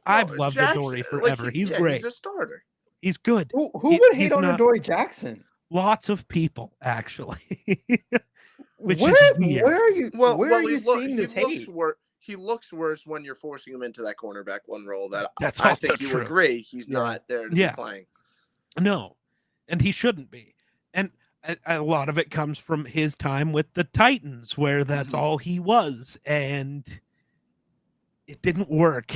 I've loved Adoree forever. He's great. He's a starter. He's good. Who would hate on Adoree Jackson? Lots of people, actually. Where are you? Where are you seeing this hate? He looks worse when you're forcing him into that cornerback 1 role. That's I think you agree. He's not there to be playing. No, and he shouldn't be. And a lot of it comes from his time with the Titans, where that's all he was, and it didn't work.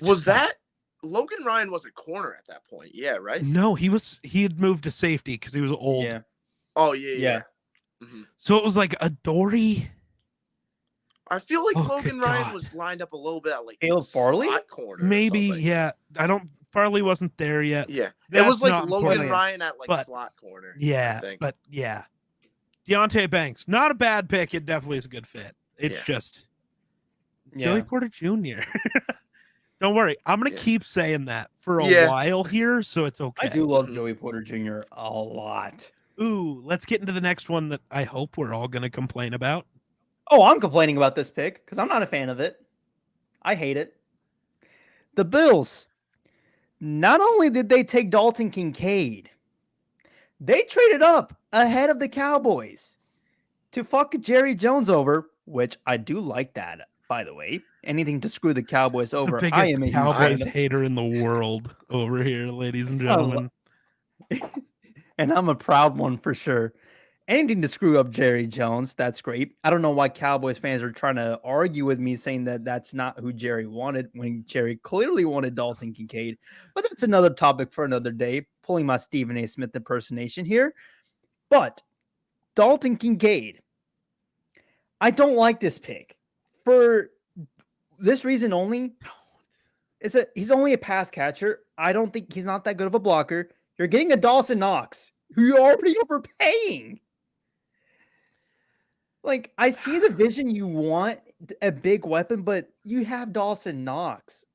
Was that Logan Ryan was a corner at that point? Yeah, right. No, he had moved to safety because he was old. Yeah. Oh yeah. Mm-hmm. So it was Adoree. I feel like Logan Ryan was lined up a little bit at Caleb Farley corner. Maybe, yeah. Farley wasn't there yet. Yeah, it was Logan Ryan at slot corner. Yeah, but yeah, Deontay Banks, not a bad pick. It definitely is a good fit. It's just Joey Porter Jr. Don't worry, I'm gonna keep saying that for a while here, so it's okay. I do love Joey Porter Jr. a lot. Ooh, let's get into the next one that I hope we're all gonna complain about. Oh, I'm complaining about this pick because I'm not a fan of it. I hate it. The Bills. Not only did they take Dalton Kincaid, they traded up ahead of the Cowboys to fuck Jerry Jones over, which I do like that, by the way. Anything to screw the Cowboys over. The biggest Cowboys hater in the world over here, ladies and gentlemen. And I'm a proud one for sure. Anything to screw up Jerry Jones, that's great. I don't know why Cowboys fans are trying to argue with me saying that that's not who Jerry wanted when Jerry clearly wanted Dalton Kincaid. But that's another topic for another day, pulling my Stephen A. Smith impersonation here. But Dalton Kincaid, I don't like this pick. For this reason only, he's only a pass catcher. I don't think he's not that good of a blocker. You're getting a Dawson Knox, who you're already overpaying. I see the vision you want, a big weapon, but you have Dawson Knox.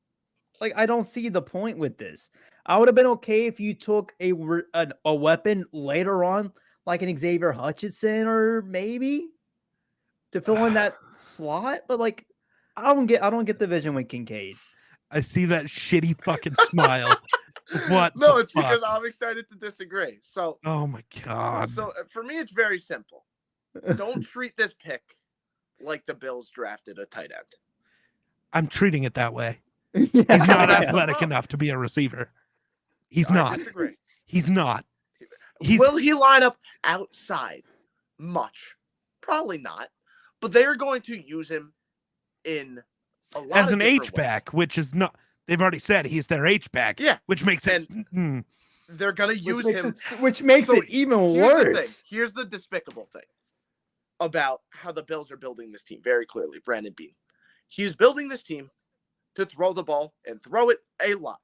I don't see the point with this. I would have been okay if you took a weapon later on, like an Xavier Hutchinson or maybe to fill in that slot. But I don't get the vision with Kincaid. I see that shitty fucking smile. What? No, it's because I'm excited to disagree. So, oh my God. So for me, it's very simple. Don't treat this pick like the Bills drafted a tight end. I'm treating it that way. He's not athletic enough to be a receiver. He's not. I disagree. He's not. Will he line up outside much. Probably not. But they are going to use him in a lot as of an different H-back, which is not. They've already said he's their H-back. Yeah. Which makes it. They're going to use him. Which makes So it even here's the thing. worse. Here's the despicable thing about how the Bills are building this team very clearly. Brandon Beane. He's building this team to throw the ball and throw it a lot.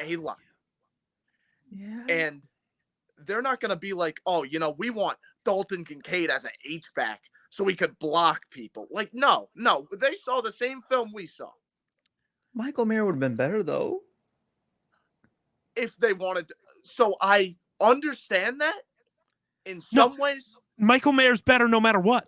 A lot. Yeah. And they're not going to be like, oh, we want Dalton Kincaid as an H-back so we could block people. Like, no. They saw the same film we saw. Michael Mayer would have been better, though. If they wanted to. So I understand that in some ways. Michael Mayer's better no matter what.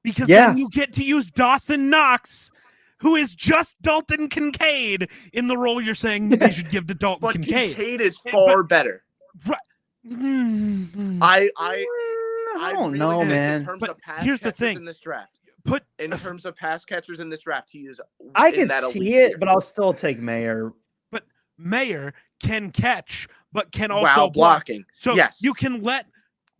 Because then you get to use Dawson Knox, who is just Dalton Kincaid, in the role you're saying they should give to Dalton Kincaid. But Kincaid is far better. Right. I don't really know, think man. In terms But of pass here's the catchers thing. in this draft. In terms of pass catchers in this draft, he is. I can see it, but I'll still take Mayer. But Mayer can catch, but can also while blocking. So yes, you can let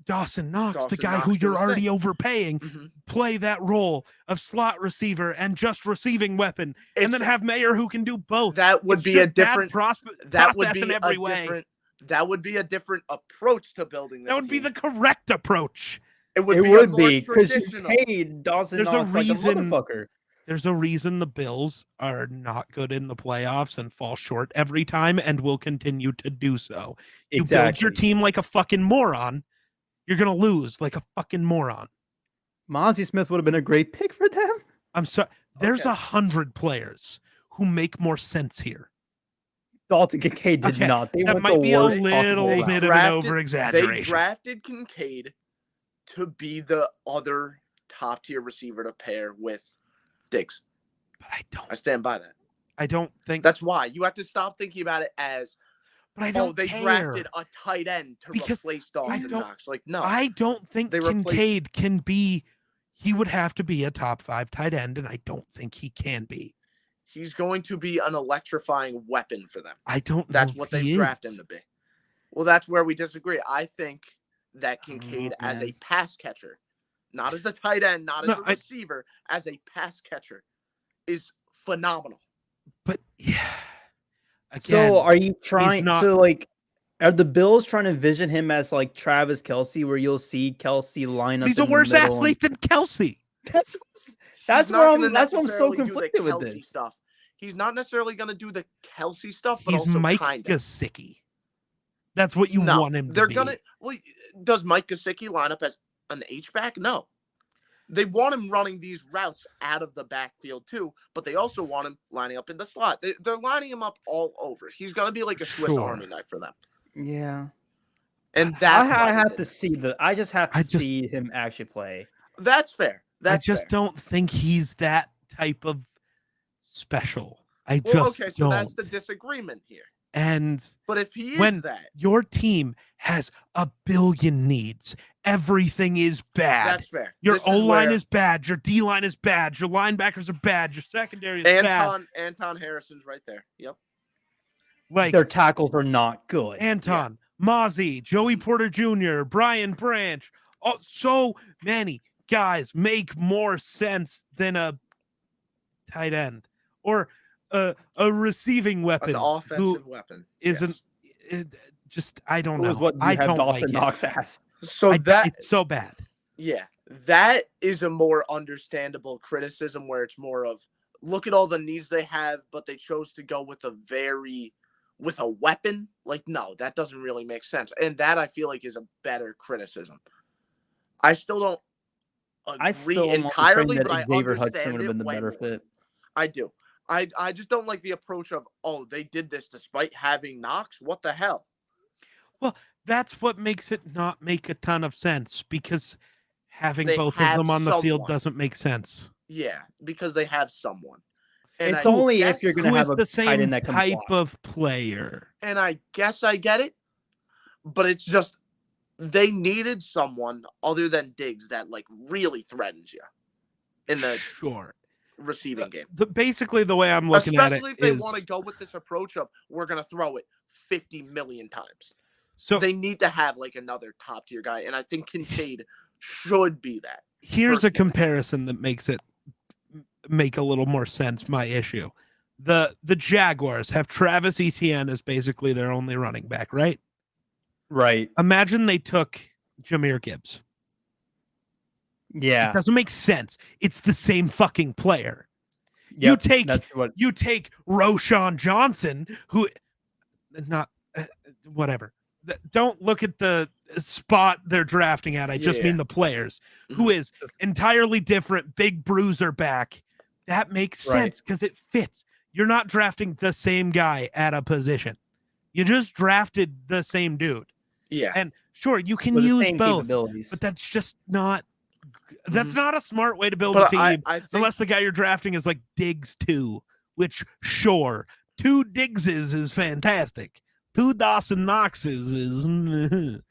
Dawson Knox, the guy who you're already overpaying, play that role of slot receiver and just receiving weapon, and then have Mayer who can do both. That would be a different prospect. That would be in every way. That would be a different approach to building this. That would be the correct approach. It would be because you paid Dawson Knox like a motherfucker. There's a reason the Bills are not good in the playoffs and fall short every time and will continue to do so. You build your team like a fucking moron, you're going to lose like a fucking moron. Mozzie Smith would have been a great pick for them. I'm sorry. There's 100 players who make more sense here. Dalton Kincaid did not. That might be a little bit of an over-exaggeration. They drafted Kincaid to be the other top-tier receiver to pair with Diggs. But I stand by that. I don't think that's why you have to stop thinking about it as. But I don't they care. Drafted a tight end to replace Dawson Knox. Like, no, I don't think Kincaid can be. He would have to be a top 5 tight end, and I don't think he can be. He's going to be an electrifying weapon for them. I don't. That's what they draft him to be. Well, that's where we disagree. I think that Kincaid as a pass catcher, not as a tight end, not as a receiver, as a pass catcher, is phenomenal. But yeah. Again, so are you trying? Are the Bills trying to envision him as like Travis Kelce, where you'll see Kelce line up? He's a worse athlete than Kelce. That's why I'm so conflicted with this stuff. He's not necessarily going to do the Kelce stuff, but he's also Mike Gesicki. That's what you want him to be. Well, does Mike Gesicki line up as an H-back? No. They want him running these routes out of the backfield too, but they also want him lining up in the slot. They're lining him up all over. He's going to be like a Swiss Army knife for them. Yeah. And that I have to see I just have to see him actually play. That's fair. I just don't think he's that type of special. So that's the disagreement here. But if he is your team has a billion needs, everything is bad. That's fair. Your O-line is bad. Your D-line is bad. Your linebackers are bad. Your secondary is bad. Anton Harrison's right there. Yep. Like their tackles are not good. Anton, Mozzie, Joey Porter Jr., Brian Branch. Oh, so many guys make more sense than a tight end or a receiving weapon. An offensive weapon. Isn't just I don't know. What I don't Dawson Knox asked. So it's so bad. Yeah. That is a more understandable criticism where it's more of look at all the needs they have, but they chose to go with a weapon. Like, no, that doesn't really make sense. And that I feel like is a better criticism. I still don't agree entirely, but I understand would have been the better fit. I do. I just don't like the approach of, oh, they did this despite having Knox. What the hell? Well, that's what makes it not make a ton of sense because having both of them on the field doesn't make sense. Yeah, because they have someone. And it's only if you're going to have the same type of player. And I guess I get it, but it's just they needed someone other than Diggs that like really threatens you in the receiving game. Basically, the way I'm looking at it especially if they want to go with this approach of we're going to throw it 50 million times. So they need to have like another top tier guy, and I think Kincaid should be that. Here's a personally. comparison that makes it make a little more sense. My issue. The Jaguars have Travis Etienne as basically their only running back, right? Right. Imagine they took Jahmyr Gibbs. Yeah. It doesn't make sense. It's the same fucking player. Yep, You take Roshan Johnson, who not whatever. Don't look at the spot they're drafting at. I just mean the players, who is entirely different, big bruiser back. That makes sense because it fits. You're not drafting the same guy at a position. You just drafted the same dude. Yeah. And sure, you can With the use same both, capabilities. but that's just not. That's not a smart way to build a team, I think, unless the guy you're drafting is like Diggs 2, which sure, 2 Diggses is fantastic. 2 Dawson Knoxes is.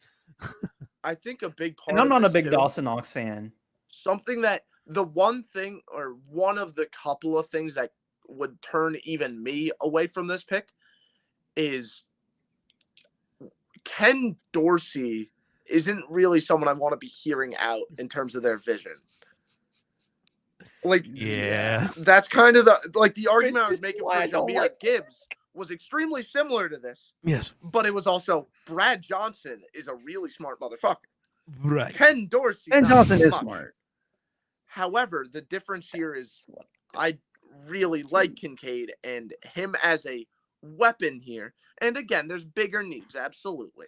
I think a big part. And I'm of not a this big too, Dawson Knox fan. Something that the one thing or one of the couple of things that would turn even me away from this pick is Ken Dorsey isn't really someone I want to be hearing out in terms of their vision. Like, Yeah, that's kind of the argument I was This is making why for I don't Jahmyr like Gibbs was extremely similar to this. yes, But it was also Brad Johnson is a really smart motherfucker. right. Ken Dorsey. And not Johnson so is much. smart. However, the difference here is I really like Kincaid and him as a weapon here. And again, there's bigger needs, absolutely.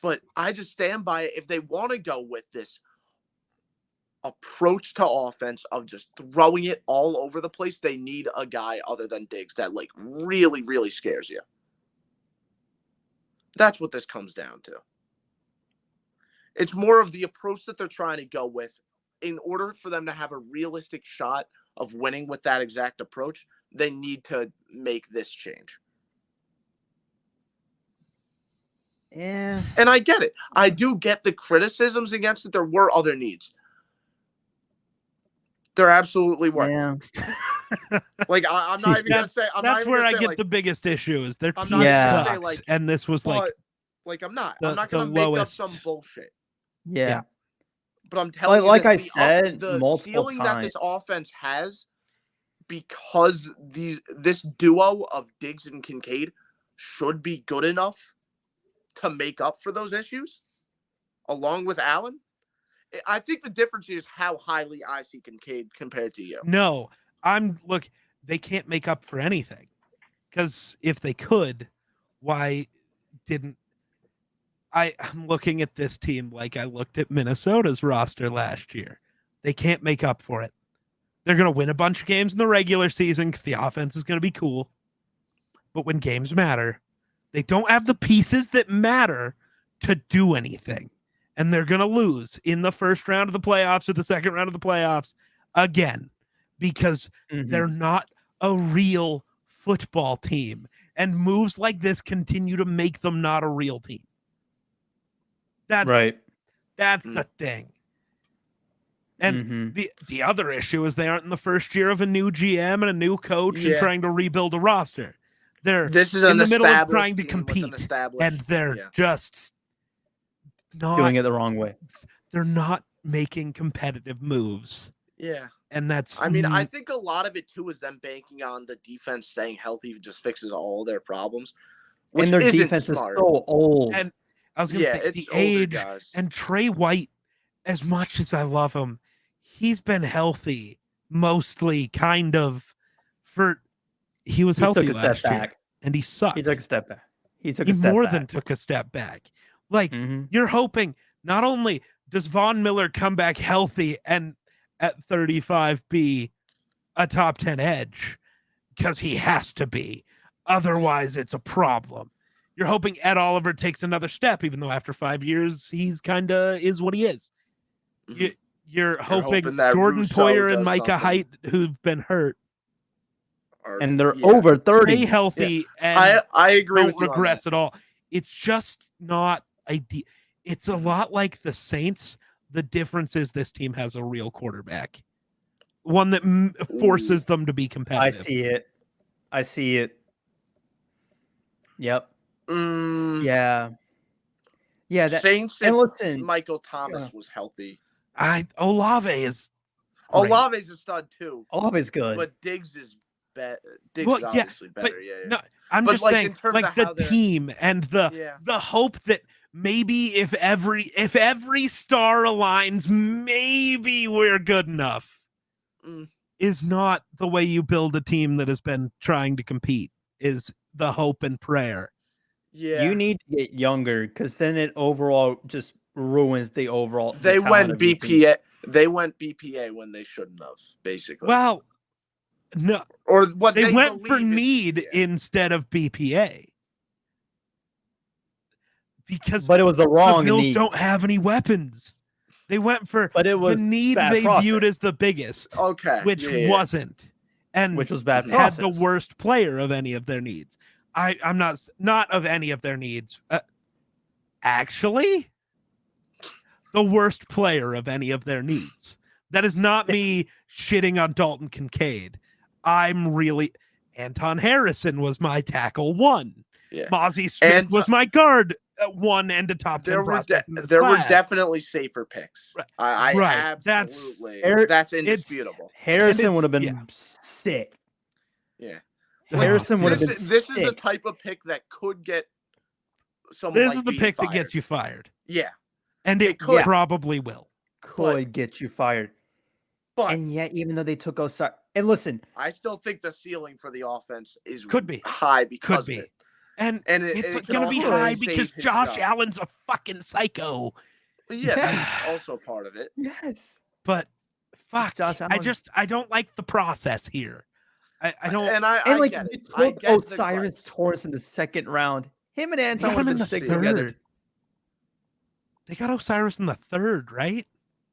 But I just stand by it. If they want to go with this approach to offense of just throwing it all over the place, they need a guy other than Diggs that like really, really scares you. That's what this comes down to. It's more of the approach that they're trying to go with. In order for them to have a realistic shot of winning with that exact approach, they need to make this change. Yeah. And I get it. I do get the criticisms against it. There were other needs. There absolutely were. Yeah. Like I'm not even gonna say. That's where I get the biggest issue is their I'm team not even gonna sucks, say, like, and this was but, like I'm not. the- I'm not the gonna make up lowest. some bullshit. Yeah. But I'm telling you, Like this, I said the multiple ceiling that this times. offense has, because this duo of Diggs and Kincaid should be good enough to make up for those issues, along with Allen. I think the difference is how highly I see Kincaid compared to you. No, they can't make up for anything. Because if they could, why didn't I'm looking at this team like I looked at Minnesota's roster last year. They can't make up for it. They're going to win a bunch of games in the regular season because the offense is going to be cool. But when games matter, they don't have the pieces that matter to do anything. And they're going to lose in the first round of the playoffs or the second round of the playoffs again because they're not a real football team. And moves like this continue to make them not a real team. That's the thing. And the other issue is they aren't in the first year of a new GM and a new coach and trying to rebuild a roster. This is in the middle of trying to compete, and they're just not doing it the wrong way. They're not making competitive moves. Yeah. And that's I mean, I think a lot of it too is them banking on the defense staying healthy just fixes all their problems. And their defense is so old. And I was going to say the age and Trey White, as much as I love him, he's been healthy mostly kind of he was healthy last year and he sucked. He took a step back. He more than took a step back. Like you're hoping not only does Von Miller come back healthy and at 35 be a top 10 edge because he has to be. Otherwise, it's a problem. You're hoping Ed Oliver takes another step, even though after 5 years, he's kind of is what he is. You're hoping that Jordan Poyer and Micah Hyde, who've been hurt, and they're over 30, stay healthy and I agree don't regress at all. It's just not ideal. It's a lot like the Saints. The difference is this team has a real quarterback, one that forces them to be competitive. I see it. Yep. Yeah. That Saints. And listen, Michael Thomas was healthy. Olave is great. Olave's a stud too, Olave's good. but Diggs is better. Diggs Well, is yeah, obviously but better. Yeah. no, I'm But, just like, saying, in terms like of the how they're- team and the Yeah. hope that maybe if every star aligns, maybe we're good enough. Mm. Is not the way you build a team that has been trying to compete. Is the hope and prayer. Yeah. You need to get younger because then it overall just ruins the overall. They talent went of your team. BPA. They went BPA when they shouldn't have, basically. Well, no, or what they went for believe is need BPA. instead of BPA. Because But it was the the wrong Bills need. don't have any weapons. They went for But it was the need bad they process. viewed as the biggest, Okay. which yeah. wasn't, and Which was bad had the process. worst player of any of their needs. I'm not of any of their needs. Actually, the worst player of any of their needs. That is not me shitting on Dalton Kincaid. Anton Harrison was my tackle 1. Yeah. Mozzie Smith was my guard 1 and a top 10 There were prospect in this there were class. definitely safer picks. Right. I Right. absolutely That's- that's indisputable. Harrison would have been yeah. sick. Yeah. Harrison would have been This is the sick. type of pick that could get someone This like is the being pick fired. that gets you fired. Yeah. And It it could. probably will. Could get you fired. But And yet, even though they took Osiris, and listen, I still think the ceiling for the offense is Could be. high because Could be. of it. And it it's can going to be also high save because his Josh job. Allen's a fucking psycho. Yeah, Yes. that's also part of it. yes, But fuck, Josh Allen. I don't like the process here. I don't. And I and like get you it. I took get the Osiris gripes. Torres in the second round. Him and They Anton got would him have in been the sick third. together. They got Osiris in the 3rd, right?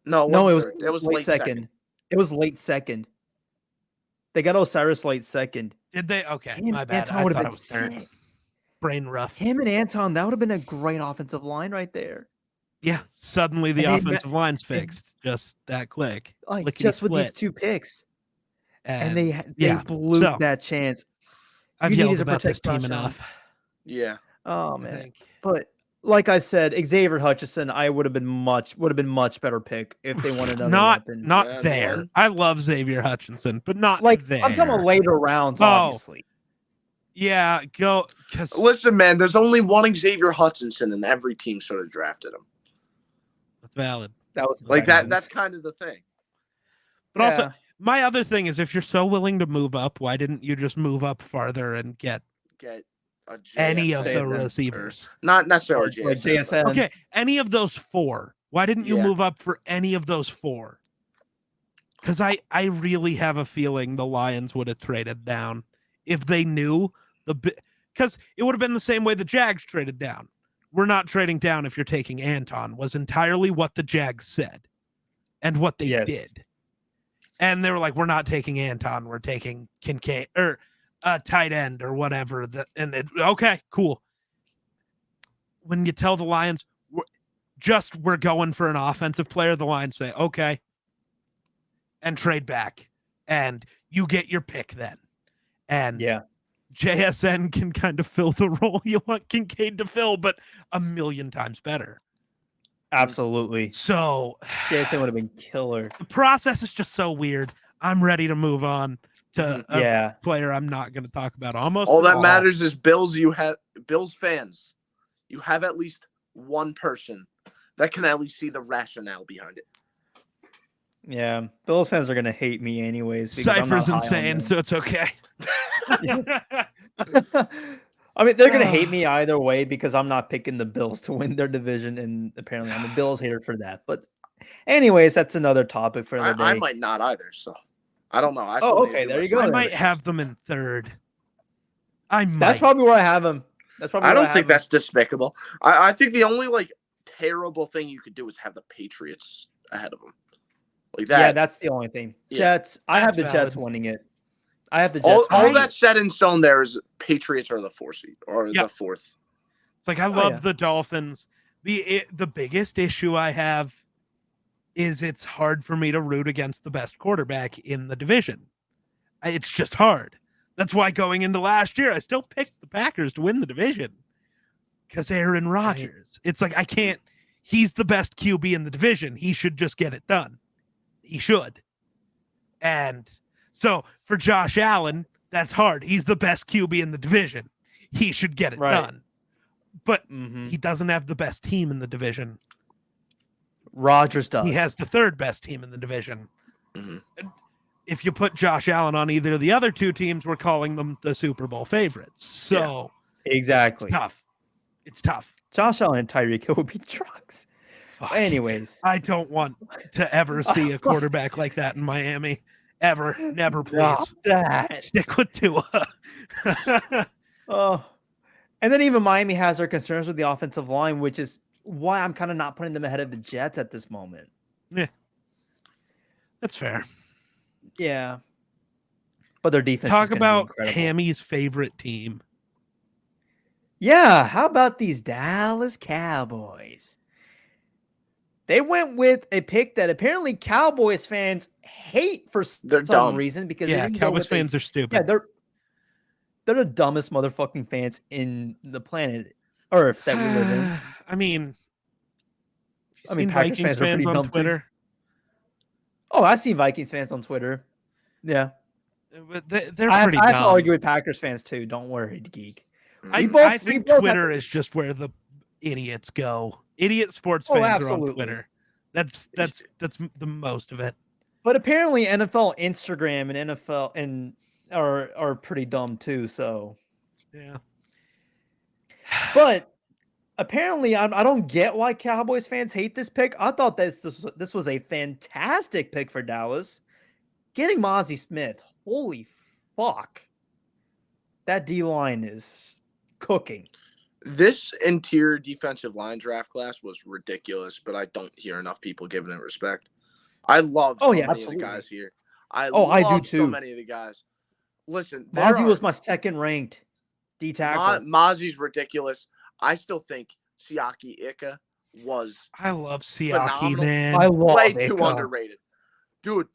No, No, it was third. It was late second. It was late second. They got Osiris late second. Did they? Okay, Him my and bad. Anton I would have thought been it was 3rd. sick. Brain rough. Him and Anton, that would have been a great offensive line right there. Yeah, suddenly the And they- offensive line's fixed just that quick. Like just with these 2 picks, and they blew so, that chance. I've You yelled needed to about this protect team Josh Allen. enough. Yeah. Oh I man, think. but like I said, Xavier Hutchinson, I would have been much better pick if they wanted another weapon. Not Yeah, there. one. I love Xavier Hutchinson, but not Like there. I'm talking about later rounds, obviously. Yeah, go because Listen, man, there's only one Xavier Hutchinson, and every team sort of drafted him. that's valid. That was Like that. Texans. That's kind of the thing. But also, my other thing is, if you're so willing to move up, why didn't you just move up farther and get Get a any of the JSN, receivers? not necessarily like JSN. JSN. Okay, any of those 4. Why didn't you Yeah. move up for any of those 4? Because I really have a feeling the Lions would have traded down if they knew because it would have been the same way the Jags traded down. We're not trading down if you're taking Anton was entirely what the Jags said and what they Yes. did. And they were like, we're not taking Anton, we're taking Kincaid or tight end or whatever. Okay, cool. When you tell the Lions we're going for an offensive player, the Lions say, okay, and trade back. And you get your pick then. And JSN can kind of fill the role you want Kincaid to fill, but a million times better. Absolutely. So JSN would have been killer. The process is just so weird. I'm ready to move on to a player I'm not going to talk about almost. All that matters is Bills fans. You have at least one person that can at least see the rationale behind it. Yeah, Bills fans are gonna hate me anyways. Cypher's insane, so it's okay. I mean, they're gonna hate me either way because I'm not picking the Bills to win their division, and apparently I'm a Bills hater for that. But, anyways, that's another topic for another day. I might not either, so I don't know. Okay, there you go. I might have them in 3rd. That's probably where I have them. That's probably. I don't think that's despicable. I think the only terrible thing you could do is have the Patriots ahead of them. Like that. Yeah, that's the only thing. Yeah. Jets. I have the Jets winning it. I have the Jets. All that set in stone there is Patriots are the 4th seed or the 4th. It's like I love the Dolphins. The biggest issue I have is it's hard for me to root against the best quarterback in the division. It's just hard. That's why going into last year, I still picked the Packers to win the division because Aaron Rodgers. It's like I can't. he's the best QB in the division. He should just get it done. He should. And so for Josh Allen, that's hard. He's the best QB in the division. He should get it done. But he doesn't have the best team in the division. Rodgers does. He has the third best team in the division. If you put Josh Allen on either of the other two teams, we're calling them the Super Bowl favorites. So exactly. It's tough. Josh Allen and Tyreek Hill would be trucks. Anyways, I don't want to ever see a quarterback like that in Miami. Ever. Never, please. Stick with Tua. And then even Miami has their concerns with the offensive line, which is why I'm kind of not putting them ahead of the Jets at this moment. Yeah. That's fair. Yeah. But their defense Talk is gonna about be incredible. Hammy's favorite team. Yeah, how about these Dallas Cowboys? They went with a pick that apparently Cowboys fans hate for some reason because Cowboys fans are stupid. Yeah, they're the dumbest motherfucking fans in the planet Earth that we live in. I mean, Packers Vikings fans on Twitter. Too. Oh, I see Vikings fans on Twitter. Yeah, but they're pretty dumb. I have to argue with Packers fans too. Don't worry, Geek. I think Twitter is just where the idiots go. Idiot sports fans are on Twitter. That's the most of it. But apparently NFL Instagram and NFL are pretty dumb too. So yeah. But apparently, I don't get why Cowboys fans hate this pick. I thought this was a fantastic pick for Dallas. Getting Mozzie Smith, holy fuck. That D-line is cooking. This interior defensive line draft class was ridiculous, but I don't hear enough people giving it respect. I love so many of the guys here. I do too. So many of the guys. Listen, Mozzie was my second ranked D tackle. Mozzie's ridiculous. I still think Siaki Ika was. I love Siaki, phenomenal. man. I love way Ika. Too underrated, dude.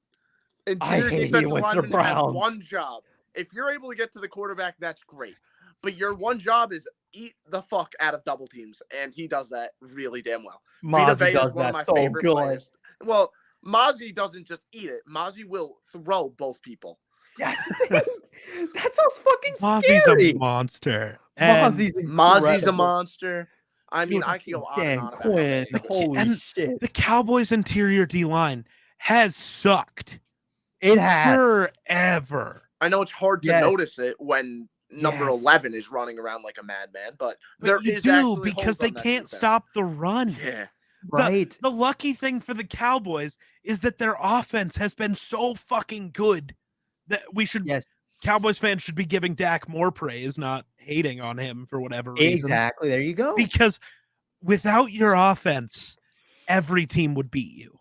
Interior defensive lineman has one job. If you're able to get to the quarterback, that's great. But your one job is eat the fuck out of double teams, and he does that really damn well. Mozzie does that so good. Players. Well, Mozzie doesn't just eat it. Mozzie will throw both people. Yes, that sounds fucking Mozzie's scary. A monster. Mozzie's a monster. I mean, I can go on Dan and on Quinn, about it. holy shit. The Cowboys' interior D-line has sucked. It has. Forever. I know it's hard to notice it when number 11 is running around like a madman, but there you is do because they can't stop the run. Yeah. Right. The lucky thing for the Cowboys is that their offense has been so fucking good that we should Cowboys fans should be giving Dak more praise, not hating on him for whatever reason. Exactly. There you go. Because without your offense, every team would beat you.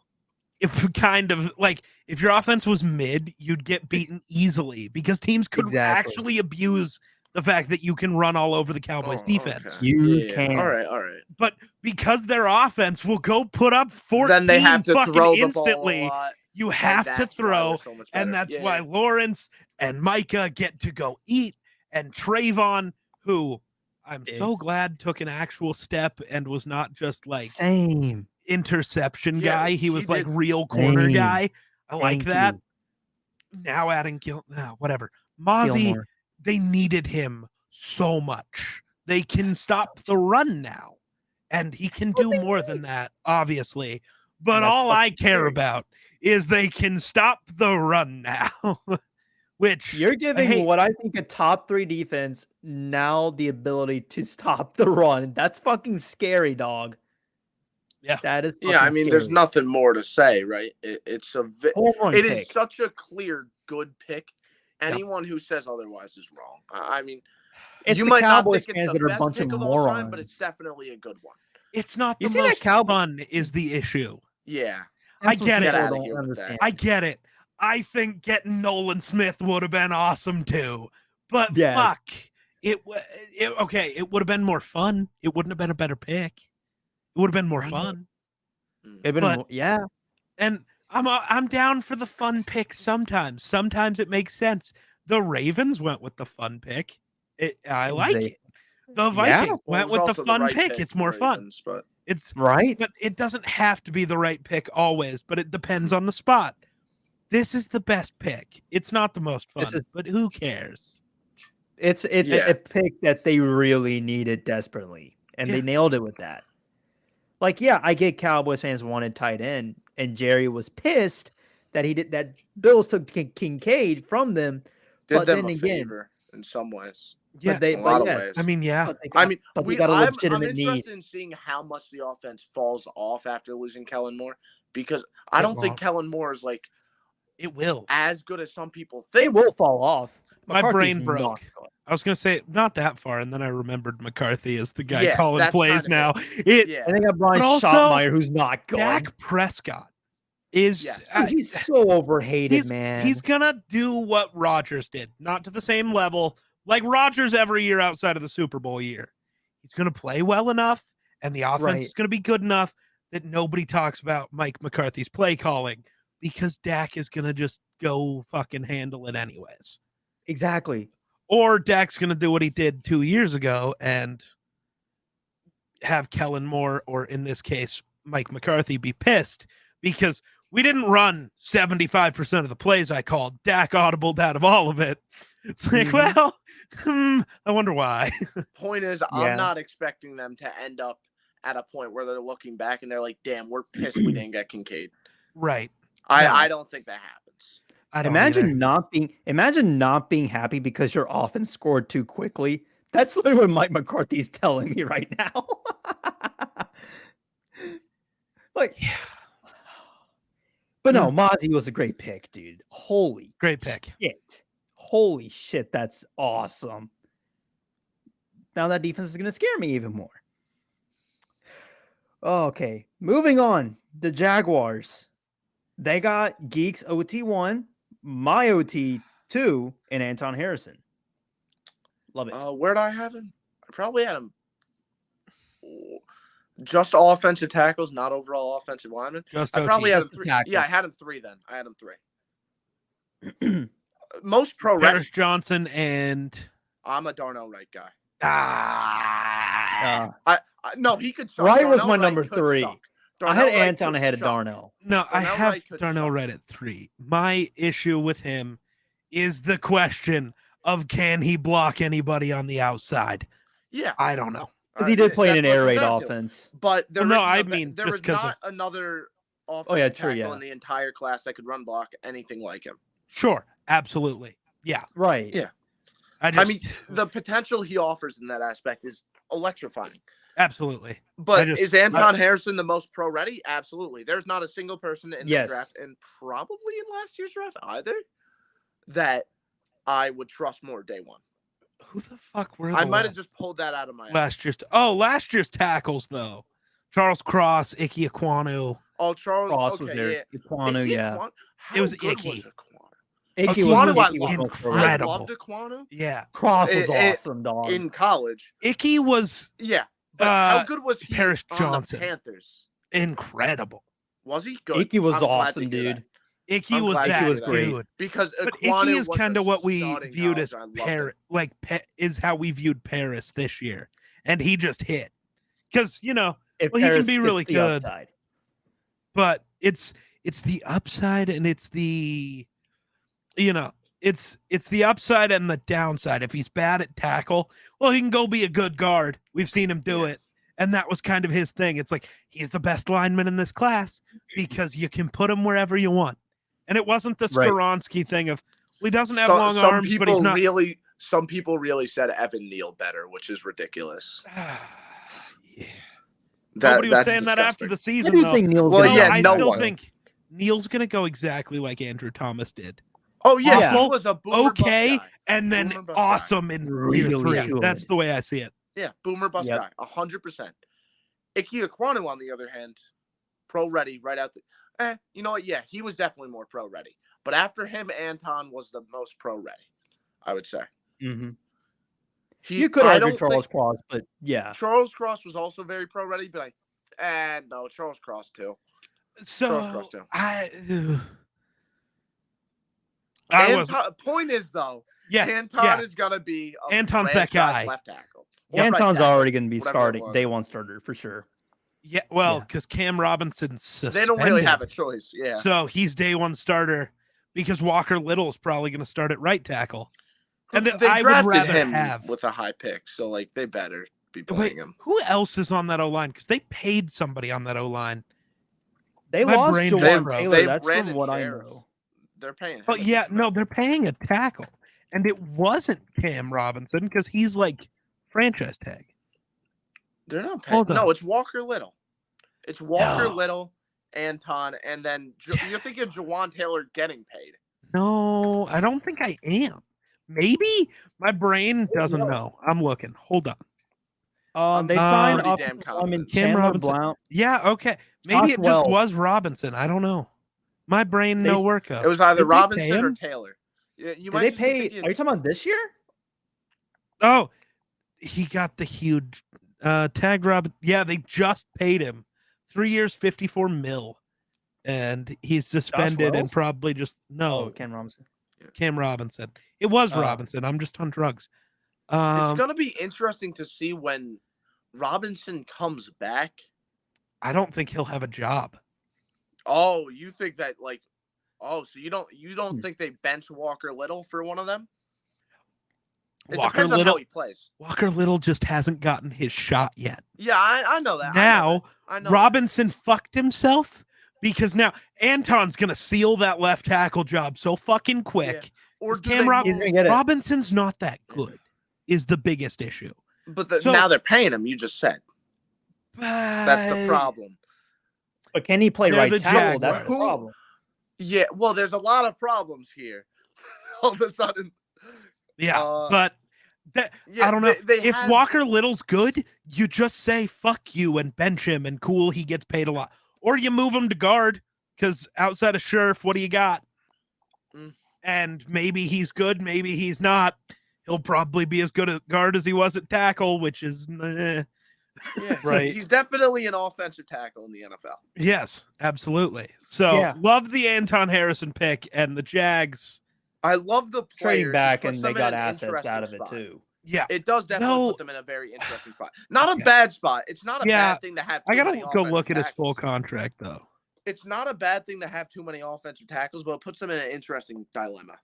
It kind of like if your offense was mid, you'd get beaten easily because teams could actually abuse the fact that you can run all over the Cowboys defense. Okay. You can. All right. But because their offense will go put up 14 then they have to throw the instantly, ball a lot, you have to throw, so and that's why Lawrence and Micah get to go eat, and Trayvon, who I'm so glad took an actual step and was not just like interception guy. He was like real corner guy. I like that. Now adding whatever. Mozzie, they needed him so much. They can stop the run now. And he can do more than that, obviously. But all I care about is they can stop the run now. Which you're giving what I think a top 3 defense now the ability to stop the run. That's fucking scary, dog. Yeah, that is. I mean, scary. There's nothing more to say, right? It is such a clear good pick. Anyone who says otherwise is wrong. I mean, it's you the might Cowboys not think fans it's that are a bunch of morons, time, but it's definitely a good one. It's not the most fun is the issue. Yeah, I get it. I get it. I think getting Nolan Smith would have been awesome too, but fuck, it would have been more fun. It wouldn't have been a better pick. It would have been more fun. And I'm down for the fun pick sometimes. Sometimes it makes sense. The Ravens went with the fun pick. I like it. The Vikings went with the fun pick. It's more fun. But It's right. but it doesn't have to be the right pick always, but it depends on the spot. This is the best pick. It's not the most fun, but who cares? It's a pick that they really needed desperately, and they nailed it with that. Like, yeah, I get Cowboys fans wanted tight end, and Jerry was pissed that Bills took Kincaid from them. Did them a favor in some ways. Yeah, in a lot of ways. I mean, yeah. But we got a legitimate I'm need. interested in seeing how much the offense falls off after losing Kellen Moore, because I don't think Kellen Moore is like it will as good as some people think. It will fall off. My brain broke. I was gonna say not that far, and then I remembered McCarthy is the guy calling plays now. I think I got Brian Schottenmeier, who's not good. Dak Prescott is he's so overhated, man. He's gonna do what Rodgers did, not to the same level, like Rodgers every year outside of the Super Bowl year. He's gonna play well enough, and the offense is gonna be good enough that nobody talks about Mike McCarthy's play calling, because Dak is gonna just go fucking handle it anyways. Exactly. Or Dak's going to do what he did 2 years ago and have Kellen Moore, or in this case, Mike McCarthy, be pissed because we didn't run 75% of the plays I called. Dak audibled out of all of it. It's like, well, I wonder why. Point is, I'm not expecting them to end up at a point where they're looking back and they're like, damn, we're pissed we didn't get Kincaid. Right. I don't think that happens. Imagine not being happy because your offense scored too quickly. That's literally what Mike McCarthy's telling me right now. But no, Mozzie was a great pick, dude. Great pick. Holy shit, that's awesome. Now that defense is going to scare me even more. Okay, moving on. The Jaguars. They got Geeks OT1, my OT2, and Anton Harrison. Love it. Where'd I have him? I probably had him just offensive tackles, not overall offensive linemen. I probably had him 3. Yeah, I had him 3 then. I had him 3. Most pro ready. Paris Johnson and I'm a Darnell Wright guy. No, he could suck. Wright was my number 3. I had Anton ahead of Darnell. No, I have Darnell Wright at 3. My issue with him is the question of, can he block anybody on the outside? Yeah. I don't know. Because he did play in an air raid offense. But there was not another offensive tackle in the entire class that could run block anything like him. Sure. Absolutely. Yeah. Right. Yeah. I mean, the potential he offers in that aspect is electrifying. Absolutely. But is Anton Harrison the most pro ready? Absolutely. There's not a single person in the draft, and probably in last year's draft either, that I would trust more day one. Who the fuck were I might have just pulled that out of my last year's tackles though. Charles Cross, Ike Ekwonu. Oh, Charles Cross was there. Ekwonu, it was Ike. Ike was incredible. I loved Ekwonu. Yeah. Cross was awesome, dog. In college. Ike was but how good was he Paris on Johnson. the Panthers? Incredible. Was he good? Ike was awesome, dude. Ike was great. Because Ike is kind of what we viewed as Paris, is how we viewed Paris this year, and he just hit because he can be really good, but it's the upside and it's the it's the upside and the downside. If he's bad at tackle, well, he can go be a good guard. We've seen him do it. And that was kind of his thing. It's like, he's the best lineman in this class because you can put him wherever you want. And it wasn't the Skoronski thing of, he doesn't have long arms, but he's not. Some people really said Evan Neal better, which is ridiculous. Nobody was saying that after the season, though. I still think Neal's going to go exactly like Andrew Thomas did. Oh, yeah. He was a boomer bust guy. And then awesome in year 3. Good. That's the way I see it. Yeah, boomer bust guy, 100%. Ike Ekwonu, on the other hand, pro ready right out the. You know what? Yeah, he was definitely more pro ready. But after him, Anton was the most pro ready, I would say. Mm-hmm. You could argue Charles Cross, but yeah, Charles Cross was also very pro ready. But no, Charles Cross too. So point is though, Anton is gonna be Anton's that guy. Left tackle. Anton's already going to be starting day one starter for sure. Yeah, well, Yeah. because Cam Robinson's suspended. They don't really have a choice. Yeah. So he's day one starter because Walker Little is probably going to start at right tackle. And They I would drafted rather him have with a high pick, so like they better be playing him. Who else is on that O line? Because they paid somebody on that O line. They My lost brain Jawan broke. Taylor. They've That's from Brandon what Sheriff. I know. They're paying him. Oh a yeah, decent no, amount. they're paying a tackle, and it wasn't Cam Robinson because he's like franchise tag. They're not paying. Hold on. No, it's Walker Little. It's Walker No. Little, Anton, and then you're thinking of Jawan Taylor getting paid. No, I don't think I am. Maybe my brain doesn't know. I'm looking. Hold on. They signed pretty damn offensive lineman confident. Cam Chandler Robinson. Blount. Yeah, okay. Maybe Josh it just Wells. was Robinson. I don't know. My brain no work. It was either Did they pay Robinson or him? Taylor. You Did might they just be pay? thinking- Are you talking about this year? Oh, he got the huge tag Robin. Yeah, they just paid him 3 years, 54 mil, and he's suspended and Wells? probably just no. Cam Robinson. Cam Robinson. It was Oh. Robinson. I'm just on drugs. It's gonna be interesting to see when Robinson comes back. I don't think he'll have a job. Oh, you think that like? Oh, so you don't Hmm. think they bench Walker Little for one of them? It Walker depends on Little. how he plays. Walker Little just hasn't gotten his shot yet. Yeah, I know that. Now I know Robinson fucked himself because now Anton's gonna seal that left tackle job so fucking quick. Yeah. Or Is do Cam they Rob- He's move- gonna get it. Robinson's not that good. Is the biggest issue. But So- now they're paying him. You just said that's the problem. But can he play They're right the tackle? That's the Jaguars. problem. Yeah, well, there's a lot of problems here. All of a sudden, Yeah, Uh, but that yeah, I don't know. They If have- Walker Little's good, you just say fuck you and bench him and cool, he gets paid a lot. Or you move him to guard because outside of Scherf, what do you got? Mm. And maybe he's good, maybe he's not. He'll probably be as good at guard as he was at tackle, which is yeah, Right. He's definitely an offensive tackle in the NFL. yes, absolutely. So Yeah. love the Anton Harrison pick and the Jags. I love the players. Trading It back puts and them they in got an assets interesting out of it spot. too. Yeah. It does definitely No. put them in a very interesting spot. Not a Okay. bad spot. It's not a Yeah, bad thing to have. I too gotta many go offensive look at his full tackles. contract though. It's not a bad thing to have too many offensive tackles, but it puts them in an interesting dilemma.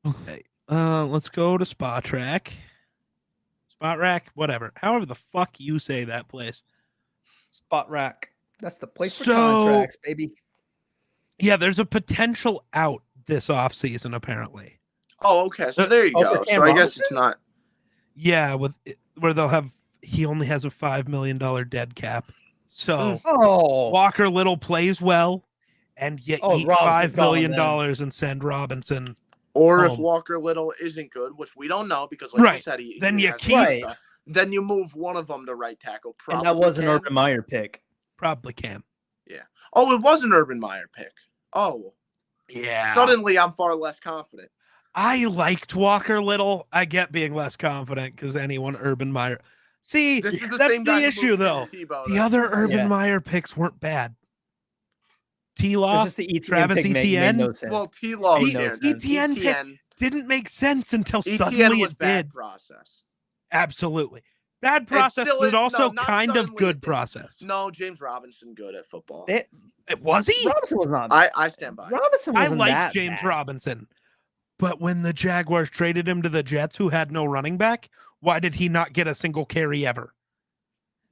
Okay. Let's go to Spot Rack. Spot Rack, whatever. However the fuck you say that place. Spot rack. That's the place for So- contracts, baby. Yeah, there's a potential out this offseason, apparently. Oh, okay. So there you Oh, for go. Cam So I guess Robinson? it's not. Yeah, where they'll have he only has a $5 million dead cap. So Oh, Walker Little plays well, and you Oh, eat Robinson's $5 million gone and send Robinson. Or if home. Walker Little isn't good, which we don't know because, like you Right. said, he Then he you has keep- other Right. stuff. Then you move one of them to right tackle. and Probably that was an Cam. Urban Meyer pick. Probably Cam. Oh, it was an Urban Meyer pick. Oh, Yeah. suddenly I'm far less confident. I liked Walker Little. I get being less confident because anyone Urban Meyer. See, This is the that's same guy the who issue moved though. Tim Tebow The that- other Urban Yeah. Meyer picks weren't bad. It's T-Law just the ETN Travis pick made Etienne? no sense. Well, T-Law Made was no there. sense. Etienne pick Etienne didn't make sense until Etienne suddenly was it bad did. process. Absolutely. Bad process, still but is- also no, not kind of suddenly it good did. process. No, James Robinson good at football. They- Was he? Robinson was not. I stand by. it. Robinson I wasn't like that James bad. Robinson. But when the Jaguars traded him to the Jets, who had no running back, why did he not get a single carry ever?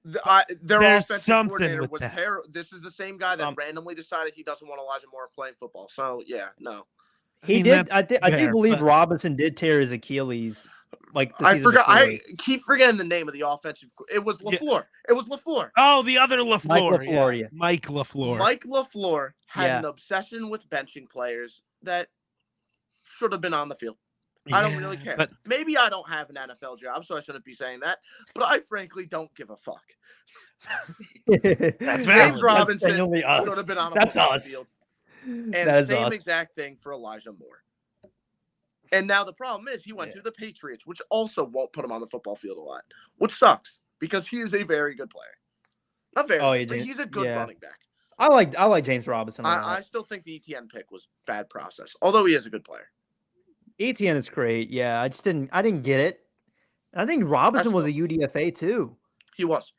Their There's offensive something coordinator with was that. terrible. This is the same guy that Um, randomly decided he doesn't want Elijah Moore playing football. So yeah, no. He mean, did. that's I do fair, believe but- Robinson did tear his Achilles. Like the I season forgot. before. I keep forgetting the name of the offensive. It was Yeah. LaFleur. It was LaFleur. Oh, the other LaFleur. Mike LaFleur, yeah. Mike LaFleur. Mike LaFleur had Yeah. an obsession with benching players that should have been on the field. I don't really Yeah, care. But Maybe I don't have an NFL job, so I shouldn't be saying that. But I frankly don't give a fuck. That's James Robinson genuinely us. should have been on a That's football us. field. And That is same us. exact thing for Elijah Moore. And now the problem is he went Yeah. to the Patriots, which also won't put him on the football field a lot, which sucks because he is a very good player. Not very, Oh, he but did. he's a good Yeah. running back. I like James Robinson a lot. I still think the ETN pick was bad process, although he is a good player. ETN is great. Yeah, I didn't get it. I think Robinson was a UDFA too. He was.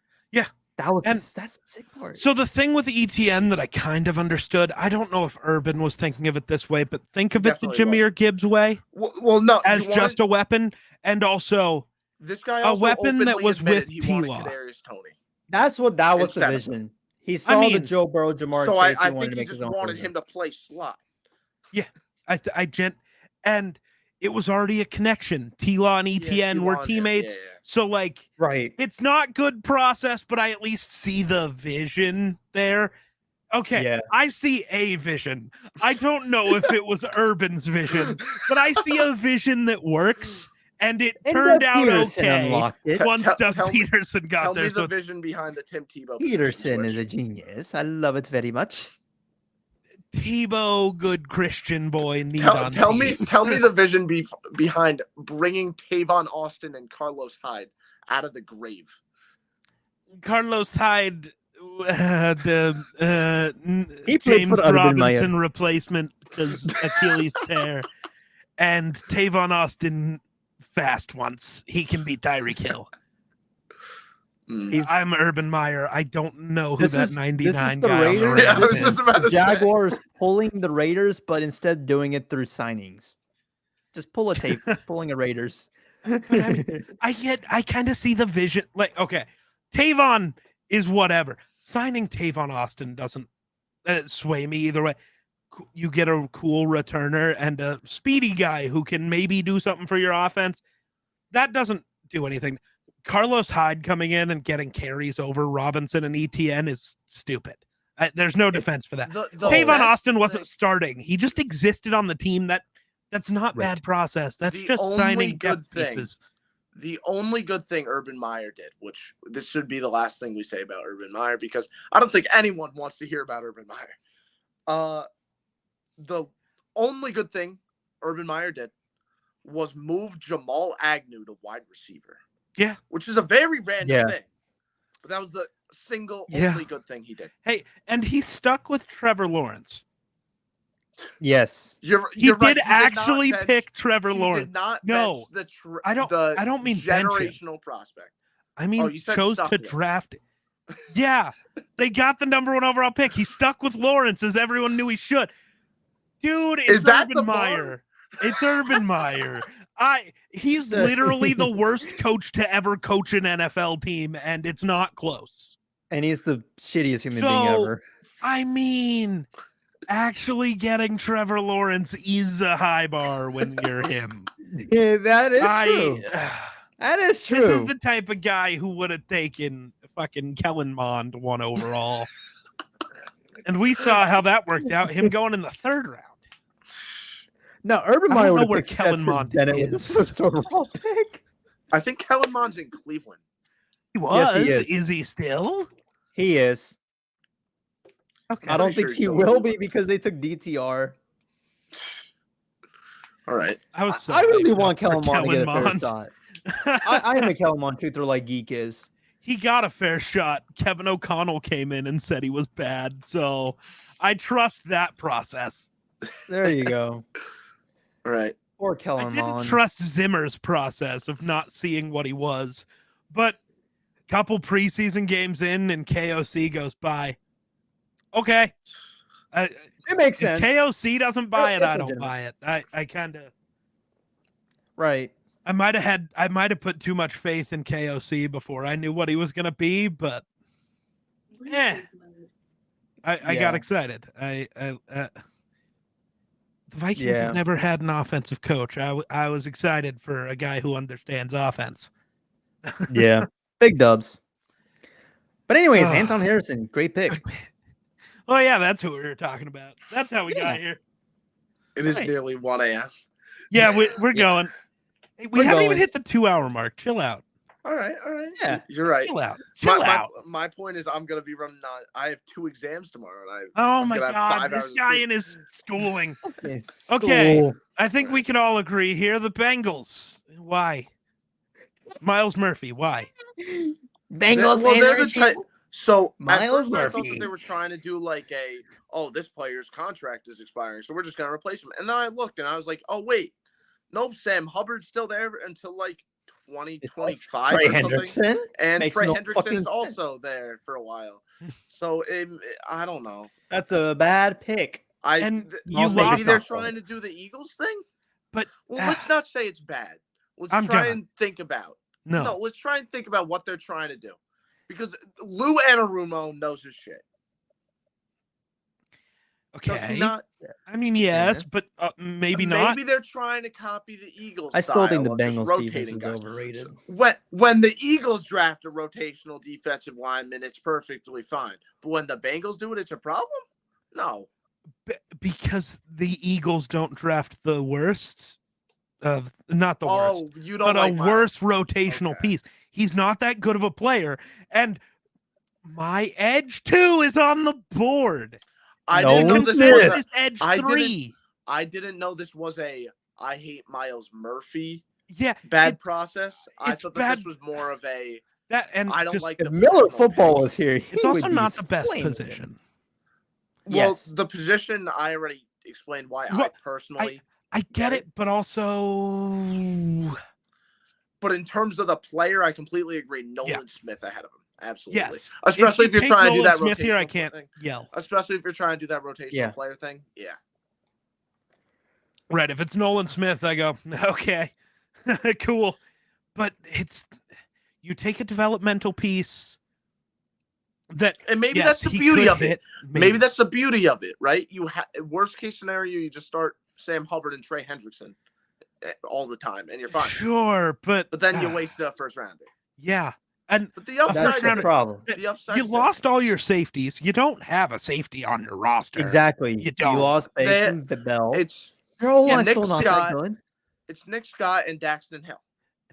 That's the sick part. So the thing with ETN that I kind of understood, I don't know if Urban was thinking of it this way, but think of it the Jahmyr Gibbs way. Well, no, as just a weapon, and also this guy a weapon that was with he T-Law. wanted Kadarius Toney. That was the vision. He saw the Joe Burrow, Jamar so Chase. I think he just wanted him to play slot. Yeah, and it was already a connection. T-Law and ETN were teammates, so like, right. It's not good process, but I at least see the vision there. Okay, yeah. I see a vision. I don't know if it was Urban's vision, but I see a vision that works, and it turned out okay once Doug Peterson got there. Tell me the vision behind the Tim Tebow. Peterson is a genius. I love it very much. Tebow, good Christian boy. Tell me the vision behind bringing Tavon Austin and Carlos Hyde out of the grave. Carlos Hyde, James Robinson replacement because Achilles tear, and Tavon Austin fast once. He can beat Tyreek Hill. I'm Urban Meyer. I don't know who that 99 guy is. The Jaguars pulling the Raiders, but instead doing it through signings. Just pull a tape, pulling a Raiders. I kind of see the vision. Like, okay, Tavon is whatever. Signing Tavon Austin doesn't sway me either way. You get a cool returner and a speedy guy who can maybe do something for your offense. That doesn't do anything. Carlos Hyde coming in and getting carries over Robinson and ETN is stupid. There's no defense for that. Tavon Austin wasn't starting. He just existed on the team. That's not bad process. That's just signing good pieces. The only good thing Urban Meyer did, which this should be the last thing we say about Urban Meyer, because I don't think anyone wants to hear about Urban Meyer. The only good thing Urban Meyer did was move Jamal Agnew to wide receiver. Yeah. Which is a very random thing. But that was the only good thing he did. Hey, and he stuck with Trevor Lawrence. Yes. He did actually pick Trevor Lawrence. Did not no. I don't mean generational prospect. I mean chose to draft it. Yeah. They got the number 1 overall pick. He stuck with Lawrence as everyone knew he should. Dude, it's Urban Meyer. It's Urban Meyer. He's literally the worst coach to ever coach an NFL team, and it's not close. And he's the shittiest human being ever. I mean, actually getting Trevor Lawrence is a high bar when you're him. Yeah, that is true. That is true. This is the type of guy who would have taken fucking Kellen Mond 1 overall. And we saw how that worked out, him going in the 3rd round. No, Urban Meyer would have picked Kellen Mond is. The first overall pick. I think Kellen Mond's in Cleveland. He was. Yes, he is he still? He is. Okay. I don't think he will be because they took DTR. All right. I really want Kellen Mond to get a fair shot. I am a Kellen Mond truther like Geek is. He got a fair shot. Kevin O'Connell came in and said he was bad, so I trust that process. There you go. All right. Or Kellen Mond. I didn't trust Zimmer's process of not seeing what he was, but couple preseason games in and KOC goes by. Okay. It makes sense. If KOC doesn't buy it, I don't buy it. I kind of. Right. I might have put too much faith in KOC before I knew what he was going to be, but I got excited. The Vikings have never had an offensive coach. I was excited for a guy who understands offense. Yeah. Big dubs. But anyways, Anton Harrison, great pick. Oh, yeah, that's who we were talking about. That's how we got here. It is nearly 1 a.m. Yeah, we're going. Hey, we haven't even hit the 2-hour mark. Chill out. All right. Yeah, you're right. Chill out. My point is, I'm gonna be running on. I have 2 exams tomorrow. And oh my god, this guy in his schooling. Okay, I think we can all agree here. The Bengals. Why? Miles Murphy. Why? Bengals. They're the type. So Miles Murphy. I thought that they were trying to do like this player's contract is expiring, so we're just gonna replace him. And then I looked and I was like, oh wait, no, Sam Hubbard's still there until like 2025 Trey or something. Hendrickson? And Makes Trey no Hendrickson fucking is sense. also there for a while. So I don't know. That's a bad pick. Maybe they're trying to do the Eagles thing. But let's not say it's bad. Let's think about. No, let's try and think about what they're trying to do, because Lou Anarumo knows his shit. Okay. I mean, yes, but maybe not. Maybe they're trying to copy the Eagles. I still think the Bengals defense is overrated. When the Eagles draft a rotational defensive lineman, it's perfectly fine. But when the Bengals do it, it's a problem? No. Because the Eagles don't draft the worst of, not the worst, you don't but like a worse rotational piece. He's not that good of a player. And my edge 2 is on the board. I didn't know this was edge 3. I didn't know this was a I hate Miles Murphy bad process. I thought that this was more of a I don't like the Miller football was here. It's also not the best position. Well, the position I already explained why I personally I get it, but also in terms of the player, I completely agree. Nolan Smith ahead of him. Absolutely. Yes. Especially if you're trying to do that Smith here, I rotational can't thing. yell. Especially if you're trying to do that rotational player thing. Yeah. Right. If it's Nolan Smith, I go, okay, cool. But you take a developmental piece and maybe that's the beauty of it. Maybe that's the beauty of it, right? Worst case scenario, you just start Sam Hubbard and Trey Hendrickson all the time, and you're fine. Sure, but then you waste a first rounder. Yeah. But the upside is the problem. You lost all your safeties. You don't have a safety on your roster. Exactly. You don't. You lost Bates and Bell. It's still not that good. It's Nick Scott and Daxton Hill.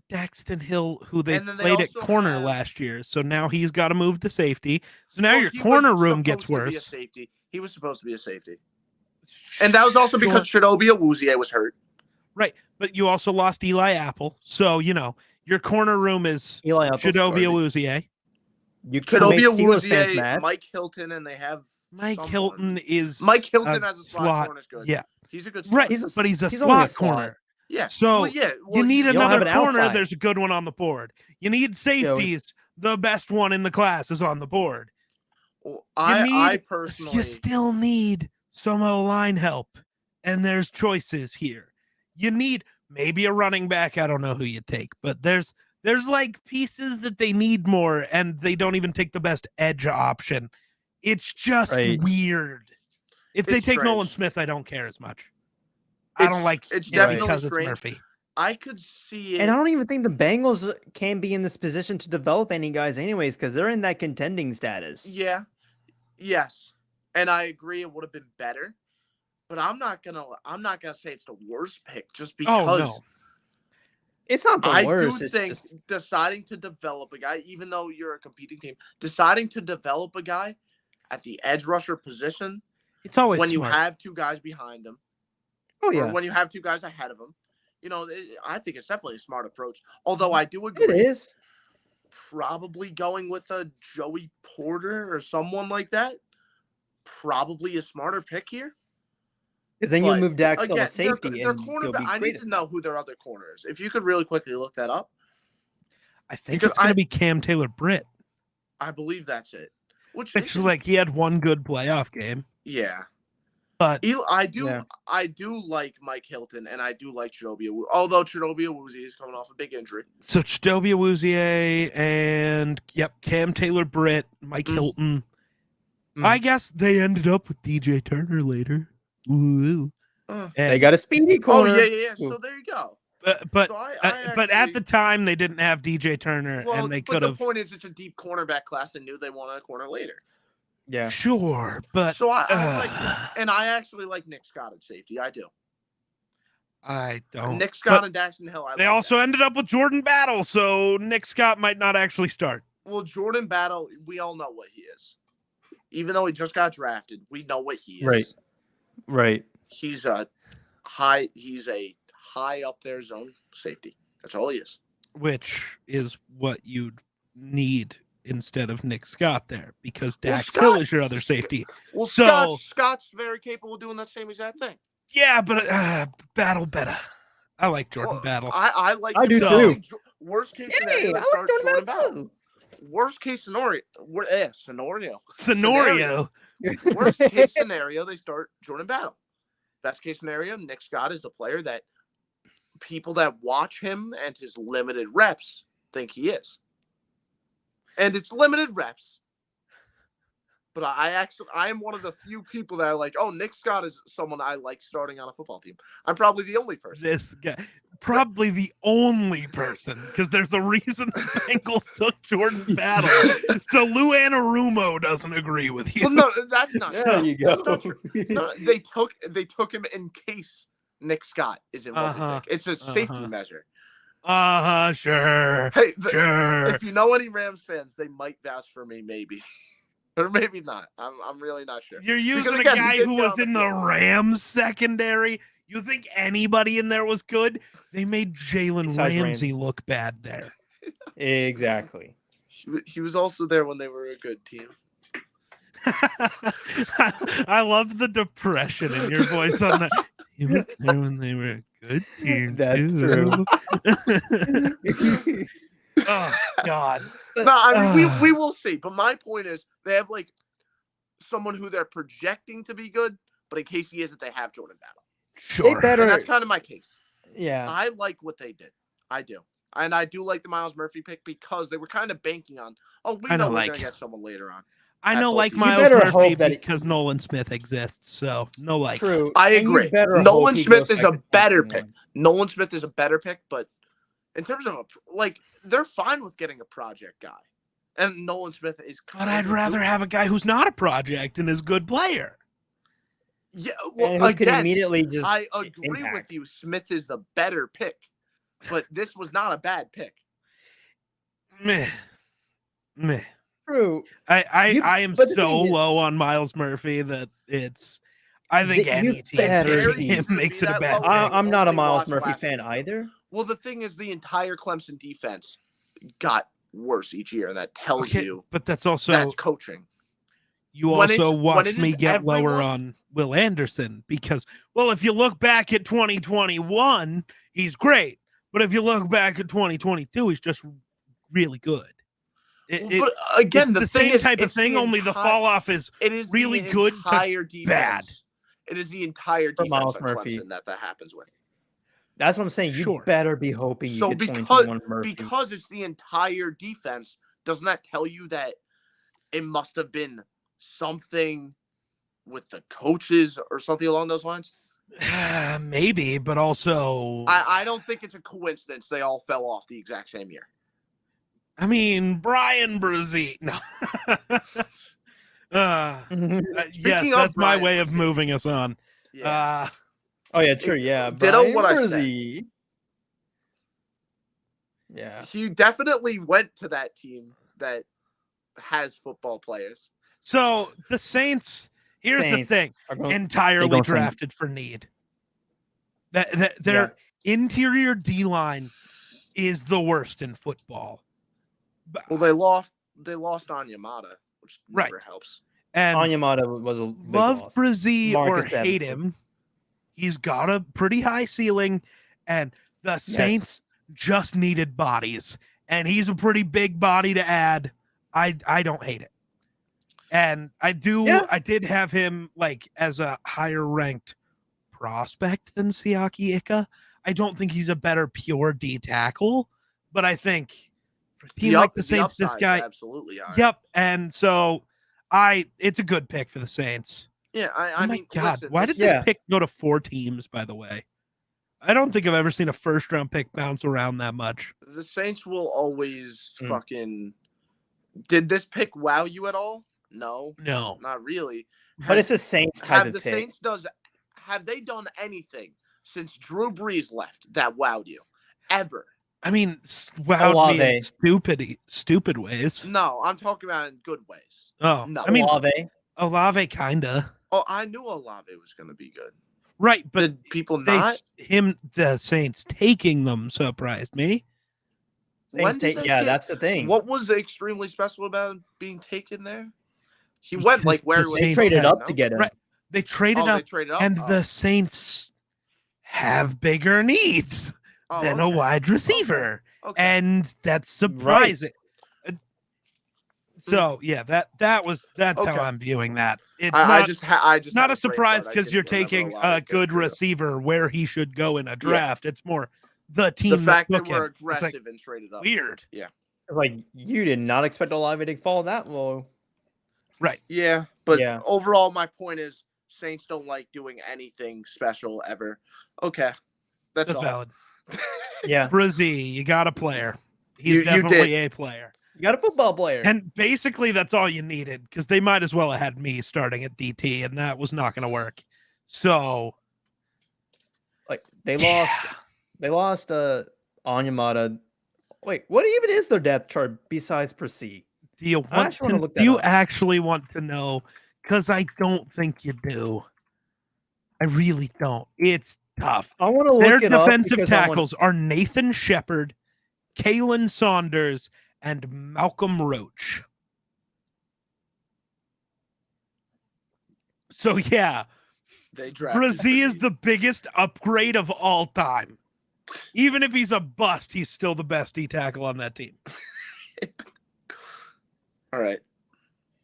Daxton Hill, who they played at corner last year, so now he's got to move to safety. So now your corner room gets worse. He was supposed to be a safety, and that was also because Chidobe Awuzie was hurt. Right, but you also lost Eli Apple, so your corner room is Chidobe Awuzie. Chidobe Awuzie, Mike Hilton, and they have Mike Hilton as a slot corner is good. Yeah, he's a good slot. Right, but he's a slot corner. Yeah. So you need another corner. Outside. There's a good one on the board. You need safeties. The best one in the class is on the board. Well, I personally, you still need some O-line help, and there's choices here. You need maybe a running back. I don't know who you take, but there's like pieces that they need more, and they don't even take the best edge option. It's just weird. If they take Nolan Smith, I don't care as much. I don't like it's definitely because strange. It's Murphy. I could see it. And I don't even think the Bengals can be in this position to develop any guys anyways, because they're in that contending status. Yeah. Yes. And I agree it would have been better. But I'm not gonna say it's the worst pick just because it's not the worst. I do think deciding to develop a guy, even though you're a competing team, deciding to develop a guy at the edge rusher position, it's always when smart. You have two guys behind him. Oh yeah. Or when you have two guys ahead of him, I think it's definitely a smart approach. Although I do agree, it is probably going with a Joey Porter or someone like that. Probably a smarter pick here. Because then you move Dax to safety. Their cornerback. I need to know who their other corner is. If you could really quickly look that up. I think it's going to be Cam Taylor-Britt. I believe that's it. Which he had one good playoff game. Yeah. But I do like Mike Hilton, and I do like Chidobe Awuzie, although Chidobe Awuzie is coming off a big injury. So Chidobe Awuzie and Cam Taylor-Britt, Mike Hilton. I guess they ended up with DJ Turner later. Ooh. They got a speedy corner. Oh yeah. So there you go. But at the time they didn't have DJ Turner, and they could have. The point is, it's a deep cornerback class, and knew they wanted a corner later. Yeah, sure, but so I like, and I actually like Nick Scott at safety. I do. I don't. Nick Scott and Daxton Hill. They also ended up with Jordan Battle, so Nick Scott might not actually start. Well, Jordan Battle, we all know what he is. Even though he just got drafted, we know what he is. Right. He's a high up there zone safety. That's all he is. Which is what you'd need instead of Nick Scott there, because Dax Hill is your other safety. Well, Scott's very capable of doing that same exact thing. Yeah, but Battle better. I like Jordan Battle. I like. I do too. Worst case Hey, scenario, I they like start Jordan Jordan Battle Battle. too. Worst case scenario. Scenario. Worst case scenario, they start Jordan Battle. Best case scenario, Nick Scott is the player that people that watch him and his limited reps think he is. And it's limited reps. But I am one of the few people that are like, oh, Nick Scott is someone I like starting on a football team. I'm probably the only person. This guy, probably the only person, because there's a reason the Bengals took Jordan Battle. So Lou Anarumo doesn't agree with you. Well, no, that's not There true. you go. That's not true. No, they took him in case Nick Scott is in what we think. It's a safety measure. Sure. Hey, Sure. if you know any Rams fans, they might vouch for me, maybe. Or maybe not. I'm really not sure. You're using Because, a again, guy he did who get was on the in the field. Rams secondary. You think anybody in there was good? They made Jalen Besides Ramsey look bad there. Exactly. He was also there when they were a good team. I love the depression in your voice on that. He was there when they were a good team. That's too. true. Oh God. No, I mean we will see. But my point is, they have like someone who they're projecting to be good, but in case he isn't, they have Jordan Battle. Sure. They better. And that's kind of my case. Yeah. I like what they did. I do. And I do like the Miles Murphy pick because they were kind of banking on, we know we're going to get someone later on. I know, like You Miles better Murphy hope that because Nolan Smith exists. So no, like True. I And you agree. better Nolan hope he Smith goes is back a to better 2021. pick. Nolan Smith is a better pick, but in terms of they're fine with getting a project guy, and Nolan Smith is. But I'd rather have a guy who's not a project and is a good player. Yeah, well, and who can again, immediately just I agree impact. with you. Smith is the better pick, but this was not a bad pick. Meh. True. I am but the so thing is- low on Miles Murphy that it's. I think You any team better taking be. him makes it a bad low. pick. I'm not a Only Miles watch Murphy last fan year's film. either. Well, the thing is, the entire Clemson defense got worse each year, and that tells you But that's also that's coaching. You When also when watched it me is get lower everyone- on Will Anderson because, well, if you look back at 2021, he's great. But if you look back at 2022, he's just really good. But again, it's the the thing same is, type of it's thing, the only the entire- fall off is It is really the good to entire defense. bad. It is the entire For defense Miles of Murphy. Clemson that happens with. That's what I'm saying. You Sure. better be hoping you So get 2021 Murphy. because it's the entire defense, doesn't that tell you that it must have been something with the coaches or something along those lines? Maybe, but also, I don't think it's a coincidence they all fell off the exact same year. I mean, Brian Brzee. No. Yes, Speaking of that's my Brian way of Brzee. moving us on. Yeah. Oh yeah, true. Yeah, Ditto Brian what I said. Brzee. Yeah. He definitely went to that team that has football players. So the Saints, here's the Saints thing, are going- entirely going Saints. drafted for need. That their interior D-line is the worst in football. Well, they lost Onyemata, which never helps. And Onyemata was a big love loss. Brzee or Marcus hate Davenport. him, he's got a pretty high ceiling, and the Saints just needed bodies, and he's a pretty big body to add. I don't hate it, and I did have him like as a higher ranked prospect than Siaki Ika. I don't think he's a better pure D tackle, but I think for a team like the Saints, this upside's guy absolutely high. Yep, and so it's a good pick for the Saints. Yeah, I Oh my mean, God, listen, why did this pick go to 4 teams? By the way, I don't think I've ever seen a first round pick bounce around that much. the Saints will always fucking. Did this pick wow you at all? No, not really. But it's a Saints type Have of the pick. Saints have they done anything since Drew Brees left that wowed you ever? I mean, wowed me in Olave. stupid ways. No, I'm talking about in good ways. Oh, No. I mean, Olave. kinda. Oh, I knew Olave was going to be good. Right, but Did people not? The Saints taking them surprised me. That's the thing. What was extremely special about being taken there? He went like where they traded up to get him. Right. They traded up, They traded up, and the Saints have bigger needs. than a wide receiver. Okay. And that's surprising. So yeah, that's how I'm viewing that. It's I just not had a surprise because you're didn't remember taking lot of a good character. receiver where he should go in a draft. It's more the team The fact that they were him. aggressive and traded up. Weird. Yeah. Like, you did not expect Olave to fall that low. Right. Yeah, but Yeah. overall, my point is Saints don't like doing anything special ever. Okay, that's all. valid. Yeah. Brazil, you got a player. He's You definitely did. a player. You got a football player. And basically, that's all you needed because they might as well have had me starting at DT, and that was not going to work. So, like, they lost Onyemata. Wait, what even is their depth chart besides Percy? do you I actually wanna look that do you up. actually want to know? Because I don't think you do. I really don't. It's tough. I want to Their look it up defensive because I want. tackles are Nathan Shepard, Kalen Saunders, and Malcolm Roach. So yeah, They drafted Brazil is the biggest upgrade of all time. Even if he's a bust, he's still the best D tackle on that team. All right.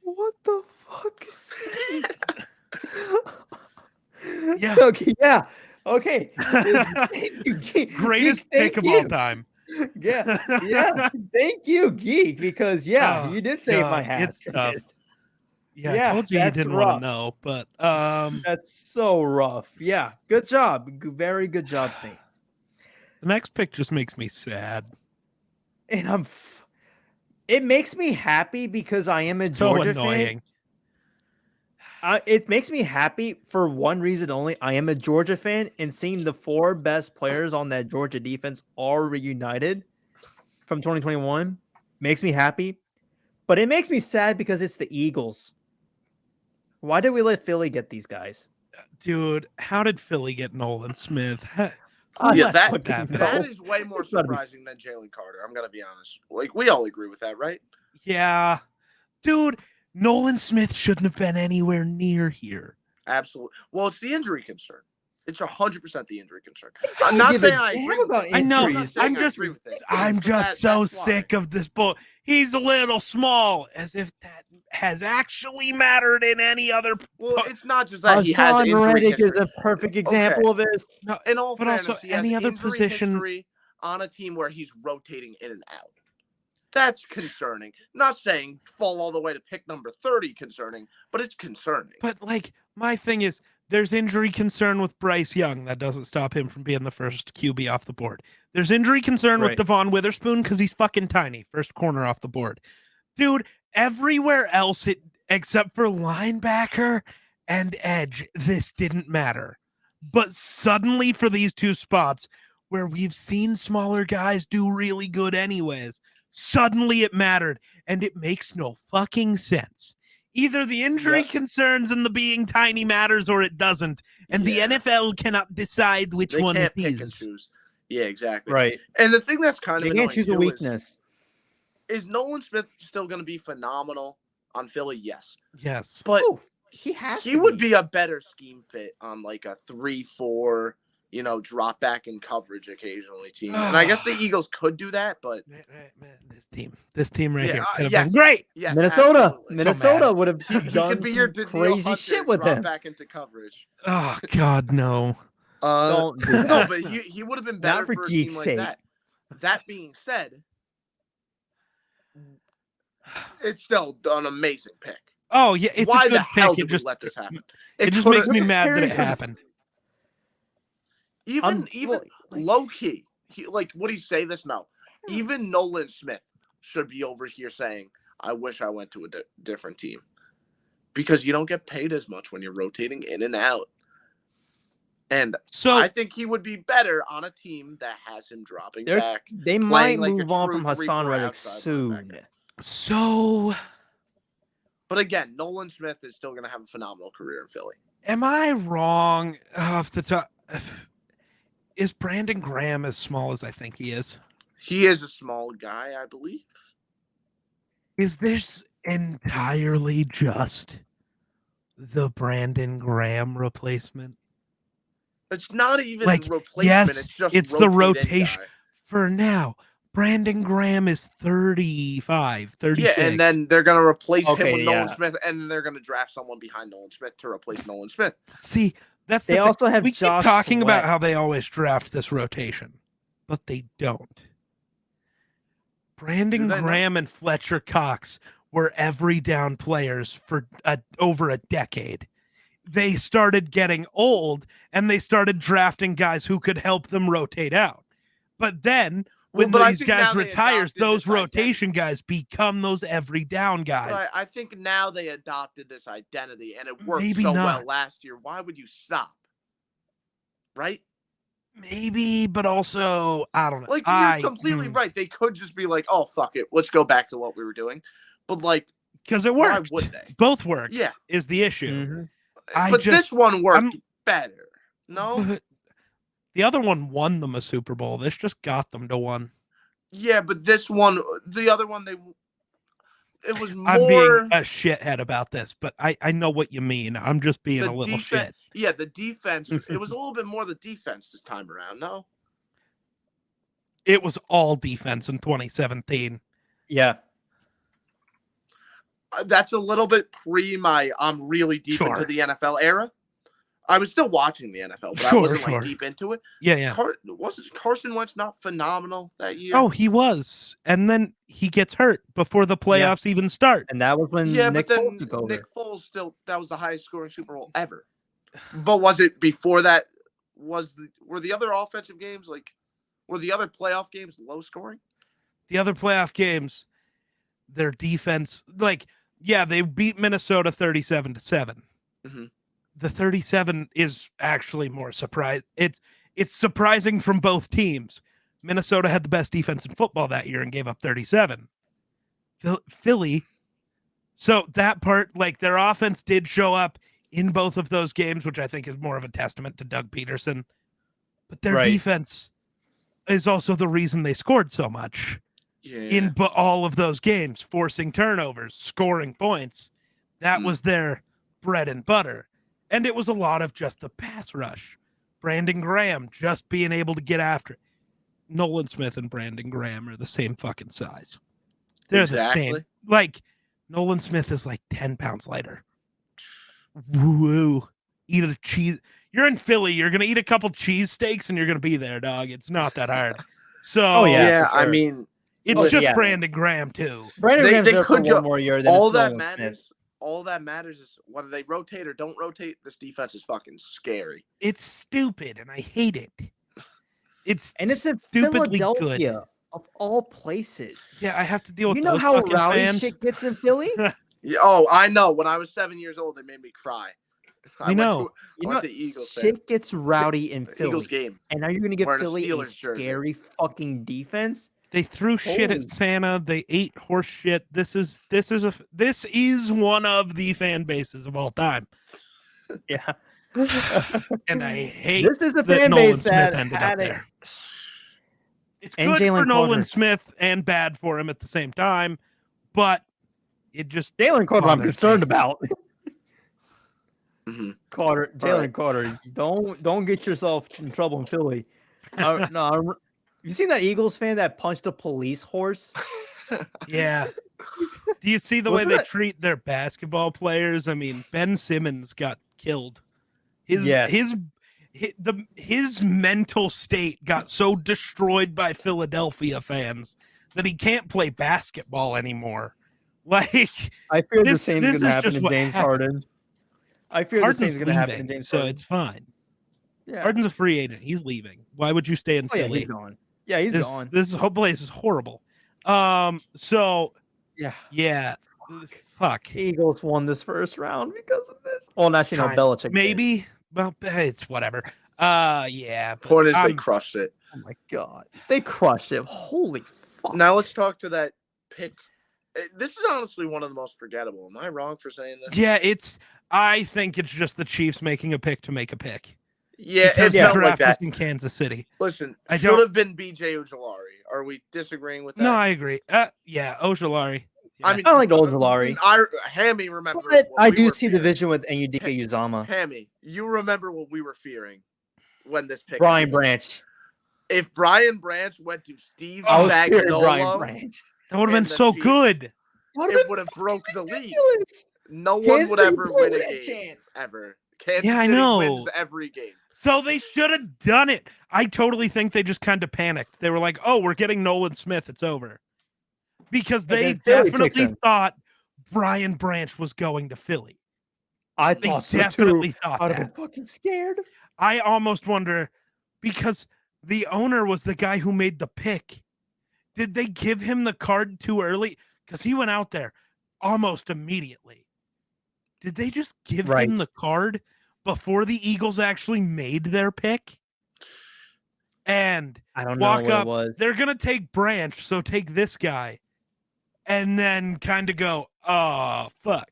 What the fuck is Yeah. Okay. Yeah. Okay. Greatest pick of all time. Yeah. Yeah. Thank you, Geek, because you did save my hat. It's tough. Yeah, I Yeah, told you that's didn't rough. want to know, but That's so rough. Yeah. Good job. Very good job, Saints. the next pick just makes me sad. And it makes me happy because I am a So Georgia annoying. fan. It makes me happy for one reason only. I am a Georgia fan, and seeing the 4 best players on that Georgia defense all reunited from 2021 makes me happy. But it makes me sad because it's the Eagles. Why did we let Philly get these guys? Dude, how did Philly get Nolan Smith? That is way more surprising than Jalen Carter. I'm gonna be honest. Like, we all agree with that, right? Yeah. Dude, Nolan Smith shouldn't have been anywhere near here. Absolutely. Well, it's the injury concern. It's 100% the injury concern. I'm not saying I agree with it. I know. I'm just so sick of this bull. He's a little small, as if that has actually mattered in any other. Well, it's not just that he has injury Reddick history. is a perfect example of this. No, in all but fairness, also he has any other injury position history on a team where he's rotating in and out. That's concerning. Not saying fall all the way to pick number 30 concerning, but it's concerning. But like, my thing is, there's injury concern with Bryce Young. That doesn't stop him from being the first QB off the board. There's injury concern with Devon Witherspoon because he's fucking tiny. First corner off the board. Dude, everywhere else except for linebacker and edge, this didn't matter. But suddenly for these 2 spots where we've seen smaller guys do really good anyways, suddenly it mattered, and it makes no fucking sense. Either the injury concerns and the being tiny matters or it doesn't. And the NFL cannot decide which one it is. They can't pick and choose. Yeah, exactly. Right. And the thing that's kind of annoying, they can't choose a weakness. Is Nolan Smith still going to be phenomenal on Philly? Yes. Yes. But he would be a better scheme fit on like a 3-4, drop back in coverage occasionally team. And I guess the Eagles could do that, but this team right here could have yes, been great. Yes, Minnesota would have done could be your crazy shit with him. Back into coverage. Oh God, no. Don't do that. No, but he would have been better Not for a Geek's team sake. like that. That being said, it's still an amazing pick. Oh yeah, it's why a good the hell pick. did we let this happen? It just makes me mad that it happened. Even low key, would he say this? No. Even Nolan Smith should be over here saying, "I wish I went to a different team," because you don't get paid as much when you're rotating in and out. And so I think he would be better on a team that has him dropping back. They might move on from Hassan Reddick soon. So, but again, Nolan Smith is still going to have a phenomenal career in Philly. Am I wrong off the top? Is Brandon Graham as small as I think he is? He is a small guy, I believe. Is this entirely just the Brandon Graham replacement? It's not even Like, replacement. yes, It's just it's the rotate any rotation. guy. For now, Brandon Graham is 35, 36. Yeah, and then they're going to replace him Okay, with yeah. Nolan Smith, and then they're going to draft someone behind Nolan Smith to replace Nolan Smith. See, that's They the also thing. have We keep Josh talking about Sweat. how they always draft this rotation, but they don't. Brandon Do they not? Graham and Fletcher Cox were every down players for over a decade. They started getting old, and they started drafting guys who could help them rotate out. But then, when but I these think now guys they retires, adopted those this identity. rotation guys become those every down guys. But I think now they adopted this identity, and it worked Maybe so well not. last year. Why would you stop? Right? Maybe, but also, I don't know. Like, you're completely right. They could just be like, oh, fuck it. Let's go back to what we were doing. But, like, because it why worked. would they? Both worked. Yeah. Is the issue. Mhm. But this one worked better. No? But the other one won them a Super Bowl. This just got them to one. Yeah, but this one, the other one, it was more. I'm being a shithead about this, but I know what you mean. I'm just being a little shit. Yeah, the defense. It was a little bit more the defense this time around. No, it was all defense in 2017. Yeah, that's a little bit pre my I'm really deep into the NFL era. I was still watching the NFL, but I wasn't like deep into it. Yeah. Wasn't Carson Wentz not phenomenal that year? Oh, he was, and then he gets hurt before the playoffs even start. and that was when Nick Foles took over. Nick Foles that was the highest scoring Super Bowl ever. But was it before that? Were the other offensive games were the other playoff games low scoring? The other playoff games, their defense, they beat Minnesota 37-7. Mm-hmm. The 37 is actually more surprise. It's surprising from both teams. Minnesota had the best defense in football that year and gave up 37. Philly. So that part, their offense did show up in both of those games, which I think is more of a testament to Doug Peterson. But their defense is also the reason they scored so much in all of those games, forcing turnovers, scoring points. That was their bread and butter. And it was a lot of just the pass rush. Brandon Graham just being able to get after it. Nolan Smith and Brandon Graham are the same fucking size. They're the same. Nolan Smith is 10 pounds lighter. Woo. Eat a cheese. You're in Philly. You're going to eat a couple cheesesteaks and you're going to be there, dog. It's not that hard. So, sure. I mean, it's just Brandon Graham, too. Brandon Graham's there for one more year. All that matters. All that matters is whether they rotate or don't rotate. This defense is fucking scary. It's stupid, and I hate it. It's in Philadelphia, good. Of all places. Yeah, I have to deal with. You know how rowdy shit gets in Philly? I know. When I was 7 years old, they made me cry. I know. I went to Eagles. Shit gets rowdy in Philly. Eagles game. And now you're gonna give Philly a scary fucking defense. They threw shit at Santa. They ate horse shit. This is one of the fan bases of all time. Yeah. And I hate this is the fan base that ended had up it. there. It's good for Nolan Smith and bad for him at the same time, but it just Jalen Carter I'm concerned about. Mm-hmm. Jalen Carter, don't get yourself in trouble in Philly. You seen that Eagles fan that punched a police horse? Yeah. Do you see the way they treat their basketball players? I mean, Ben Simmons got killed. His mental state got so destroyed by Philadelphia fans that he can't play basketball anymore. I fear the same is going to happen to James Harden. I fear the same is going to happen to James Harden. So it's fine. Yeah. Harden's a free agent. He's leaving. Why would you stay in Philly? Yeah, he's gone. Yeah, he's gone. This whole place is horrible. So yeah. Fuck. Eagles won this first round because of this. Well, actually, no, Belichick. Maybe. Did. Well, it's whatever. Yeah. Point is, they crushed it. Oh my god, they crushed it. Holy fuck. Now let's talk to that pick. This is honestly one of the most forgettable. Am I wrong for saying this? Yeah, I think it's just the Chiefs making a pick to make a pick. Yeah, it felt like that in Kansas City. Listen, it should have been BJ Ojolari. Are we disagreeing with that? No, I agree. Yeah, Ojolari. Yeah. I like Ojolari. Hammy, remember? But I do see the vision with Enyedika Uzama. Hammy, you remember what we were fearing when this pick Brian happened. Branch. If Brian Branch went to Steve I was fearing Brian Spagnuolo, Branch. That would have been and the so Chiefs, good. it would have broke the league. Ridiculous. No one Kansas would City ever blew win a that game chance. ever. Kansas Yeah, I City know. wins every game. So they should have done it. I totally think they just kind of panicked. They were like, "Oh, we're getting Nolan Smith. It's over," because they then Philly takes definitely him. thought Brian Branch was going to Philly. I They thought so definitely too. thought I'd have that. been fucking scared. I almost wonder, because the owner was the guy who made the pick. Did they give him the card too early? Because he went out there almost immediately. Did they just give him the card before the Eagles actually made their pick? And I don't know walk what up, it was. they're going to take Branch, so take this guy. And then kind of go, oh, fuck.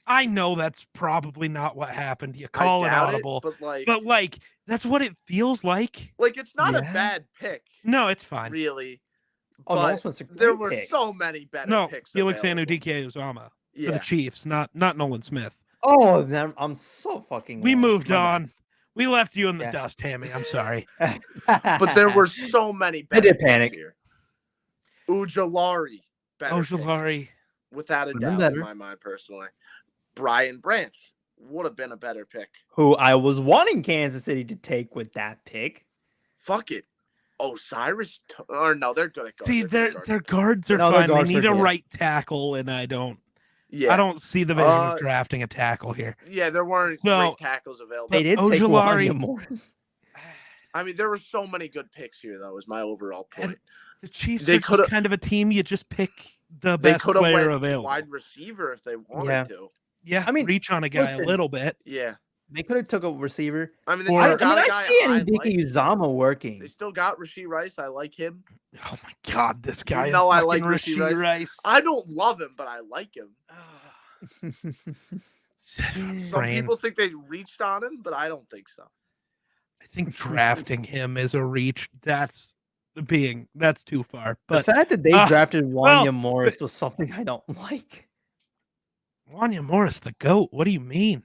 I know that's probably not what happened. You call it audible. But like, that's what it feels like. Like, it's not a bad pick. No, it's fine. Really. Oh, but Nolan Smith's a great there were pick. so many better picks. Felix available. Anudike-Uzomah for the Chiefs, not Nolan Smith. Oh, then I'm so fucking We lost. moved My on. We left you in the Yeah. dust, Hammy. I'm sorry. bad. But there were so many better did picks panic. here. Ujulari. Better Ojulari. pick, without a doubt, in my mind, personally. Brian Branch would have been a better pick. Who I was wanting Kansas City to take with that pick. Fuck it. Osiris, or no, they're good at guards. See, their guards are fine. They need a right tackle, and I don't see the vision of drafting a tackle here. Yeah, there weren't great tackles available. They did take Wanya Morris. I mean, there were so many good picks here, though, is my overall point. And the Chiefs are just kind of a team. You just pick the best player available. Wide receiver if they wanted to. Yeah, I mean, reach on a guy a little bit. Yeah. They could have took a receiver. I mean, I see Anudike-Uzomah working. They still got Rashee Rice. I like him. Oh my God, this guy! You know, I like Rashee Rice. I don't love him, but I like him. Some people think they reached on him, but I don't think so. I think drafting him is a reach. That's too far. But the fact that they drafted Wanya Morris was something I don't like. Wanya Morris, the GOAT. What do you mean?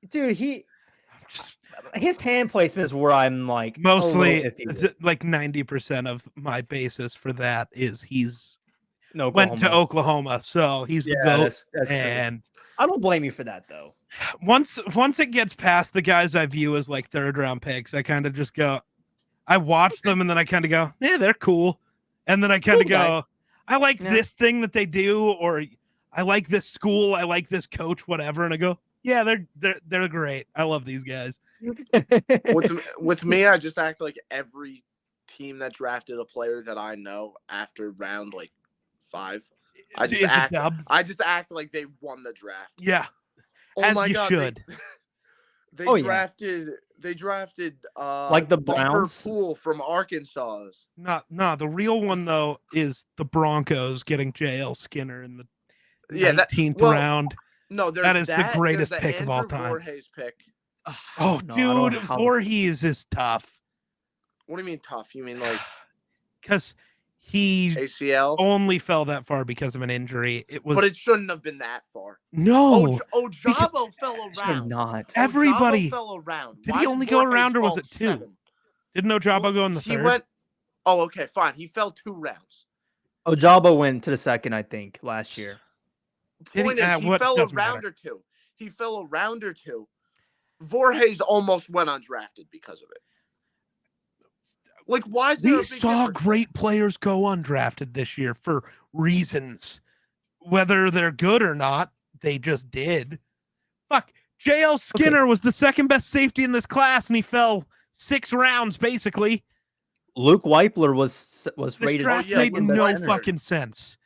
Dude, his hand placement is where I'm like mostly like 90% of my basis for that is he's went to Oklahoma, so he's the GOAT. That's and I don't blame you for that though. Once it gets past the guys I view as like third round picks, I kind of just go, I watch them and then I kind of go, yeah, they're cool. And then I kind of go, I like this thing that they do, or I like this school, I like this coach, whatever. And I go, yeah, they're great. I love these guys. With me, I just act like every team that drafted a player that I know after round like 5. I just act like they won the draft. Yeah. Oh as my you God, should. They drafted like the Browns Pool from Arkansas. No, the real one though is the Broncos getting JL Skinner in the 19th round. No, that is the greatest pick of all time. Voorhees pick. Oh, dude, Voorhees is tough. What do you mean tough? You mean like because he ACL only fell that far because of an injury. But it shouldn't have been that far. No, Ojabo fell around. Not everybody fell around. Did he only go around, or was it 2? Didn't Ojabo go in the third? He went. Oh, okay, fine. He fell 2 rounds. Ojabo went to the second, I think, last year. He fell a round or two. He fell a round or two. Voorhees almost went undrafted because of it. Like, why is there we saw great players go undrafted this year for reasons. Whether they're good or not, they just did. Fuck. JL Skinner was the second best safety in this class, and he fell 6 rounds, basically. Luke Weipler was rated. This made no fucking sense.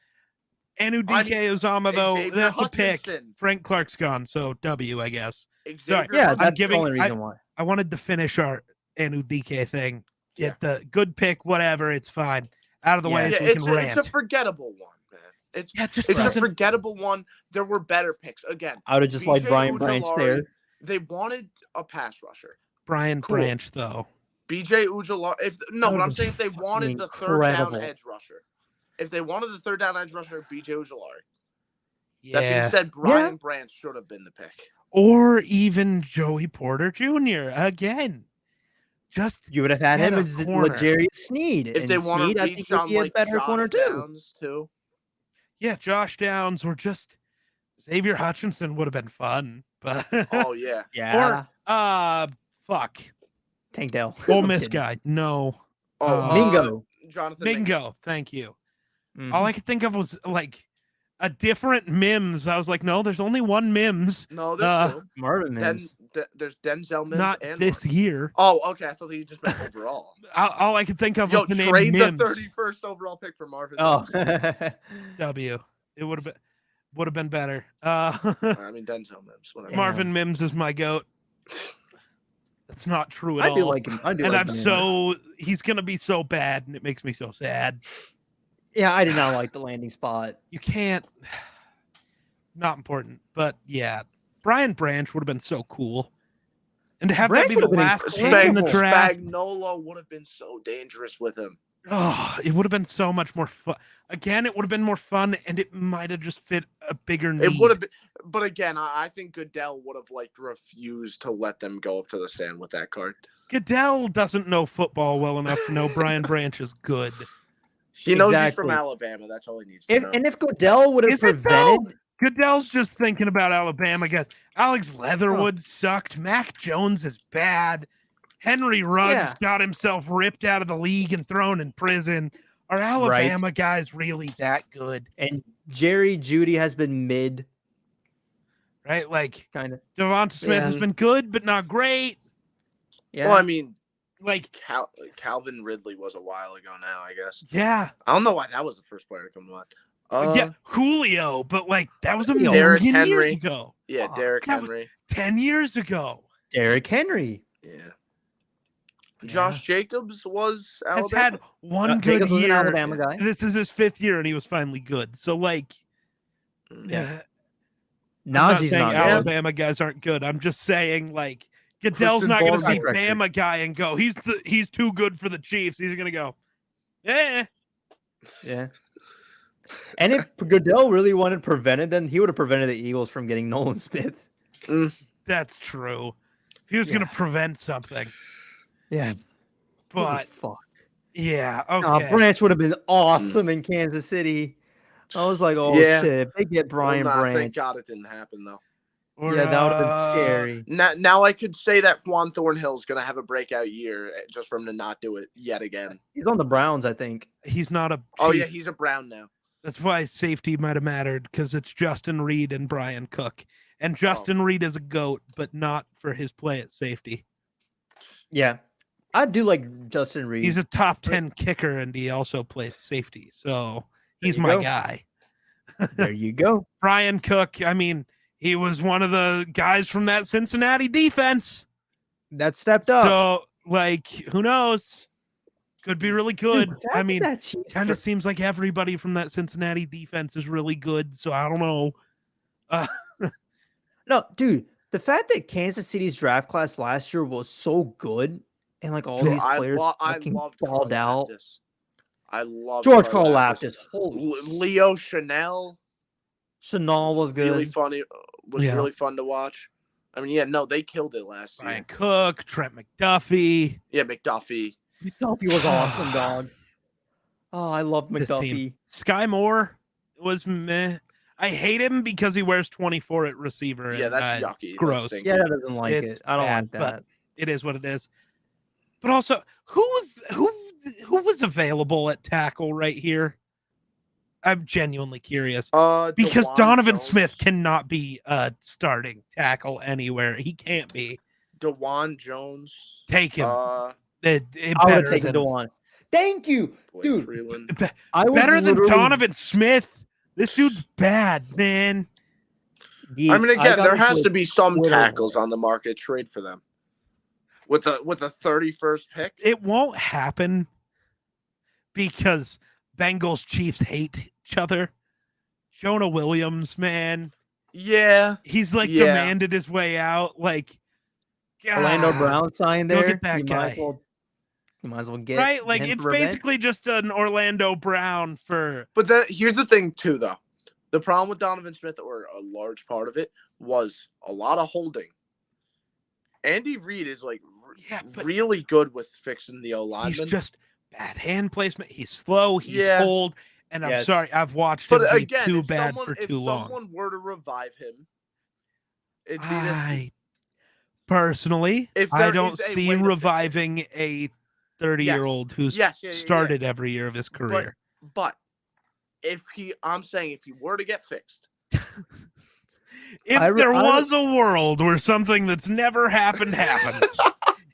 Anudike-Uzomah, though, that's a pick. Frank Clark's gone, so W, I guess. Sorry, that's the only reason why. I wanted to finish our Anudike thing. Get the good pick, whatever, it's fine. Out of the way so we can rant. It's a forgettable one, man. It's a forgettable one. There were better picks. Again, I would have just liked Brian Branch there. They wanted a pass rusher. Brian Branch, though. BJ Ujulari. But I'm saying if they wanted the third down edge rusher. If they wanted the third down edge rusher, BJ Ujulari. Yeah. That being said, Brian Branch should have been the pick. Or even Joey Porter Jr. Again. Just You would have had him get a as corner. Legarius Sneed. If and they want Sneed, to I reach think, would on be a like better Josh corner too. Downs too. Yeah, Josh Downs or just Xavier Hutchinson would have been fun. But Oh yeah. Yeah. Or Tank Dell. Ole I'm Miss kidding. guy. No. Oh, Mingo. Jonathan Mingo. Thank you. Mhm. All I could think of was like a different Mims. I was like, no, there's only one Mims. No, there's two. Marvin Mims. There's Denzel Mims Not and this Marvin. year. Oh, okay. I thought you just meant overall. All I could think of was the name trade Mims. the 31st overall pick for Marvin Oh. Mims. W. It would have been better. I mean Denzel Mims. Whatever. Marvin Mims is my goat. That's not true at I all. do like him. He's gonna be so bad, and it makes me so sad. Yeah, I did not like the landing spot. You can't. Not important, but yeah, Brian Branch would have been so cool, and to have Branch that be the would have been last pick in the draft. Spagnuolo would have been so dangerous with him. Oh, it would have been so much more fun. Again, it would have been more fun, and it might have just fit a bigger need. It would have been, but again, I think Goodell would have refused to let them go up to the stand with that card. Goodell doesn't know football well enough to know Brian Branch is good. He knows he's from Alabama. That's all he needs to know. And if Goodell would have prevented, Goodell's just thinking about Alabama guys. Alex Leatherwood sucked. Mac Jones is bad. Henry Ruggs got himself ripped out of the league and thrown in prison. Are Alabama guys really that good? And Jerry Jeudy has been mid. Right? Like, kind of. Devonta Smith has been good, but not great. Yeah. Well, I mean, like Calvin Ridley was a while ago now, I guess. Yeah. I don't know why that was the first player to come to mind. Yeah, Julio, but like that was a Derrick million Henry. years ago. Yeah, Derrick Henry. 10 years ago. Derrick Henry. Yeah. Josh Jacobs was Alabama. Has had one good Jacobs was an year. Alabama guy. This is his 5th year, and he was finally good. So, like, Yeah. I'm not Najee's saying not Alabama guys aren't good. I'm just saying, like, Goodell's Christian not going to see Barmore. Bama guy and go, he's too good for the Chiefs. He's going to go, yeah. And if Goodell really wanted prevented, then he would have prevented the Eagles from getting Nolan Smith. That's true. If he was going to prevent something. Yeah. But, fuck. Yeah, okay. Branch would have been awesome in Kansas City. I was like, oh, shit. They get Brian Branch. Thank God it didn't happen, though. Or, that would have been scary. Now I could say that Juan Thornhill's going to have a breakout year just for him to not do it yet again. He's on the Browns, I think. He's not a Chief. Oh, yeah, he's a Brown now. That's why safety might have mattered, because it's Justin Reed and Brian Cook. And Justin Reed is a GOAT, but not for his play at safety. Yeah. I do like Justin Reed. He's a top 10 kicker, and he also plays safety. So he's my guy. There you go. Brian Cook, I mean, he was one of the guys from that Cincinnati defense. That stepped up. So, like, who knows? Could be really good. Dude, I mean, kind of seems like everybody from that Cincinnati defense is really good. So I don't know. No, dude, the fact that Kansas City's draft class last year was so good and like all these players fucking balled out. I love George Karlaftis. Holy Leo Chanel. Chanel was good. Really funny. Really fun to watch. I mean, they killed it last year. Brian Cook, Trent McDuffie. Yeah, McDuffie. McDuffie was awesome, dog. Oh, I love McDuffie. Sky Moore was meh. I hate him because he wears 24 at receiver. Yeah, that's yucky. It's gross. Yeah, that doesn't like it. I don't like that. But it is what it is. But also, who was available at tackle right here? I'm genuinely curious. Because Donovan Smith cannot be a starting tackle anywhere. He can't be. DeJuan Jones. Take him. I would have taken DeJuan. Thank you, dude. Better than Donovan Smith. This dude's bad, man. I mean, again, there has to be some tackles on the market. Trade for them. With the 31st pick? It won't happen because Bengals Chiefs hate each other. Jonah Williams, man. Yeah. He's like demanded his way out. Like, God. Orlando Brown signed there. Look at that guy. You might as well get right. Like, it's basically just an Orlando Brown for. But here's the thing, too, though. The problem with Donovan Smith, or a large part of it, was a lot of holding. Andy Reid is like really good with fixing the O-lineman. He's just bad hand placement. He's slow. He's old. And I'm sorry, I've watched him be too bad for too long. If someone were to revive him, it'd be this. Personally, I don't see reviving a 30-year-old who's started every year of his career. But I'm saying if he were to get fixed. If there was a world where something that's never happened happens,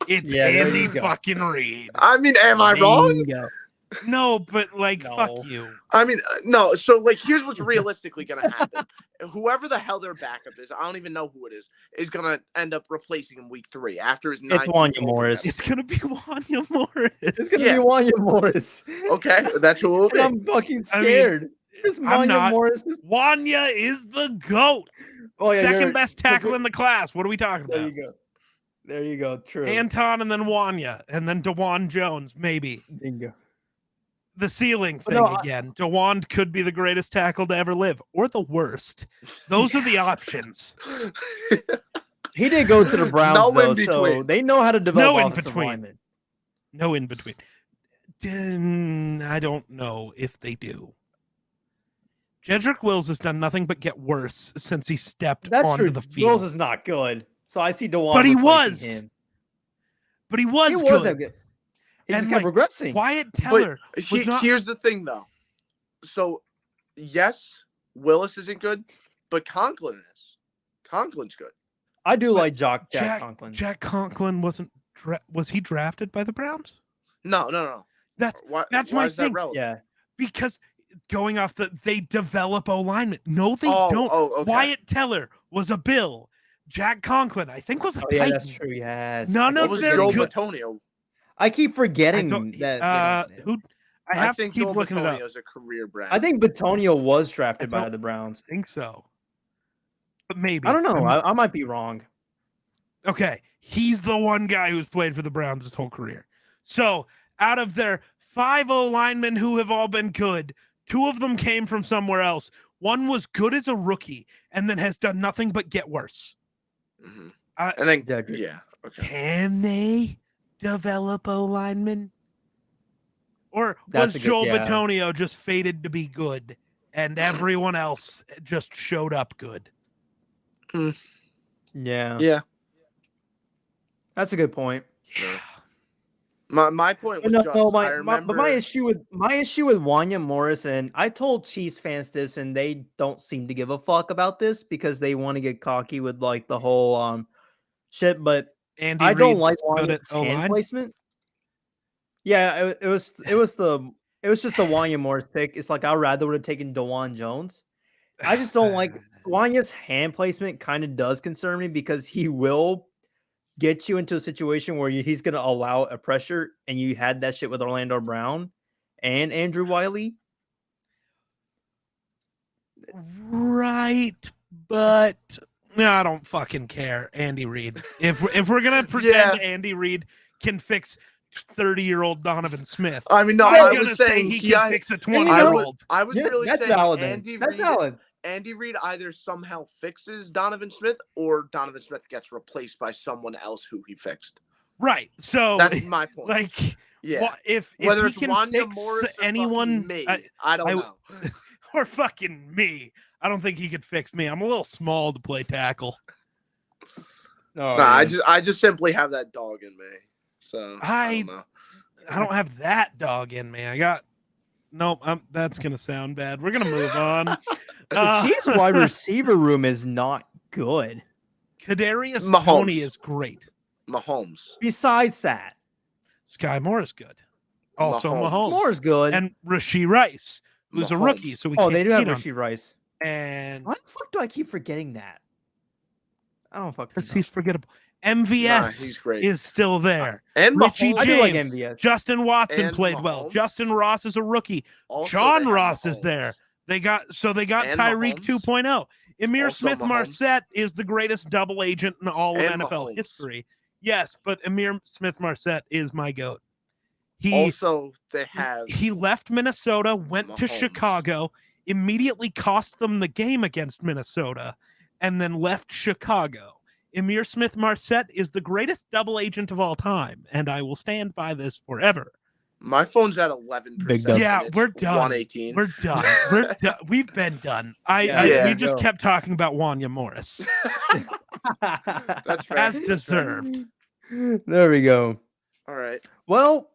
it's Andy fucking Reid. I mean, am I wrong? No, but fuck you. I mean, no. So, here's what's realistically going to happen. Whoever the hell their backup is, I don't even know who it is going to end up replacing him week 3 after his 9th. It's Wanya Morris. It's going to be Wanya Morris. It's going to be Wanya Morris. Okay, that's who it will be. I'm fucking scared. Morris. Wanya is the GOAT. Oh, yeah, second best tackle in the class. What are we talking about? There you go. True. Anton and then Wanya and then DeJuan Jones, maybe. Bingo. The ceiling thing again. DeJuan could be the greatest tackle to ever live or the worst. Those are the options. He did go to the Browns, though, so they know how to develop offensive linemen. No in between. I don't know if they do. Jedrick Wills has done nothing but get worse since he stepped onto the field. Wills is not good, so I see DeJuan. But he was. Him. But he was good. He just kept progressing. Wyatt Teller. Here's the thing, though. So, yes, Willis isn't good, but Conklin is. Conklin's good. I do like Jack Conklin. Jack Conklin was he drafted by the Browns? No. That's why my is thing. That relevant? Yeah, because going off they develop O-linemen. No, they don't. Okay. Wyatt Teller was a Bill. Jack Conklin, I think, was a Titan. Yeah, that's true. Yes. None of their Joe good. Batonio. I keep forgetting that. I think Joe Batonio is a career Brown. I think Batonio was drafted by the Browns. I think so. But maybe. I don't know. I might be wrong. Okay. He's the one guy who's played for the Browns his whole career. So out of their 5 O-linemen who have all been good, 2 of them came from somewhere else. One was good as a rookie and then has done nothing but get worse. Mm-hmm. I think, okay. Can they develop O-linemen? Or was Joel Batonio just fated to be good and everyone else just showed up good? Yeah. That's a good point. Yeah. My point was my issue with Wanya Morris, and I told Chiefs fans this, and they don't seem to give a fuck about this because they want to get cocky with the whole shit. But Andy I don't Reid's like Wanya's hand placement. Yeah, it was just the Wanya Morris pick. It's like I'd rather would have taken DeJuan Jones. I just don't like Wanya's hand placement. Kind of does concern me because he will get you into a situation where he's going to allow a pressure, and you had that shit with Orlando Brown and Andrew Wiley. Right, but no, I don't fucking care. Andy Reid. If we're going to pretend Andy Reid can fix 30-year-old Donovan Smith. I mean, no, I was saying he can fix a 20-year-old. I was really that's saying valid. That's valid. Andy Reid either somehow fixes Donovan Smith or Donovan Smith gets replaced by someone else who he fixed. Right. So that's my point. If whether he can fix Morris or anyone, me, I don't know. Or fucking me. I don't think he could fix me. I'm a little small to play tackle. I just simply have that dog in me. So I don't know. I don't have that dog in me. That's gonna sound bad. We're gonna move on. The Chiefs wide receiver room is not good. Kadarius Toney is great. Mahomes. Besides that, Sky Moore is good. Also, Mahomes. Moore is good. And Rashee Rice, who's a rookie. So they do have Rashee Rice. And why the fuck do I keep forgetting that? I don't fucking know. He's forgettable. MVS is still there. And Richie Mahomes. James, I do like MVS. Justin Watson and played Mahomes. well. Justin Ross is a rookie. Also, John Ross is Mahomes. there. They got And Tyreek Mahomes. 2.0. Amir Also Smith-Marset is the greatest double agent in all of And NFL Mahomes. history. Yes, but Amir Smith-Marset is my GOAT. They have He left Minnesota, went to Mahomes. Chicago, immediately cost them the game against Minnesota, and then left Chicago. Emir Smith-Marset is the greatest double agent of all time, and I will stand by this forever. My phone's at 11%. Big dubs. Yeah, and it's we're done. 118. We're done. We're done. We've been done. Yeah. We just kept talking about Wanya Morris. That's fair. As deserved. There we go. All right. Well,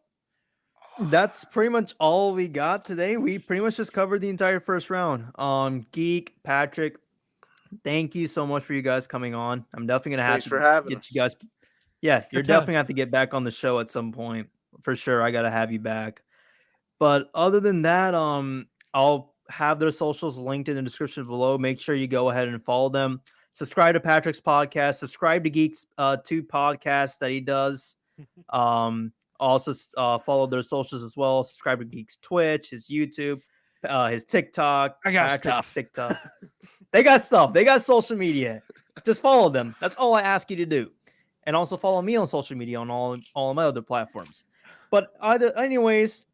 that's pretty much all we got today. We pretty much just covered the entire first round. Geek, Patrick, thank you so much for you guys coming on. I'm definitely gonna have Thanks to for having get us. you guys. Yeah, you're Good definitely time. gonna have to get back on the show at some point for sure. I gotta have you back. But other than that, I'll have their socials linked in the description below. Make sure you go ahead and follow them. Subscribe to Patrick's podcast. Subscribe to Geek's 2 podcasts that he does. Also follow their socials as well. Subscribe to Geek's Twitch, his YouTube, his TikTok. I got Patrick's stuff. TikTok. They got stuff. They got social media. Just follow them. That's all I ask you to do. And also follow me on social media on all of my other platforms. But anyways,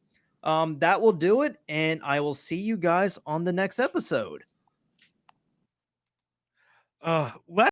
that will do it. And I will see you guys on the next episode. Let's